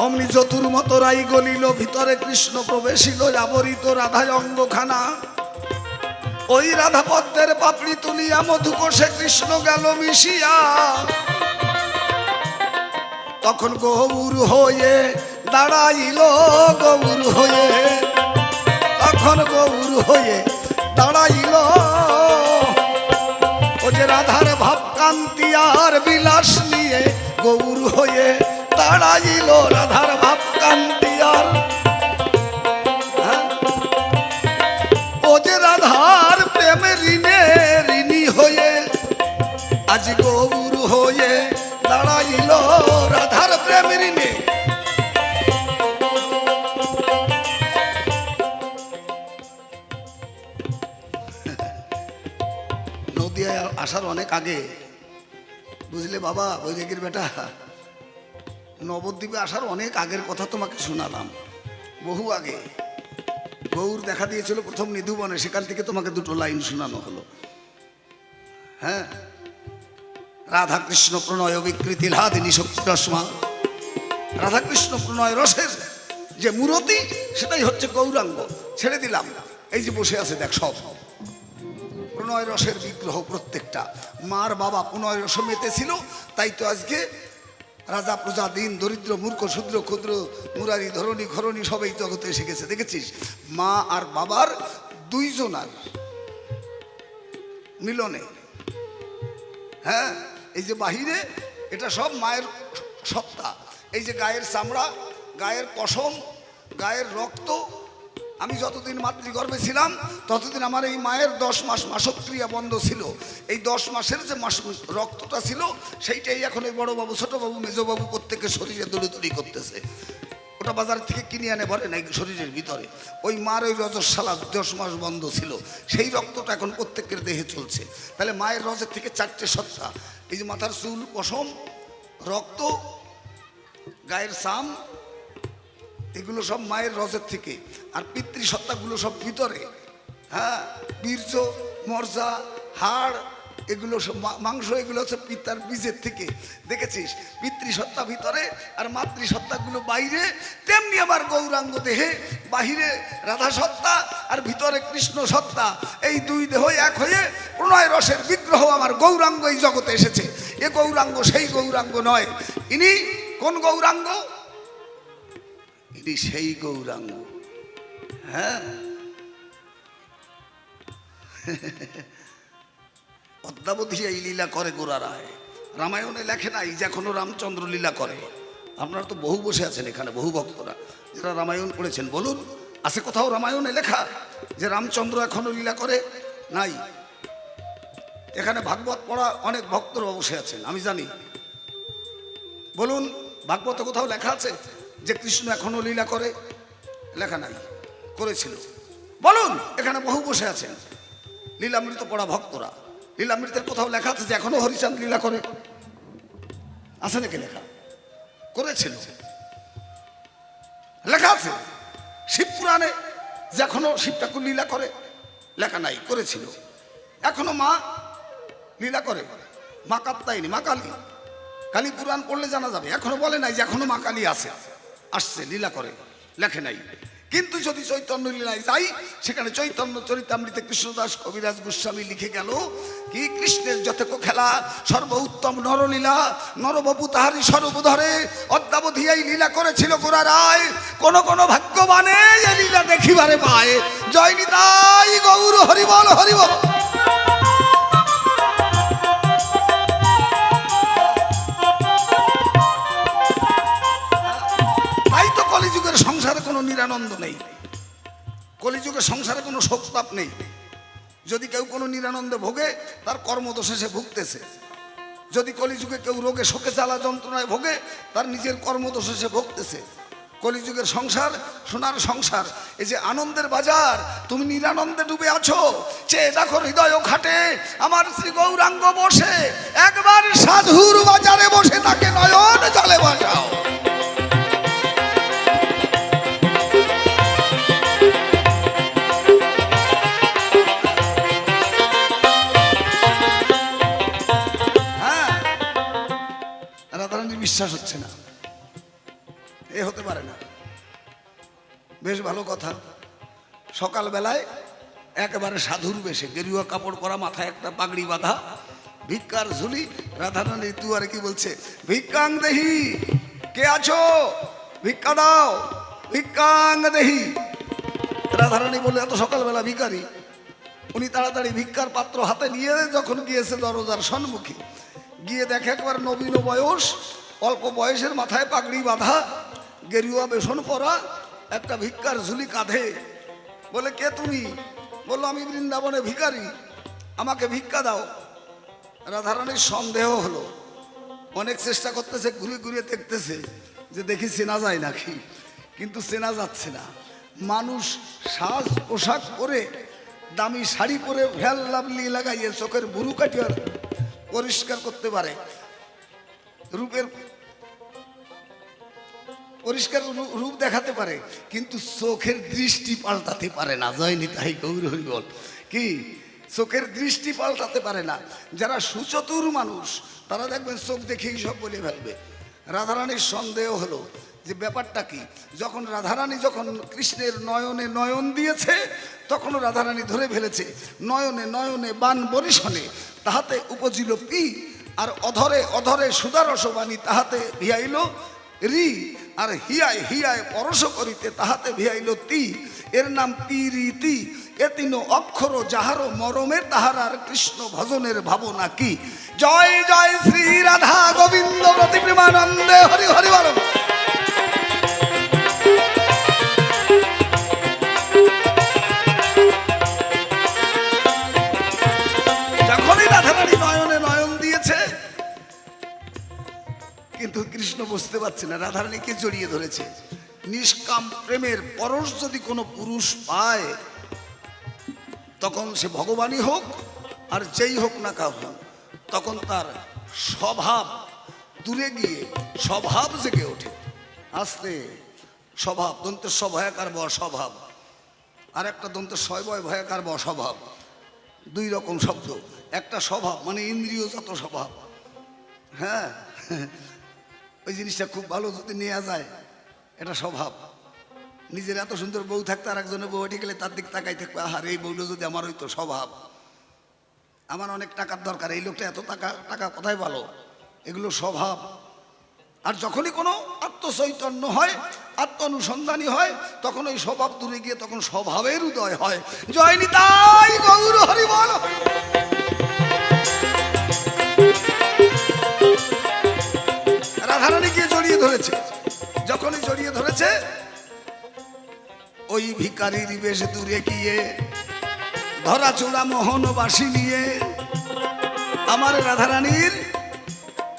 অমনি চতুর্মত রাই গলিল, ভিতরে কৃষ্ণ প্রবেশিল, আবরিত রাধায় অঙ্গখানা। ওই রাধা পদ্মের পাপড়ি তুলিয়া মধুকোষে কৃষ্ণ গেল মিশিয়া। তখন গৌর হয়ে দাঁড়াইল, গৌর হয়ে, তখন গৌর হয়ে দাঁড়াইল। ও যে রাধার ভাবকান্তি আর বিলাস নিয়ে গৌর হয়ে দাঁড়াইল, রাধার ভাবকান্তি আর। আসার অনেক আগে, বুঝলে বাবা বৈরাগীর বেটা, নবদ্বীপে আসার অনেক আগের কথা তোমাকে শোনালাম, বহু আগে। গৌর দেখা দিয়েছিল প্রথম নিধুবনে, সেখান থেকে তোমাকে দুটো লাইন শোনানো হলো। হ্যাঁ, রাধা কৃষ্ণ প্রণয় বিকৃতি লাদিনী শক্তি রসমা। রাধা কৃষ্ণ প্রণয় রসের যে মূরতি, সেটাই হচ্ছে গৌরাঙ্গ। ছেড়ে দিলাম, এই যে বসে আছে দেখ, সব প্রণয় রসের বিগ্রহ প্রত্যেকটা। মার বাবা প্রণয় রস মেতেছিল, তাই তো আজকে রাজা প্রজা দিন দরিদ্র মূর্খ শূদ্র ক্ষুদ্র মুরারি ধরণী ঘরণী সবাই জগতে এসে গেছে। দেখেছিস মা আর বাবার দুইজনার মিলনে। হ্যাঁ, এই যে বাহিরে এটা সব মায়ের সত্তা। এই যে গায়ের চামড়া, গায়ের পশম, গায়ের রক্ত। আমি যতদিন মাতৃগর্ভে ছিলাম ততদিন আমার এই মায়ের 10 মাস মাসক্রিয়া বন্ধ ছিল। এই 10 মাসের যে রক্তটা ছিল, সেইটাই এখন এই বড়বাবু ছোটবাবু মেজবাবু প্রত্যেকের শরীরে দৌড়ি করতেছে। ওটা বাজার থেকে কিনে আনে ভরে নাই শরীরের ভিতরে। ওই মার ওই রজস্বালা 10 মাস বন্ধ ছিল, সেই রক্তটা এখন প্রত্যেকের দেহে চলছে। তাহলে মায়ের রজের থেকে 4টে সত্তা। এই যে মাথার চুল, পশম, রক্ত, গায়ের চাম, এগুলো সব মায়ের রজের থেকে। আর পিতৃসত্তাগুলো সব ভিতরে। হ্যাঁ, বীর্য, মর্জা, হাড়, এগুলো সব মাংস, এগুলো হচ্ছে পিতার বীজের থেকে। দেখেছিস পিতৃসত্তা ভিতরে আর মাতৃসত্তাগুলো বাইরে। তেমনি আবার গৌরাঙ্গ দেহে বাহিরে রাধা সত্তা আর ভিতরে কৃষ্ণ সত্তা। এই দুই দেহ এক হয়ে প্রণয় রসের বিগ্রহ আমার গৌরাঙ্গ এই জগতে এসেছে। এ গৌরাঙ্গ সেই গৌরাঙ্গ নয়। ইনি কোন গৌরাঙ্গ? ইনি সেই গৌরাঙ্গ। হ্যাঁ, অদ্যাবধি এই লীলা করে গোরা রায়। রামায়ণে লেখে নাই যে এখনো রামচন্দ্র লীলা করে। আপনারা তো বহু বসে আছেন এখানে, বহু ভক্তরা যারা রামায়ণ পড়েছেন, বলুন আছে কোথাও রামায়ণে লেখা যে রামচন্দ্র এখনো লীলা করে? নাই। এখানে ভাগবত পড়া অনেক ভক্তরা বসে আছেন, আমি জানি। বলুন ভাগবতে কোথাও লেখা আছে যে কৃষ্ণ এখনো লীলা করে? লেখা নাই। করেছিল? বলুন, এখানে বহু বসে আছেন লীলামৃত পড়া ভক্তরা। লীলামৃতের কোথাও লেখা আছে যে এখনো হরিচাঁদ লীলা করে? আছে নাকি লেখা? করেছিল, লেখা আছে। শিব পুরাণে যে এখনো শিব ঠাকুর লীলা করে? লেখা নাই। করেছিল। এখনো মা লীলা করে। মা কাত্তায়নী, মা কালী। কালী পুরাণ পড়লে জানা যাবে। এখনো বলে নাই যে এখনো মা কালী আছে, আসছে, লীলা করে, লেখে নাই। কিন্তু যদি চৈতন্য লীলায় যাই, সেখানে চৈতন্য চরিতামৃতে কৃষ্ণদাস কবিরাজ গোস্বামী লিখে গেল কি, কৃষ্ণের যতক খেলা সর্ব উত্তম নরলীলা, নরবপু তাহারি স্বরূপ ধরে অদ্যাবধি এই লীলা করেছিল গোরা রায়। কোন কোন ভাগ্যবানে এই লীলা দেখিবারে পায়। জয় নিতাই গৌর, হরিবল হরিবল। কলিযুগের সংসারে কোনো নিরানন্দ নেই। কলিযুগের সংসারে কোনো শোকতাপ নেই। যদি কেউ কোনো নিরানন্দে ভোগে, তার কর্মদোষে সে ভুগতেছে। যদি কলিযুগে কেউ রোগে শোকে জ্বালা যন্ত্রণায় ভোগে, তার নিজের কর্মদোষে সে ভুগতেছে। কলিযুগের সংসার সোনার সংসার। এই যে আনন্দের বাজার, তুমি নিরানন্দে ডুবে আছো। চেয়ে দেখো হৃদয় খাটে আমার শ্রী গৌরাঙ্গ বসে। একবার সাধুর বাজারে বসে তাকে নয়ন জলে বাঁচাও। বিশ্বাস হচ্ছে না, এ হতে পারে না। বেশ ভালো কথা। সকালবেলায় একেবারে সাধুর বেশে, গেরুয়া কাপড় পরা, মাথায় একটা পাগড়ি বাঁধা, ভিক্ষার ঝুলি। রাধারানী দুয়ারে কি বলছে? ভিক্ষাং দেহি, কে আছো? ভিক্ষা দাও, ভিক্ষাং দেহি। রাধারানী বলে এত সকালবেলা ভিখারি? উনি তাড়াতাড়ি ভিক্ষার পাত্র হাতে নিয়ে যখন গিয়েছে দরজার সম্মুখে, গিয়ে দেখে একবার নবীন বয়স, অল্প বয়সের, মাথায় পাগড়ি বাঁধা, গেরুয়া বেশন পরা, একটা ভিক্ষার ঝুলি কাঁধে। বলে কে তুমি? বললো আমি বৃন্দাবনে ভিখারি, আমাকে ভিক্ষা দাও। রাধারানীর সন্দেহ হলো, অনেক চেষ্টা করতেছে, ঘুরে ঘুরে দেখতেছে যে দেখি চেনা যায় নাকি, কিন্তু চেনা যাচ্ছে না। মানুষ সাজ পোশাক করে দামি শাড়ি পরে ভ্যাল লাভলি লাগাইয়ে চোখের ভুরু কাটিয়ে পরিষ্কার করতে পারে, রূপের পরিষ্কার রূপ দেখাতে পারে, কিন্তু চোখের দৃষ্টি পাল্টাতে পারে না। জয় নিতাই গৌর হরি বল। কি চোখের দৃষ্টি পাল্টাতে পারে না। যারা সুচতুর মানুষ তারা দেখবেন চোখ দেখেই সব বলে ফেলবে। রাধারানীর সন্দেহ হলো যে ব্যাপারটা কি, যখন রাধারানী যখন কৃষ্ণের নয়নে নয়ন দিয়েছে তখন রাধারানী ধরে ফেলেছে নয়নে নয়নে বান বরিশনে তাহাতে উপজিল পি, আর অধরে অধরে সুদারসবাণী তাহাতে ভিয়াইল রি, আর হিয়ায় হিয়ায় পরশ করিতে তাহাতে ভিয়াইল তি, এর নাম তিরিতি। এ তিন অক্ষর যাহারো মরমে তাহার আর কৃষ্ণ ভজনের ভাবনা কি। জয় জয় শ্রী রাধা গোবিন্দ প্রতি প্রেমানন্দে হরি হরি বল। যখনই রাধারানী নয়নে নয়ন দিয়েছে কিন্তু কৃষ্ণ বুঝতে পারছে না রাধারানীকে জড়িয়ে ধরেছে। নিষ্কাম প্রেমের পরশ যদি কোনো পুরুষ পায় তখন সে ভগবানই হোক আর যেই হোক না কাহু, তখন তার স্বভাব দূরে গিয়ে স্বভাব জেগে ওঠে। আস্তে স্বভাব, দন্ত স্বভয়াকার স্বভাব, আর একটা দন্ত শয়বয় ভয়াকার স্বভাব, দুই রকম শব্দ। একটা স্বভাব মানে ইন্দ্রিয়জাত স্বভাব। হ্যাঁ, ওই জিনিসটা খুব ভালো যদি নেওয়া যায়, এটা স্বভাব। নিজের এত সুন্দর বউ থাকতে আর একজনের বউ এটি গেলে তার দিক তাকাই থাকবে, আহার এই বউটা যদি আমার হইতো। স্বভাব। আমার অনেক টাকার দরকার, এই লোকটা এত টাকা টাকা কোথায় ভালো, এগুলো স্বভাব। আর যখনই কোনো আত্মচৈতন্য হয়, আত্ম অনুসন্ধানী হয়, তখন ওই স্বভাব দূরে গিয়ে তখন স্বভাবের উদয় হয়। জয় নিতাই গৌর হরি বল। রাধারানী গিয়ে জড়িয়ে ধরেছে, যখনই জড়িয়ে ধরেছে ওই ভিখারির বেশ দূরে গিয়ে ধরা চূড়া মোহনবাসী নিয়ে আমার রাধারানীর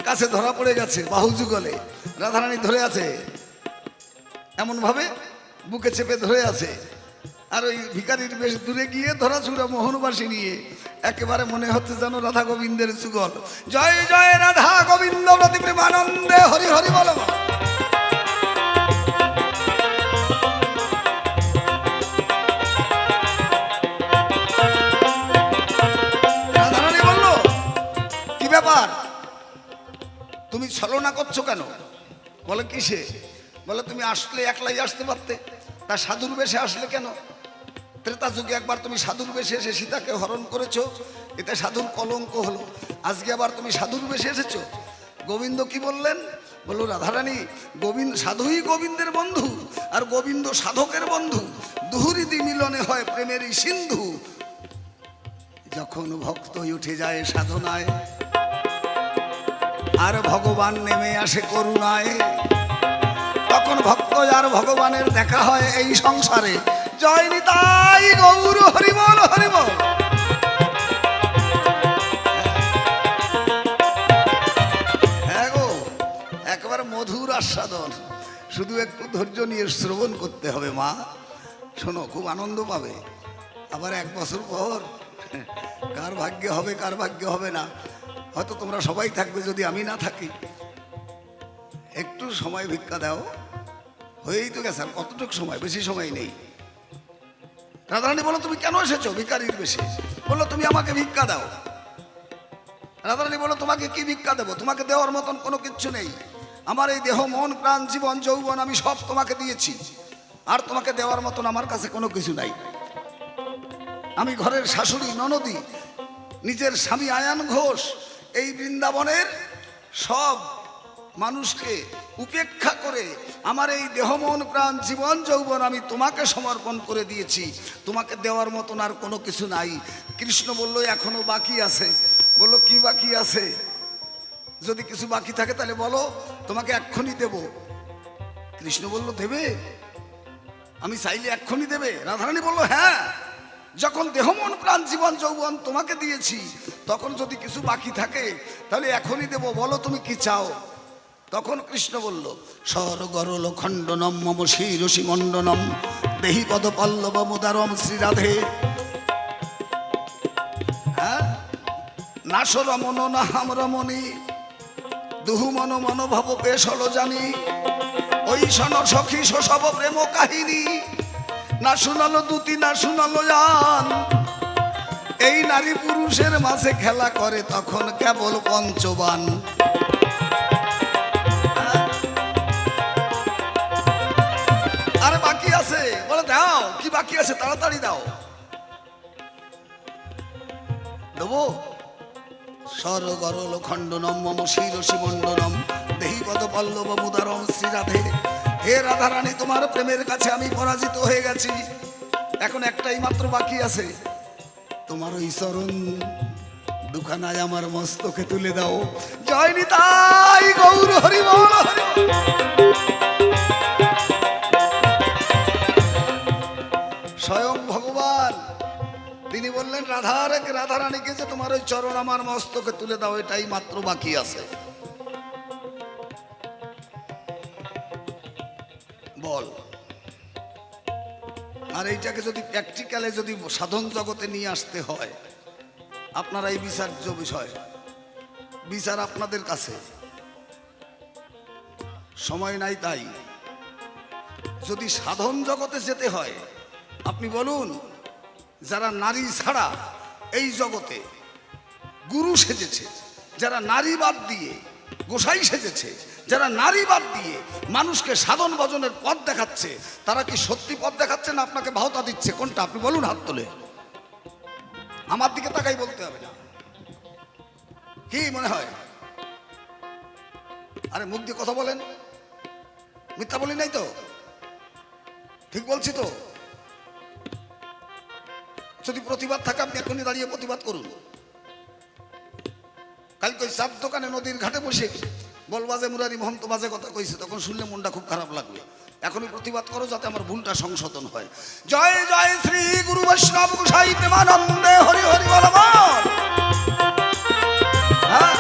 কাছে ধরা পড়ে গেছে। বাহু যুগলে রাধারানী ধরে আছে, এমন ভাবে বুকে চেপে ধরে আছে। আর ওই ভিখারির বেশ দূরে গিয়ে ধরা চূড়া মোহনবাসী নিয়ে একেবারে মনে হচ্ছে যেন রাধা গোবিন্দের যুগল। জয় জয় রাধা গোবিন্দ প্রতি প্রেমানন্দে হরি হরি বল। রাধারানী বলল, কি ব্যাপার, তুমি ছলনা করছো কেন? বলে কিসে? বলে তুমি আসলে একলাই আসতে পারতে, তা সাধুর বেশে আসলে কেন? ত্রেতা যুগে একবার তুমি সাধুর বেশে এসে সীতাকে হরণ করেছো, এতে সাধুর কলঙ্ক হলো। আজকে আবার তুমি সাধুর বেশে এসেছো। গোবিন্দ কি বললেন? বললো রাধারানী, গোবিন্দ সাধুই গোবিন্দের বন্ধু আর গোবিন্দ সাধকের বন্ধু, দুহুরিদি মিলনে হয় প্রেমেরই সিন্ধু। যখন ভক্ত উঠে যায় সাধনায় আর ভগবান নেমে আসে করুণায়, তখন ভক্ত আর ভগবানের দেখা হয় এই সংসারে। জয় নিতাই গৌর হরি বল হরি বল। হ্যাঁ গো, একেবারে মধুর আস্বাদন, শুধু একটু ধৈর্য নিয়ে শ্রবণ করতে হবে। মা শোনো, খুব আনন্দ পাবে। আবার 1 বছর পর কার ভাগ্যে হবে কার ভাগ্যে হবে না, হয়তো তোমরা সবাই থাকবে যদি আমি না থাকি। একটু সময় ভিক্ষা দাও, হয়েই তো গেছে। আর কতটুকু সময়? বেশি সময় নেই। রাধারানী বলো, তুমি কেন এসেছো ভিখারির বেশে? বললো, তুমি আমাকে ভিক্ষা দাও। রাধারানী বলো, তোমাকে কি ভিক্ষা দেবো? তোমাকে দেওয়ার মতন কোনো কিচ্ছু নেই। আমার এই দেহ মন প্রাণ জীবন যৌবন আমি সব তোমাকে দিয়েছি, আর তোমাকে দেওয়ার মতন আমার কাছে কোনো কিছু নাই। আমি ঘরের শাশুড়ি ননদী, নিজের স্বামী আয়ান ঘোষ এই বৃন্দাবনের সব মানুষকে উপেক্ষা করে আমার এই দেহ মন প্রাণ জীবন যৌবন আমি তোমাকে সমর্পণ করে দিয়েছি। তোমাকে দেওয়ার মতন আর কোনো কিছু নাই। কৃষ্ণ বলল, এখনো বাকি আছে। বলল, কি বাকি আছে? যদি কিছু বাকি থাকে তাহলে বলো, তোমাকে এক্ষুনি দেব। কৃষ্ণ বলল, দেবে? আমি চাইলে এক্ষুনি দেবে? রাধারানী বলল, হ্যাঁ, যখন দেহ মন প্রাণ জীবন যৌবন তোমাকে দিয়েছি, তখন যদি কিছু বাকি থাকে তাহলে এখনই দেব। বলো তুমি কি চাও? তখন কৃষ্ণ বলল, স্বরগরল খণ্ডনম মম শিরসি মণ্ডনম দেহি পদ পল্লব মুদারম শ্রী রাধে। নাশ রমন নাহাম রমণী দুহু মন মনোভাব পেশল জানি ওই শন সখী সব প্রেম কাহিনী না শুনালো দুতি না শুনালো জান এই নারী পুরুষের মাঝে খেলা করে তখন কেবল পঞ্চবান। আরে বাকি আছে বলে দাও কি বাকি আছে তাড়াতাড়ি দাও দেবো। সরগরল খণ্ডনম মম শিরসি মণ্ডনম দেহি পদ পল্লব মুদারম শ্রী রাধে। হে রাধারানী তোমার প্রেমের কাছে আমি পরাজিত হয়ে গেছি, এখন একটাই মাত্র বাকি আছে, তোমার ওই চরণ দুখানায় আমার মস্তকে তুলে দাও। জয় নিতাই গৌর হরি বল হরি। স্বয়ং ভগবান তিনি বললেন রাধারানীকে যে তোমার ওই চরণ আমার মস্তকে তুলে দাও, এটাই মাত্র বাকি আছে। বল। আর এইটাকে যদি প্র্যাকটিক্যালে যদি সাধন জগতে নিয়ে আসতে হয়, আপনারা এই বিচার্য বিষয়, বিচার আপনাদের কাছে, সময় নাই। তাই যদি সাধন জগতে যেতে হয়, আপনি বলুন যারা নারী ছাড়া এই জগতে গুরু সেজেছে, যারা নারী বাদ দিয়ে গোসাই সেজেছে, যারা নারী বাদ দিয়ে মানুষকে সাধন ভজনের পথ দেখাচ্ছে, তারা কি সত্যি পথ দেখাচ্ছে না আপনাকে ভাওতা দিচ্ছে? কোনটা আপনি বলুন হাত তোলে। আমার দিকে তাকাই বলতে হবে না, কি মনে হয়? আরে মুখ দিয়ে কথা বলেন, মিথ্যা বলি নাই তো? ঠিক বলছি তো? যদি প্রতিবাদ থাকে আপনি এখনই দাঁড়িয়ে প্রতিবাদ করুন। কালকে ওই চার দোকানে নদীর ঘাটে বসে বলবা যে মুরারি মহন্ত বাজে কথা কইছে, তখন শুনলে মনটা খুব খারাপ লাগবে। এখনই প্রতিবাদ করো যাতে আমার ভুলটা সংশোধন হয়। জয় জয় শ্রী গুরু বৈষ্ণব গোসাই প্রেমানন্দে হরি হরি বল বল। হ্যাঁ,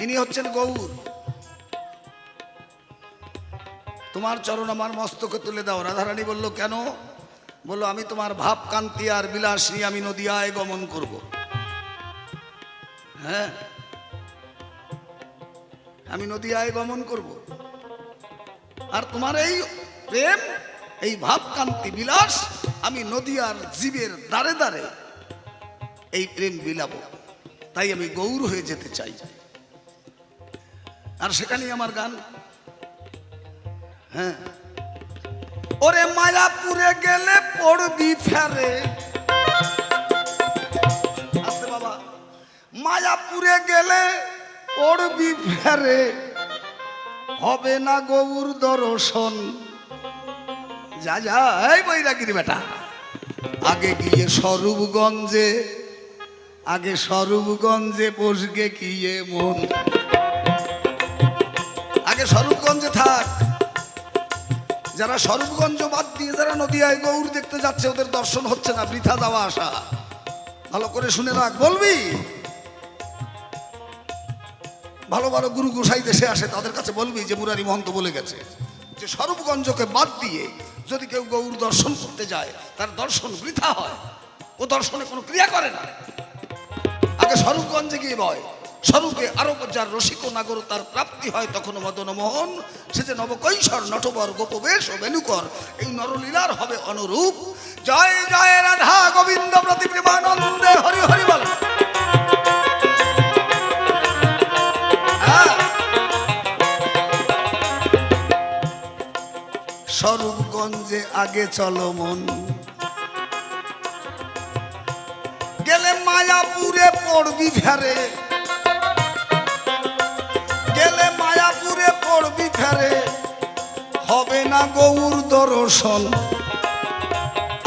ইনি হচ্ছেন গৌর। তোমার চরণ আমার মস্তকে তুলে দাও। রাধারানী বলল কেন? বললো আমি তোমার ভাব কান্তি আর বিলাস নিয়ে আমি নদিয়ায় গমন করব। হ্যাঁ, আমি নদিয়ায় গমন করব, আর তোমার এই প্রেম, এই ভাব কান্তি বিলাস আমি নদিয়ার জীবের দ্বারে দ্বারে এই প্রেম বিলাবো। তাই আমি গৌর হয়ে যেতে চাই, আর সেখানেই আমার গান। হ্যাঁ, ওরে মায়াপুরে গেলে পড়বি ফেরে। আসতে বাবা, মায়াপুরে গেলে পড়বি ফেরে, হবে না গৌর দর্শন। যা যা এই বৈরাগীর বেটা, আগে গিয়ে স্বরূপগঞ্জে, আগে স্বরূপগঞ্জে বসবে গিয়ে মন। আগে স্বরূপগঞ্জে থাক। যারা স্বরূপগঞ্জ বাদ দিয়ে যারা নদিয়ায় গৌর দেখতে যাচ্ছে, ওদের দর্শন হচ্ছে না, বৃথা যাওয়া আসা। ভালো করে শুনে রাখ, বলবি ভালো ভালো গুরু গোসাই দেশে আসে, তাদের কাছে বলবি যে মুরারি মহন্ত বলে গেছে যে স্বরূপগঞ্জকে বাদ দিয়ে যদি কেউ গৌর দর্শন করতে যায়, তার দর্শন বৃথা হয়, ও দর্শনে কোনো ক্রিয়া করে না। আগে স্বরূপগঞ্জে গিয়ে বয়, স্বরূপে আরো যার রসিক নাগর তার প্রাপ্তি হয় তখন মদন মোহন। সে যে নবকৈশোর নটবর গোপবেশ ও বেনুকর, এই নরলীলার হবে অনুরূপ। জয় জয় রাধা গোবিন্দ প্রতি প্রেমানন্দে হরি হরি বল। স্বরূপগঞ্জে আগে চলো মন, গেলে মায়াপুরে পড়বি ফেরে, গেলে মায়াপুরে পড়বি ফেরে, হবে না গৌর দর্শন।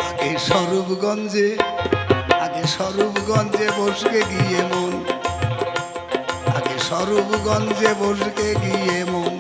আগে স্বরূপগঞ্জে, আগে স্বরূপগঞ্জে বসবে গিয়ে মন, আগে স্বরূপগঞ্জে বসবে গিয়ে মন।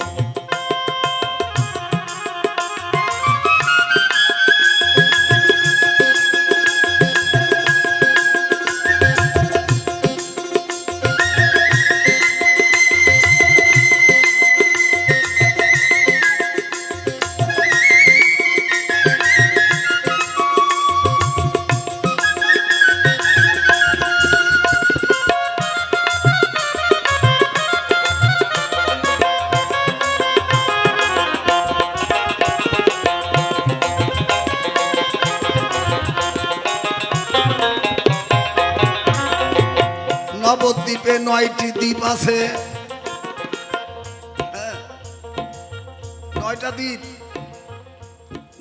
9টি দ্বীপ আছে। হ্যাঁ, 9টা দ্বীপ,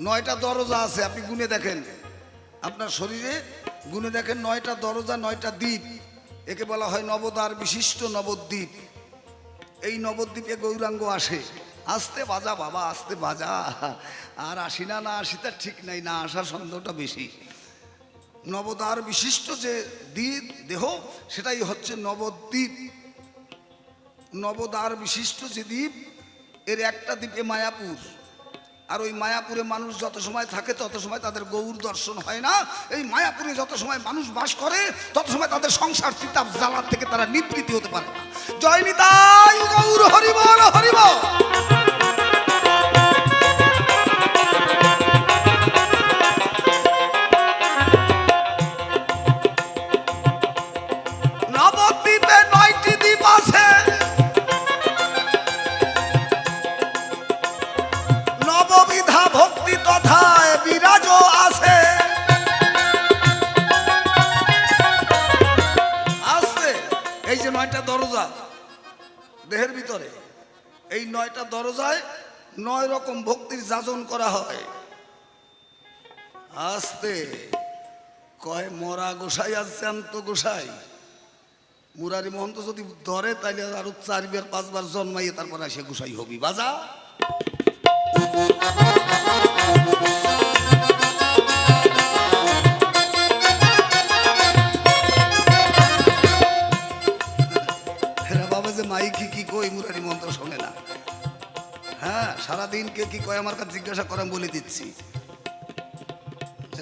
9টা দরজা আছে। আপনি গুনে দেখেন, আপনার শরীরে গুনে দেখেন, 9টা দরজা, 9টা দ্বীপ। একে বলা হয় নবদ্বার বিশিষ্ট নবদ্বীপ। এই নবদ্বীপে গৌরাঙ্গ আসে। আসতে বাজা বাবা, আসতে বাজা। আর আসি না, না আসি তার ঠিক নাই, না আসার সন্দেহটা বেশি। নবদ্বার বিশিষ্ট যে দ্বীপ দেহ, সেটাই হচ্ছে নবদ্বীপ। নবদ্বার বিশিষ্ট যে দ্বীপ, এর একটা দ্বীপে মায়াপুর। আর ওই মায়াপুরে মানুষ যত সময় থাকে তত সময় তাদের গৌর দর্শন হয় না। এই মায়াপুরে যত সময় মানুষ বাস করে তত সময় তাদের সংসার চিতাপ জ্বালার থেকে তারা নিবৃত্তি হতে পারে না। জয় নিতাই গৌর, হরি বল, হরি বল। নবদ্বীপে 9টি দ্বীপ আছে। নববিধা ভক্তি তথায় বিরাজ আছে। আসছে এই যে 9টা দরজা দেহের ভিতরে, এই 9টা দরজায় 9 রকম ভক্তির যাজন করা হয়। আসতে কয় মরা গোসাই আর জ্যান্ত গোসাই। মুরারি মহন্ত যদি ধরে তাইলে আরো 4বার 5বার জন্মাইয়ে তারপর আসে গোসাই হবি। বাজা বাবা যে মাইকি কি কই মুরারি মন্ত্র শোনে না। হ্যাঁ, সারাদিন কে কি কয় আমার কাছে জিজ্ঞাসা করে বলে দিচ্ছি।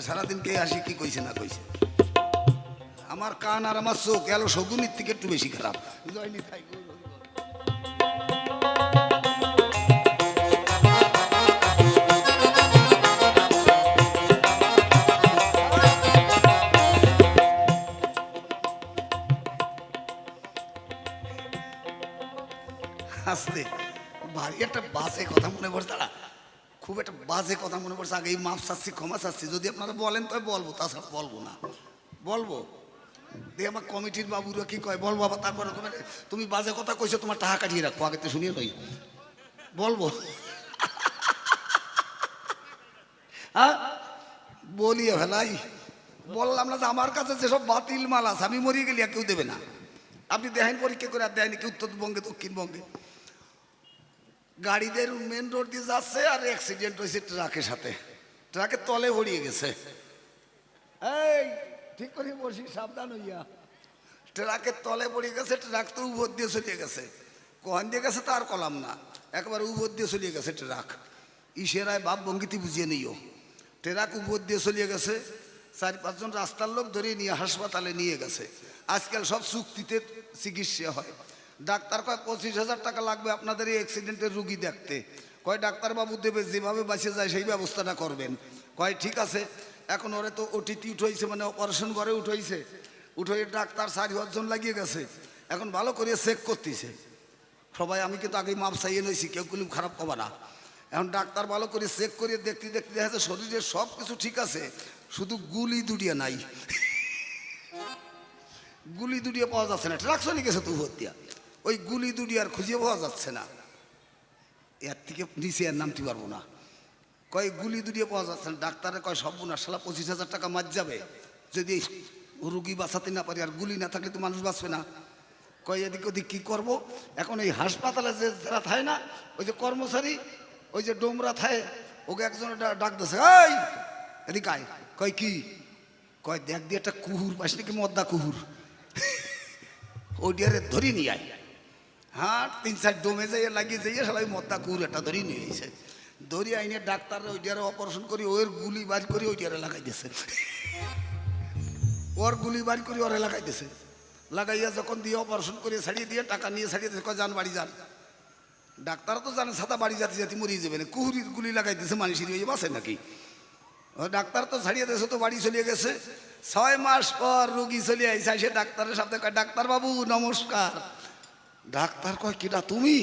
সারাদিন কে আসি কি কইছে না কইছে। আমার কান আর আমার চোখ গেল শগুনির থেকে একটু বেশি খারাপ। জয়নি থাই আসতে ভারী একটা বাজে কথা মনে পড়ছে। দাঁড়া, খুব একটা বাজে কথা মনে পড়ছে। আগে এই মাপ চাচ্ছি, ক্ষমা চাচ্ছি। যদি আপনারা বলেন তবে বলবো, তাছাড়া বলবো না। বলবো দিয়ে আমার কমিটির বাবুরা কি কয় বলবো, আবার তারপরে তুমি বাজে কথা কইছো, তোমার টাকা কাটিয়ে রাখবো। আগে তো শুনিয়ে নই, বলবো। হ্যাঁ, বলিয়ে ফেলাই। বললাম না যে আমার কাছে যেসব বাতিল মাল আছে, আমি মরিয়ে গেলে কেউ দেবে না। আপনি দেখেন পরীক্ষা করে, আর দেয়নি কি উত্তরবঙ্গে দক্ষিণবঙ্গে গাড়িদের মেন রোড দিয়ে যাচ্ছে আর অ্যাক্সিডেন্ট হয়েছে ট্রাকের সাথে। ট্রাকের তলে ভরিয়ে গেছে। এই ঠিক করে বসি, সাবধান হইয়া। ট্রাকের তলে পড়ে গেছে। ট্রাক তো উপর দিয়ে চলিয়ে গেছে। কখন দিয়ে গেছে তার কলাম না, একবার উপর দিয়ে চলিয়ে গেছে ট্রাক। ইশারায় ভাব ভঙ্গিতে বুঝিয়ে নিও। ট্রাক উপর দিয়ে চলিয়ে গেছে। 4-5 জন রাস্তার লোক ধরে নিয়ে হাসপাতালে নিয়ে গেছে। আজকাল সব চুক্তিতে চিকিৎসা হয়। ডাক্তার কয় 25,000 টাকা লাগবে আপনাদের এই অ্যাক্সিডেন্টের রুগী দেখতে। কয় ডাক্তারবাবু দেবে, যেভাবে বাঁচে যায় সেই ব্যবস্থাটা করবেন। কয় ঠিক আছে। এখন ওরে তো ওটিতে উঠাইছে, মানে অপারেশন ঘরে উঠাইছে। উঠে ডাক্তার 4-5 জন লাগিয়ে গেছে। এখন ভালো করে চেক করতেছে সবাই। আমি কিন্তু আগেই মাপ চাইয়ে নিয়েছি, কেউ কোনো খারাপ কবা না। এখন ডাক্তার ভালো করে চেক করে দেখতে দেখতে দেখা যাচ্ছে শরীরের সব কিছু ঠিক আছে, শুধু গুলি দুটিয়া নাই। গুলি দুটিয়া পাওয়া যাচ্ছে না। ট্রাক চলে গেছে তো উপর দিয়া, ওই গুলি দুটি আর খুঁজে পাওয়া যাচ্ছে না। এর থেকে নিচে আর নামতে পারবো না। কয় গুলি দুটিয়ে পাওয়া যাচ্ছে না। ডাক্তারে কয় সব বোনা শালা 25,000 টাকা মার যাবে যদি রুগী বাঁচাতে না পারি। আর গুলি না থাকলে তো মানুষ বাঁচবে না। কয় এদিক ওদিক কী করবো। এখন এই হাসপাতালে যে যারা থাকে না, ওই যে কর্মচারী, ওই যে ডোমরা থাকে, ওকে একজন ডাক দিচ্ছে, এই এদিক আয়। কয় কি? কয় দেখ দিয়ে একটা কুহুর পাস নাকি, মদ্দা কুহুর, ওই ডিয়ারে ধরি নিয়ে আয়। হ্যাঁ, 3-4 ডোমে যাইয়ে লাগিয়ে যাইয়ে সবাই মদ্দা কুহুর একটা ধরি নিয়ে এসে ধরি আইনে ডাক্তার ওই ডিয়ারে অপারেশন করি, ওর গুলি বার করে ওই ডিয়ারে লাগাই দিয়েছে। ওর গুলি বার করে ওরে লাগাই দিয়েছে। লাগাইয়া যখন দিয়ে অপারেশন করে ছাড়িয়ে দিয়ে টাকা নিয়ে ছাড়িয়ে দিয়েছে। কয় যান বাড়ি যান। ডাক্তার তো জানে সাদা বাড়ি যাতে যাতে মরিয়ে যাবে না, কুহুরির গুলি লাগাই দিয়েছে, মানুষের ওই বাসে নাকি। ডাক্তার তো ছাড়িয়ে দিয়েছে, তো বাড়ি চলে গেছে। 6 মাস পর রুগী চলে আইসা, সে ডাক্তারের সাথে কয়, ডাক্তার বাবু নমস্কার। ডাক্তার কয় কিটা তুমি?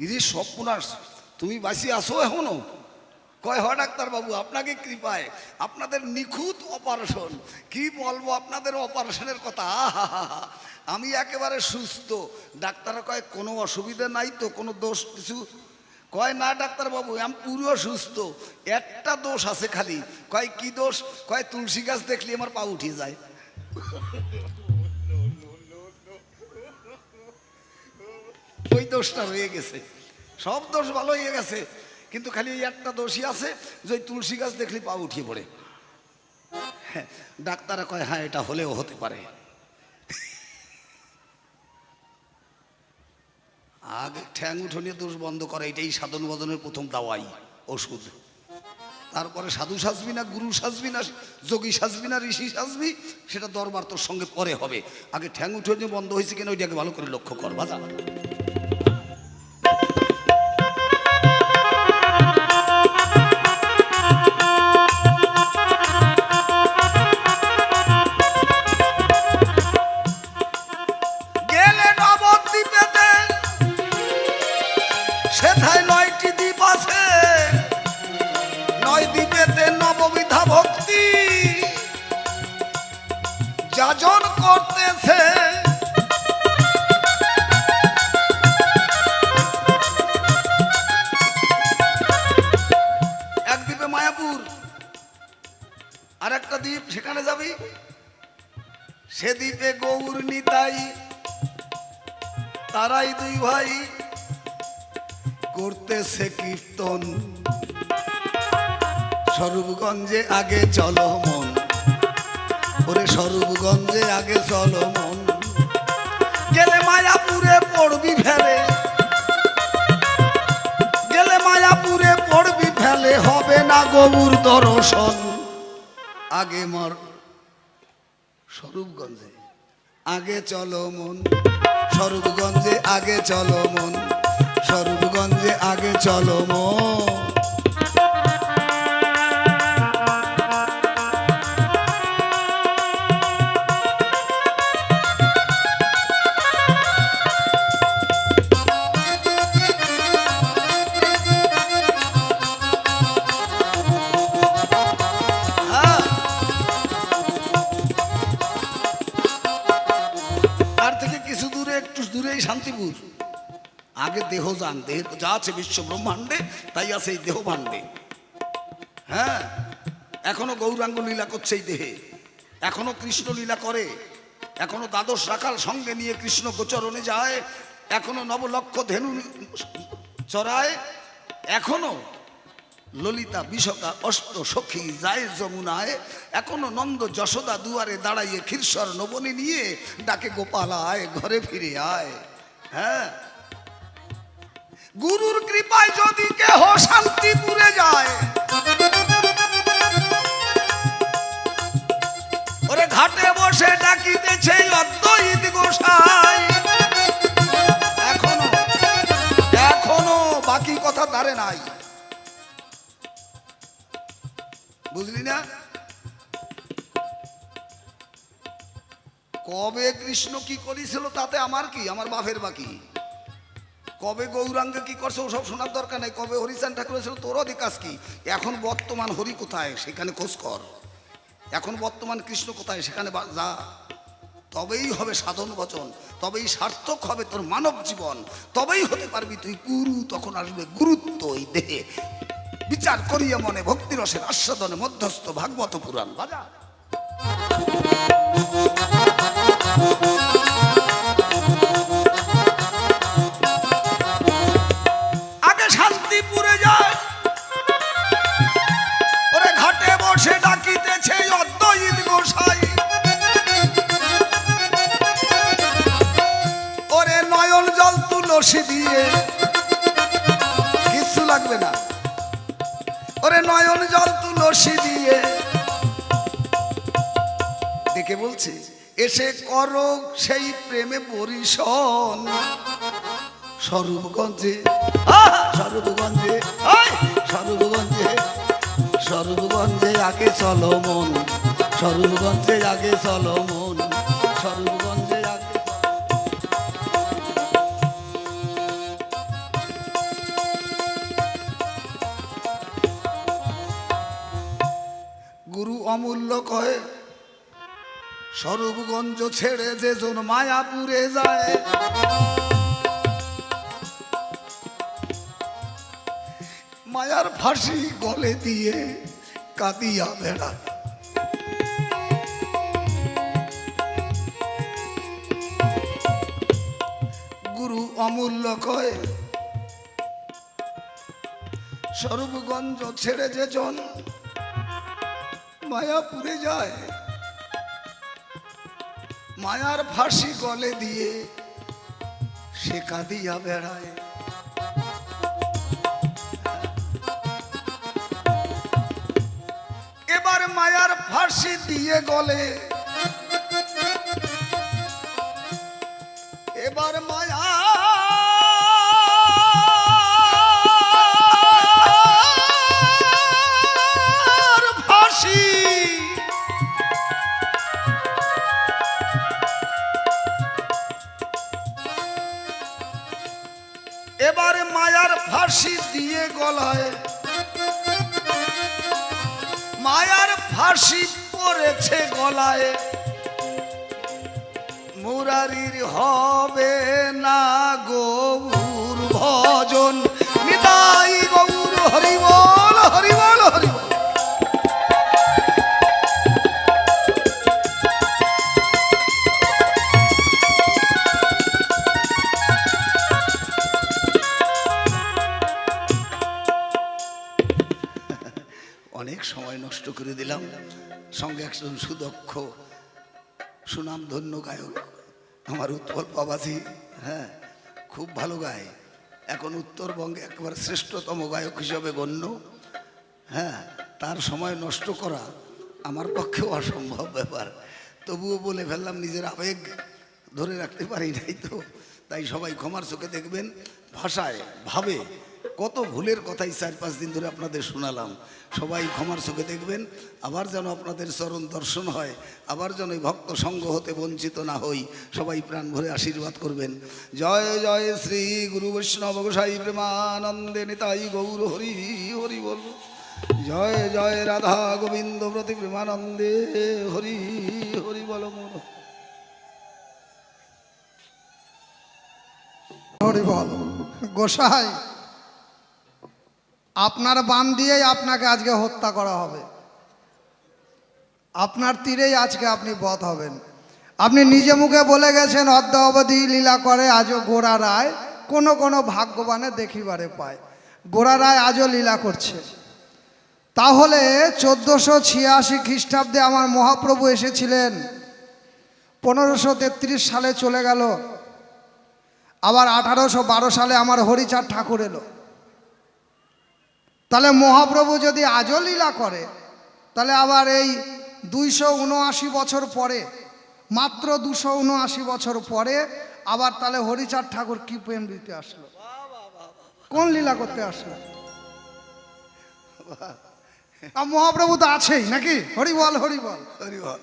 ইরে সর্বনাশ, তুমি বাঁচিয়ে আসো এখনো? কয় হ ডাক্তার বাবু, আপনাকে কৃপায় আপনাদের নিখুঁত অপারেশন। কি বলবো আপনাদের অপারেশনের কথা। আমি একেবারে সুস্থ। ডাক্তার কয় কোনো অসুবিধা নাই তো, কোনো দোষ কিছু? কয় না ডাক্তারবাবু, আমি পুরো সুস্থ, একটা দোষ আছে খালি। কয় কি দোষ? কয় তুলসী গাছ দেখলে আমার পা উঠে যায়। ওই দোষটা রয়ে গেছে, সব দোষ ভালো হয়ে গেছে, কিন্তু খালি এই একটা দোষই আছে যে ওই তুলসী গাছ দেখলে পা উঠিয়ে পড়ে। হ্যাঁ, ডাক্তাররা কয় হ্যাঁ এটা হলেও হতে পারে। আগে ঠ্যাং উঠোনিয়ে দোষ বন্ধ করে, এটাই সাধন ভজনের প্রথম দাওয়াই, ওষুধ। তারপরে সাধু সাজবি না, গুরু সাজবি না, যোগী সাজবি না, ঋষি সাজবি, সেটা দরবার তোর সঙ্গে পরে হবে। আগে ঠ্যাং উঠোনিয়ে বন্ধ হয়েছে কিনা ওইটাকে ভালো করে লক্ষ্য কর বাজা। গেলে নবদ্বীপেতে, সেথায় 9টি দ্বীপ আছে, 9 দ্বীপেতে নববিধা ভক্তি যাজন করতেছে। এক দ্বীপে মায়াপুর, আর একটা দ্বীপ সেখানে যাবি, সে দ্বীপে গৌর নিতাই, তারাই 2 ভাই করতেছে কীর্তন। স্বরূপগঞ্জে আগে চলো মন, ওরে স্বরূপগঞ্জে আগে চলো মন। গেলে মায়াপুরে পড়বি ফেলে, গেলে মায়াপুরে পড়বি ফেলে, হবে না গৌর দর্শন। আগে মর স্বরূপগঞ্জে আগে চলো মন, স্বরূপগঞ্জে আগে চলো মন, স্বরূপগঞ্জে আগে চলো মন। তার থেকে কিছু দূরে, একটু দূরেই শান্তিপুর। আগে দেহ যান, দেহের যা আছে বিশ্ব ব্রহ্মাণ্ডে তাই আছে এই দেহ ভাণ্ডে। হ্যাঁ, এখনো গৌরাঙ্গ লীলা করছে এই দেহে, এখনো কৃষ্ণ লীলা করে, এখনো দ্বাদশ রাখাল সঙ্গে নিয়ে কৃষ্ণ গোচরণে যায়, এখনো নবলক্ষ ধেনু চড়ায়, এখনো ললিতা বিশকা অষ্ট সখী যায় যমুনায়, এখনো নন্দ যশোদা দুয়ারে দাঁড়াইয়ে ক্ষীরসর নবনী নিয়ে ডাকে গোপাল আয় ঘরে ফিরে আয়। হ্যাঁ, গুরুর কৃপায় যদি কেহ শান্তিপুরে যায়, ওরে ঘাটে বসে ডাকিতেছে অদ্বৈত গোসাই। এখনো এখনো বাকি কথা দাঁড়ে নাই, বুঝলি না? কবে কৃষ্ণ কি করেছিল তাতে আমার কি, আমার বাপের বাকি। কবে গৌরাঙ্গে কি করছে ওসব শোনার দরকার নেই, কবে হরিচাঁদ ঠাকুর ছিল তোর অধিকার কি। এখন বর্তমান হরি কোথায় সেখানে খোঁজ কর, এখন বর্তমান কৃষ্ণ কোথায় সেখানে যা, তবেই হবে সাধন বচন, তবেই সার্থক হবে তোর মানব জীবন, তবেই হতে পারবি তুই গুরু। তখন আসবে গুরুত্ব এই দেহে, বিচার করিয়া মনে ভক্তি রসের আস্বাদনে মধ্যস্থ ভাগবত পুরাণ বাজা। আগে শান্তিপুরে যায়, ওরে ঘাটে বসে ডাকিতেছে অদ্বৈত গোসাই। ওরে নয়ন জল তুলসী দিয়ে, কিছু লাগবে না, ওরে নয়ন জল তুলসী দিয়ে দেখে বলছে এসে করো সেই প্রেমে পরিশন। স্বরূপগঞ্জে স্বরূপগঞ্জে স্বরূপগঞ্জে স্বরূপগঞ্জে আগে চলো মন, স্বরূপগঞ্জে আগে চলো মন, স্বরূপগঞ্জে আগে। গুরু অমূল্য কয়ে স্বরূপগঞ্জ ছেড়ে যেজন মায়াপুরে যায়, মায়ার ফাঁসি গলে দিয়ে কাঁদিয়া বেড়ায়। গুরু অমূল্য কয়, স্বরূপগঞ্জ ছেড়ে যেজন মায়াপুরে যায়, মায়ার ফাঁসি গলে দিয়ে সে কাঁদিয়া বেড়ায়। এবার মায়ার ফাঁসি দিয়ে গলে, এবার মায়া ফাঁসি, এবারে মায়ার ফাঁসি দিয়ে গলায়, মায়ার ফাঁসি পড়েছে গলায়। মুরারির হবে না গৌর ভজন, নিতাই গৌর হরিবল হরিবল হরিবল। অনেক সময় নষ্ট করে দিলাম, সঙ্গে একজন সুদক্ষ সুনামধন্য গায়ক আমার উৎপল বাবাজি, হ্যাঁ খুব ভালো গায়, এখন উত্তরবঙ্গে একেবারে শ্রেষ্ঠতম গায়ক হিসাবে গণ্য। হ্যাঁ, তার সময় নষ্ট করা আমার পক্ষেও অসম্ভব ব্যাপার, তবুও বলে ফেললাম, নিজের আবেগ ধরে রাখতে পারি নাই তো, তাই সবাই ক্ষমার চোখে দেখবেন। ভাষায় ভাবে কত ভুলের কথাই 4-5 দিন ধরে আপনাদের শোনালাম, সবাই ক্ষমার চোখে দেখবেন। আবার যেন আপনাদের চরণ দর্শন হয়, আবার যেন এই ভক্ত সঙ্গ হতে বঞ্চিত না হই, সবাই প্রাণ ভরে আশীর্বাদ করবেন। জয় জয় শ্রী গুরু বৈষ্ণব গোসাই প্রেমানন্দে নিতাই গৌর হরি হরি বল। জয় জয় রাধা গোবিন্দ প্রতি প্রেমানন্দে হরি হরি বল। হরি বল। গোসাই, আপনার বান দিয়েই আপনাকে আজকে হত্যা করা হবে, আপনার তীরেই আজকে আপনি বধ হবেন। আপনি নিজে মুখে বলে গেছেন, অদ্য অবধি লীলা করে আজও গোরা রায়, কোনো কোনো ভাগ্যবানে দেখিবারে পায়। গোরা রায় আজও লীলা করছে। তাহলে 1486 খ্রিস্টাব্দে আমার মহাপ্রভু এসেছিলেন, 1533 সালে চলে গেল, আবার 1812 সালে আমার হরিচাঁদ ঠাকুর এলো। তাহলে মহাপ্রভু যদি আজও লীলা করে, তাহলে আবার এই 279 বছর পরে, মাত্র 279 বছর পরে আবার তাহলে হরিচাঁদ ঠাকুর কি প্রেম দিতে আসলো, কোন লীলা করতে আসলো? আর মহাপ্রভু তো আছেই নাকি? হরি বল হরি বল হরি বল।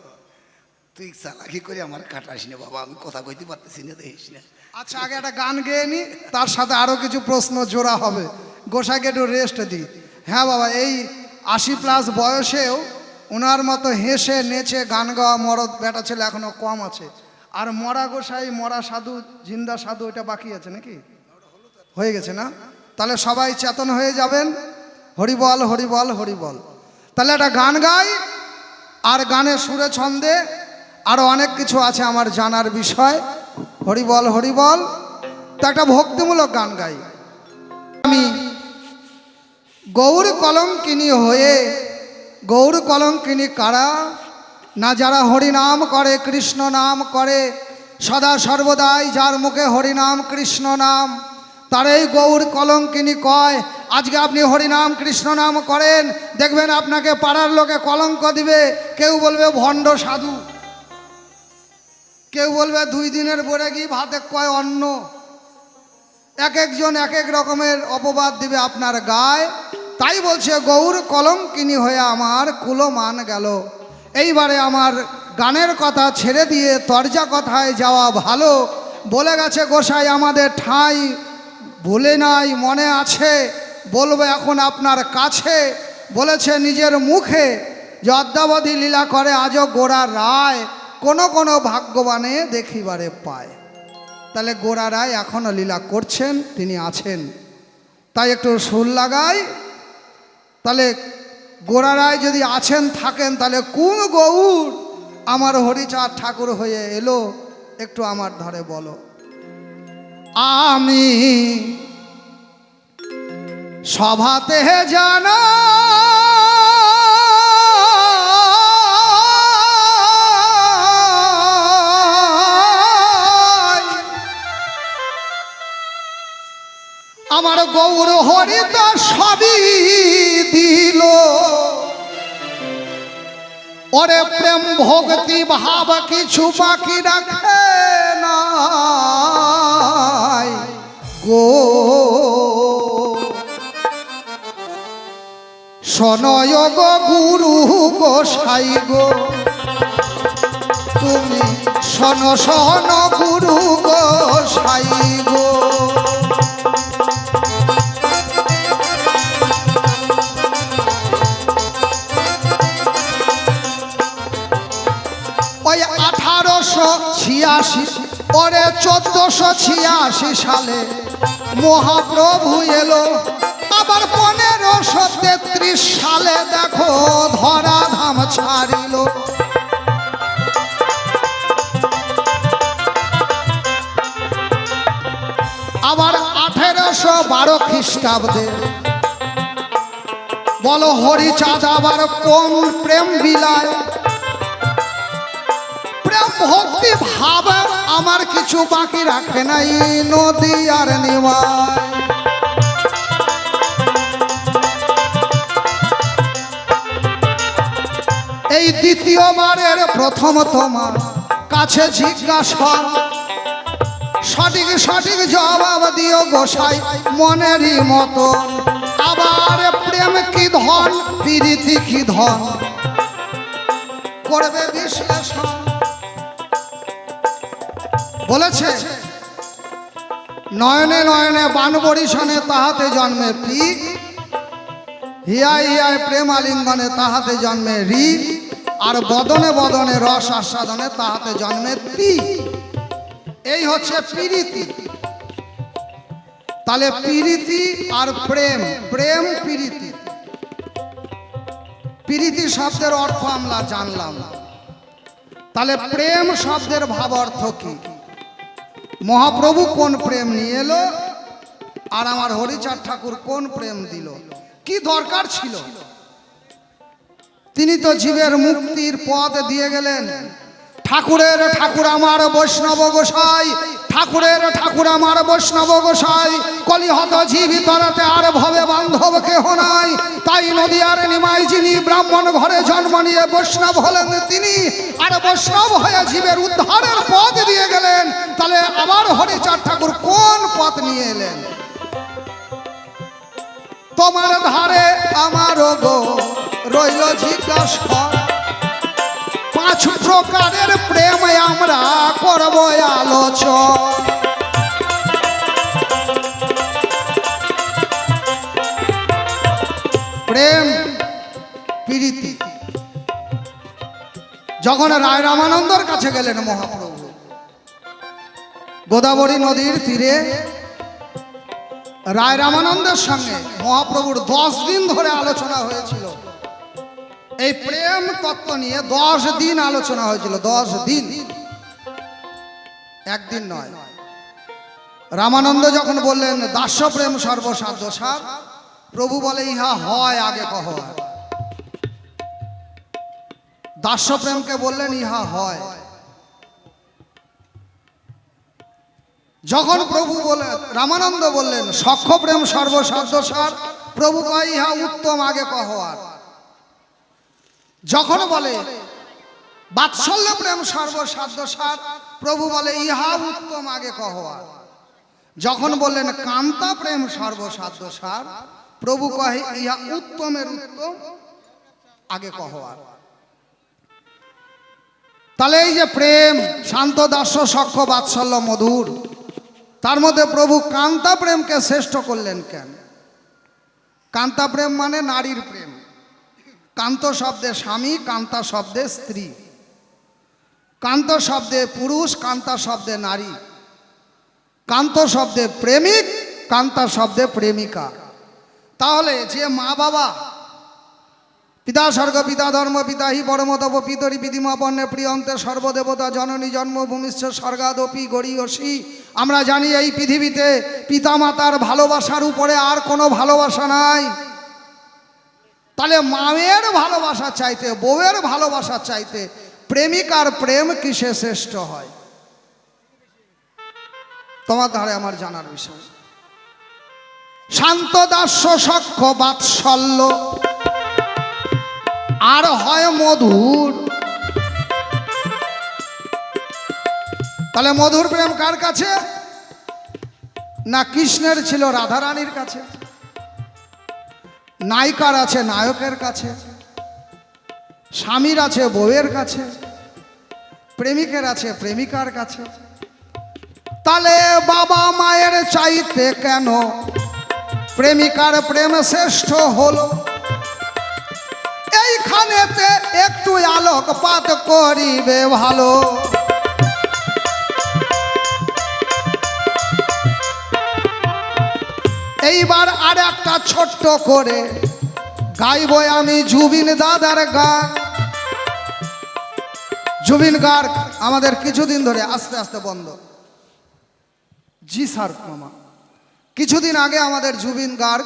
তুই চালাকি করে আমার কাটাস না বাবা, আমি কথা কইতে পারতেছি না, দেখিস না। আচ্ছা, আগে একটা গান গেয়ে নি, তার সাথে আরো কিছু প্রশ্ন জোড়া হবে, গোসাইকে একটু রেস্ট দিই। হ্যাঁ বাবা, এই 80+ বয়সেও ওনার মতো হেসে নেচে গান গাওয়া মরদ বেটা ছেলে এখনো কম আছে। আর মরা গোসাই, মরা সাধু, জিন্দা সাধু, ওইটা বাকি আছে নাকি? হয়ে গেছে না? তাহলে সবাই চেতন হয়ে যাবেন। হরি বল হরি বল হরি বল। তাহলে একটা গান গাই, আর গানের সুরে ছন্দে আরো অনেক কিছু আছে আমার জানার বিষয়। হরি বল হরি বল। তো একটা ভক্তিমূলক গান গাই। আমি গৌর কলঙ্কিনী হয়ে, গৌর কলঙ্কিনী কারা? না যারা হরিনাম করে, কৃষ্ণ নাম করে সদা সর্বদাই, যার মুখে হরিনাম কৃষ্ণ নাম, তারাই গৌর কলঙ্কিনী কয়। আজকে আপনি হরিনাম কৃষ্ণ নাম করেন, দেখবেন আপনাকে পাড়ার লোকে কলঙ্ক দিবে। কেউ বলবে ভণ্ড সাধু, কেউ বলবে 2 দিনের বৈরাগী, ভাতে কয় অন্ন, এক একজন এক এক রকমের অপবাদ দিবে আপনার গায়ে। তাই বলছে গৌর কলঙ্কিনী হয়ে আমার কুলমান গেল। এইবারে আমার গানের কথা ছেড়ে দিয়ে তরজা কথায় যাওয়া ভালো। বলে গেছে গোসাই আমাদের ঠাঁই ভুলে নাই, মনে আছে, বলবো এখন আপনার কাছে। বলেছে নিজের মুখে যে অদ্যাবধি লীলা করে আজও গোরা রায়, কোনো কোনো ভাগ্যবানে দেখিবারে পায়। তাহলে গোরা রায় এখনও লীলা করছেন, তিনি আছেন। তাই একটু সুর লাগাই। তাহলে গোরা রায় যদি আছেন থাকেন, তাহলে কোন গৌর আমার হরিচাঁদ ঠাকুর হয়ে এলো একটু আমার ধারে বলো। আমি সভাতে জানা আমার গৌর হরিত সবই দিল, ওরে প্রেম ভক্তি ভাব কিছু বাকি রাখে না গো। শোনয় গো গুরু গোসাই গো, তুমি শোনো শোনো গুরু গোসাই গো। ওই 1886 ওরে 1486 সালে মহাপ্রভু এলো। আবার 1533 সালে দেখো ধরাধাম ছাড়িল। আবার 1812 খ্রিস্টাব্দে বলো হরিচাঁদ আবার কোন প্রেম বিলায়। প্রেম ভক্তি ভাব আমার কিছু বাকি রাখে নাই নদী আর নিমায়। এই দ্বিতীয়বারের প্রথম তোমার কাছে জিজ্ঞাসা, সঠিক সঠিক জবাব দিও গোসাই মনেরই মতো। আবার প্রেম কি ধন, প্রীতি কি ধন, করবে বিশ্লেষণ। বলেছে নয়নে নয়নে বান বরিশনে তাহাতে জন্মে পি, হিয়ায় হিয়ায় প্রেম আলিঙ্গনে তাহাতে জন্মে রি, আর বদনে বদনে রস আস্বাদনে তাহাতে জন্মে তি। এই হচ্ছে প্রীতি। তাহলে প্রীতি আর প্রেম, প্রেম প্রীতি। প্রীতি শব্দের অর্থ আমরা জানলাম, তাহলে প্রেম শব্দের ভাব অর্থ কি? মহাপ্রভু কোন প্রেম নিয়ে এলো আর আমার হরিচাঁদ ঠাকুর কোন প্রেম দিল, কি দরকার ছিল? তিনি তো জীবের মুক্তির পথ দিয়ে গেলেন। ঠাকুরের ঠাকুর আমার বৈষ্ণব গোসাই, ঠাকুরের ঠাকুর আমার বৈষ্ণব গোসাই, কলিহত জীবি তরাতে আর ভবে বান্ধব কেহ নাই। তাই নদীয়ার নিমাই যিনি ব্রাহ্মণ ঘরে জন্ম নিয়ে বৈষ্ণব হলেন তিনি, আর বৈষ্ণব হয়ে জীবের উদ্ধারের পথ দিয়ে গেলেন। তাহলে আমার হরিচাঁদ ঠাকুর কোন পথ নিয়ে এলেন? তোমার ধারে আমারও গো রইল জিজ্ঞাসা, 5 প্রকারের প্রেম আমরা করব আলোচনা। প্রেম প্রীতি। যখন রায় রামানন্দর কাছে গেলেন মহাপ্রভু, গোদাবরী নদীর তীরে রায় রামানন্দের সঙ্গে মহাপ্রভুর 10 দিন ধরে আলোচনা হয়েছিল। এই প্রেম তত্ত্ব নিয়ে 10 দিন আলোচনা হয়েছিল। 10 দিন, একদিন নয়। রামানন্দ যখন বললেন দাস্য প্রেম সর্বসাধ্য সার, প্রভু বলে ইহা হয় আগে কহ। দাস্য প্রেমকে বললেন ইহা হয়। যখন প্রভু বলেন, রামানন্দ বললেন সখ্য প্রেম সর্বসাধ্য সার, প্রভু কয় ইহা উত্তম আগে কহ। আর যখন বলে বাৎসল্য প্রেম সর্বসাধ্য সার, প্রভু বলে ইহা উত্তম আগে কহ। আর যখন বললেন কান্তা প্রেম সর্বসাধ্য সার, প্রভু কহে ইহা উত্তমের উত্তম আগে কহ। আর তাহলে এই যে প্রেম শান্ত দাস্য সখ্য বাৎসল্য মধুর, তার মধ্যে প্রভু কান্তা প্রেমকে শ্রেষ্ঠ করলেন কেন? কান্তা প্রেম মানে নারীর প্রেম। কান্ত শব্দে স্বামী, কান্তা শব্দে স্ত্রী। কান্ত শব্দে পুরুষ, কান্তা শব্দে নারী, কান্ত শব্দে প্রেমিক, কান্তা শব্দে প্রেমিকা। তাহলে যে মা বাবা পিতা স্বর্গ পিতা ধর্ম পিতা হি পরমতপ পিতরি পিদিমা পণ্যে প্রিয়ন্তে সর্বদেবতা জননী জন্মভূমিষ্ঠ স্বর্গাদপি গড়িয়সী, আমরা জানি এই পৃথিবীতে পিতামাতার ভালোবাসার উপরে আর কোনো ভালোবাসা নাই। তাহলে মায়ের ভালোবাসা চাইতে, বউয়ের ভালোবাসা চাইতে প্রেমিকার প্রেম কিসে শ্রেষ্ঠ হয়? তোমার ধারে আমার জানার বিষয়। শান্ত দাস্য সখ্য বাৎসল্য আর হয় মধুর। তাহলে মধুর প্রেম কার কাছে? না কৃষ্ণের ছিল রাধারানীর কাছে, নায়িকার আছে নায়কের কাছে, স্বামীর আছে বউয়ের কাছে, প্রেমিকের আছে প্রেমিকার কাছে। তাহলে বাবা মায়ের চাইতে কেন প্রেমিকার প্রেম শ্রেষ্ঠ হলো? এইখানেতে একটু আলোকপাত করিবে ভালো। এইবার আর একটা ছোট্ট করে গাইব আমি জুবিন দাদার গান। জুবিন গার্গ আমাদের কিছুদিন ধরে আস্তে আস্তে বন্ধ। জি স্যার মামা, কিছুদিন আগে আমাদের জুবিন গার্গ